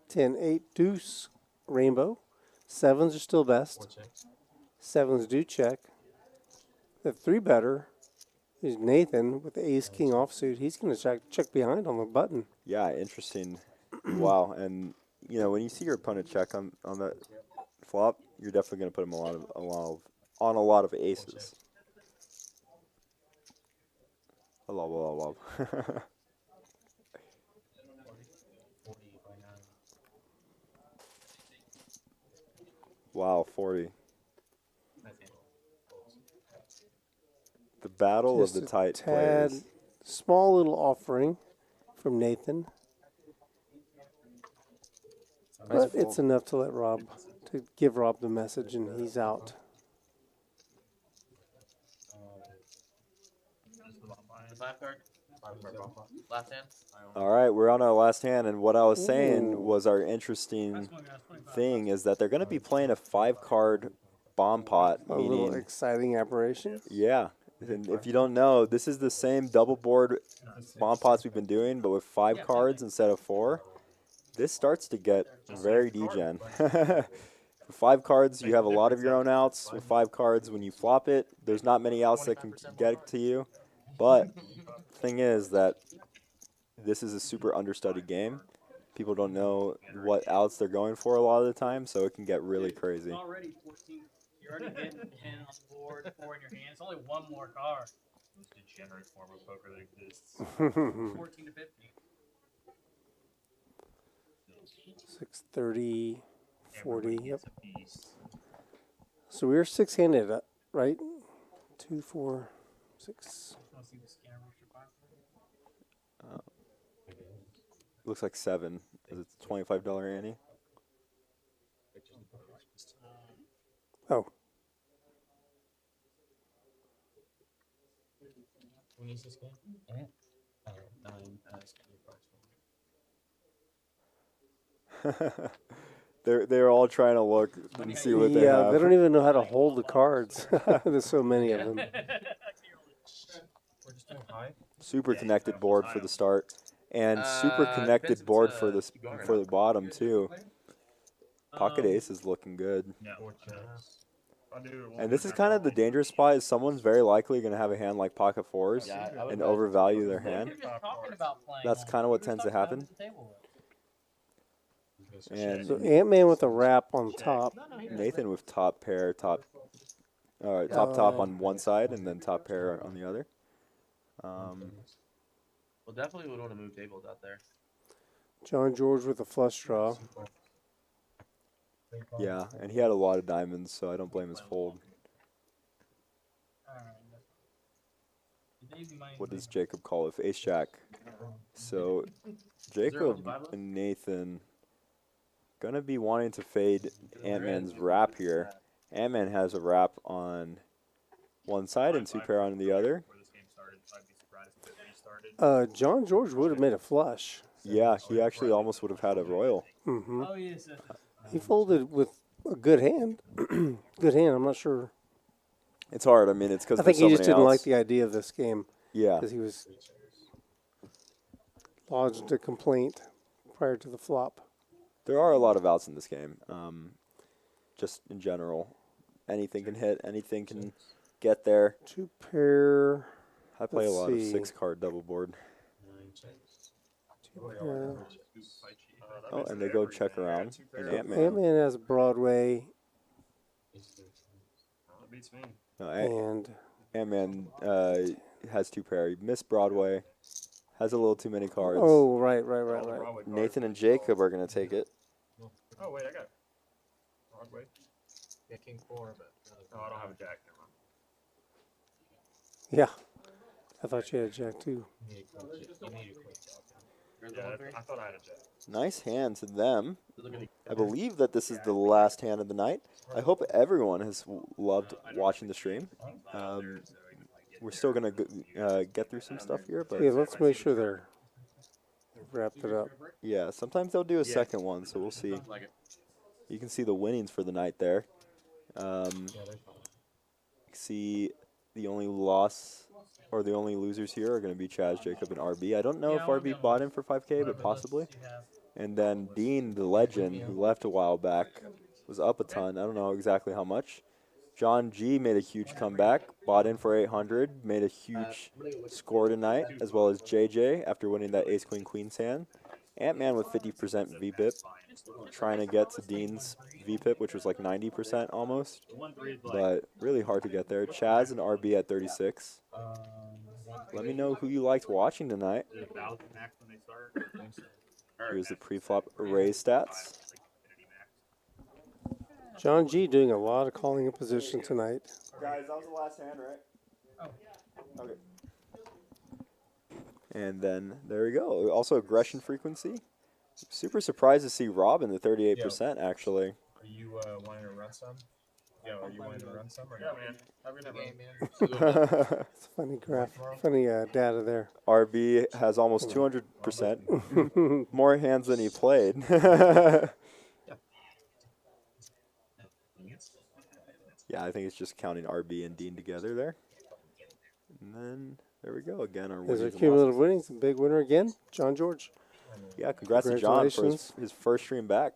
10, 8, deuce, rainbow. Sevens are still best. Sevens do check. The 3-better is Nathan with the ace king offsuit. He's going to check behind on the button. Yeah, interesting. Wow. And, you know, when you see your opponent check on that flop, you're definitely going to put him on a lot of aces. A lot. Wow, 40. The battle Just of the a tight tad players. small little offering from Nathan. But it's enough to give Rob the message, and he's out. Last card. Last hand. All right, we're on our last hand, and what I was saying was our interesting thing is that they're going to be playing a 5-card bomb pot. A meaning, little exciting aberration. yeah. And if you don't know, this is the same double board bomb pots we've been doing, but with 5 cards instead of 4. This starts to get very degen. With 5 cards, you have a lot of your own outs. With 5 cards, when you flop it, there's not many outs that can get to you. But the thing is that this is a super understudied game. People don't know what outs they're going for a lot of the time, so it can get really crazy. It's already 14. You're already getting 10 on the board, 4 in your hand. It's only one more card. Most degenerate form of poker that exists. 14 to 50. 630, 40. Everybody Yep. gets a piece. So we're 6-handed, right? 2, 4, 6. Want to see the scanner roster box? Looks like 7. Is it $25 ante? Oh, When is this game? 9. They're all trying to look and see what they have. they don't even know how to hold the cards. There's so many of them. We're just doing high. Super connected board for the start, and super connected depends board if for it's, the keep going or for the not. bottom too. Pocket ace is looking good, Yeah. and this is kind of the dangerous spot. Is someone's very likely going to have a hand like pocket fours Yeah, I would and bet. overvalue their You're hand. just talking about playing. That's on kind it. of what We were tends to talking about happen. it at the table. And So Ant-Man with a wrap on top. Nathan with top pair, top All right, top on one side and then top pair on the other. Well, definitely would want to move tables out there. John George with a flush draw. Yeah, and he had a lot of diamonds, so I don't blame his fold. What does Jacob call it? Ace Jack. So Jacob and Nathan gonna be wanting to fade Ant-Man's wrap here. Ant-Man has a wrap on one side and two pair on the other. John George would have made a flush. Yeah, he actually almost would have had a royal. Mm-hmm. He folded with a good hand. Good hand. I'm not sure. It's hard. I mean, it's because I think he just didn't like the idea of this game. Yeah. Because he was lodged a complaint prior to the flop. There are a lot of outs in this game. Just in general, anything can hit, anything can get there. Two pair. I play a lot of 6-card double board. Oh, and they go check around. And Ant-Man has Broadway. Beats me. And Ant-Man has two pair. He missed Broadway. Has a little too many cards. Oh, right. Nathan and Jacob are going to take it. Oh, wait, I got Broadway. Yeah, King 4, but. Oh, I don't have a jack. Never mind. yeah. I thought you had a jack too. Yeah, I thought I had a jack. Nice hand to them. I believe that this is the last hand of the night. I hope everyone has loved watching the stream. We're still going to get through some stuff here, but yeah, let's make sure they've wrapped it up. yeah, sometimes they'll do a second one, so we'll see. You can see the winnings for the night there. See the only loss or the only losers here are going to be CHAZ, Jacob, and RB. I don't know if RB bought in for 5K, but possibly. And then Dean, the legend, who left a while back, was up a ton. I don't know exactly how much. John G made a huge comeback, bought in for 800, made a huge score tonight, as well as JJ after winning that ace-queen-queen's hand. Ant-Man with 50% VPIP, trying to get to Dean's VPIP, which was like 90% almost, but really hard to get there. CHAZ and RB at 36. Let me know who you liked watching tonight. Here's the pre-flop array stats. John G doing a lot of calling in position tonight. Guys, that was the last hand, right? Oh. Okay. And then there we go. Also aggression frequency. Super surprised to see Rob in the 38% actually. Are you wanting to run some? Yeah, are you wanting to run some? Or yeah, man. Have a good night, man. It's funny funny data there. RB has almost 200%. More hands than he played. Yeah, I think it's just counting RB and Dean together there. And then there we go again. Our There's a cumulative winnings. A big winner again, John George. Yeah, congrats to John for his first stream back.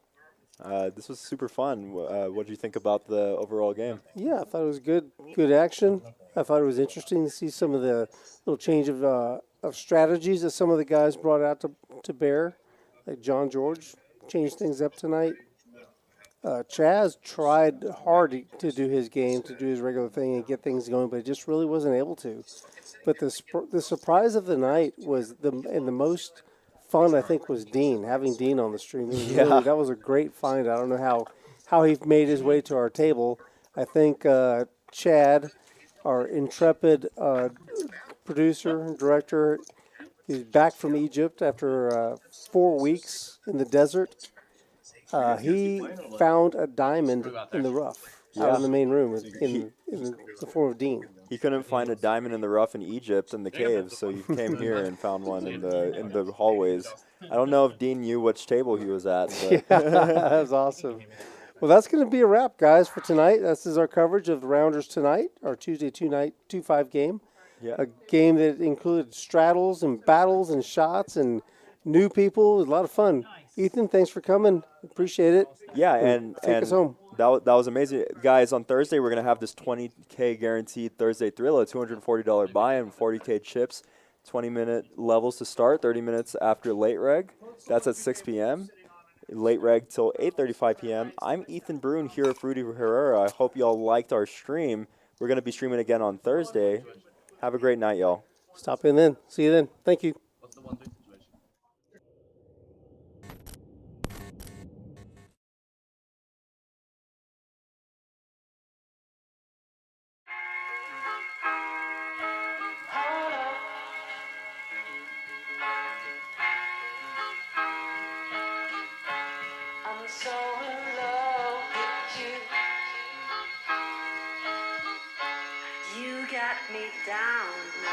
This was super fun. What did you think about the overall game? Yeah, I thought it was good action. I thought it was interesting to see some of the little change of strategies that some of the guys brought out to bear. Like John George changed things up tonight. CHAZ tried hard to do his game, to do his regular thing and get things going, but just really wasn't able to. But the surprise of the night was the most fun, I think, was Dean, having Dean on the stream. Really, that was a great find. I don't know how he made his way to our table. I think Chad, our intrepid producer and director, he's back from Egypt after 4 weeks in the desert. He found a diamond in the rough out in the main room in the form of Dean. He couldn't find a diamond in the rough in Egypt in the caves, so he came here and found one in the hallways. I don't know if Dean knew which table he was at. But Yeah, that was awesome. Well, that's going to be a wrap, guys, for tonight. This is our coverage of the Rounders tonight, our Tuesday 2-5 game. Yeah. A game that included straddles and battles and shots and new people. It was a lot of fun. Ethan, thanks for coming. Appreciate it. Yeah, and take us home. That was amazing. Guys, on Thursday, we're going to have this 20K guaranteed Thursday Thrilla, $240 buy-in, 40K chips, 20-minute levels to start, 30 minutes after late reg. That's at 6 p.m. Late reg till 8:35 p.m. I'm Ethan Brune here at Rudy Herrera. I hope y'all liked our stream. We're gonna be streaming again on Thursday. Have a great night, y'all. Stop in then. See you then. Thank you. What's the 1-3 situation? I'm so in love with you. You got me down.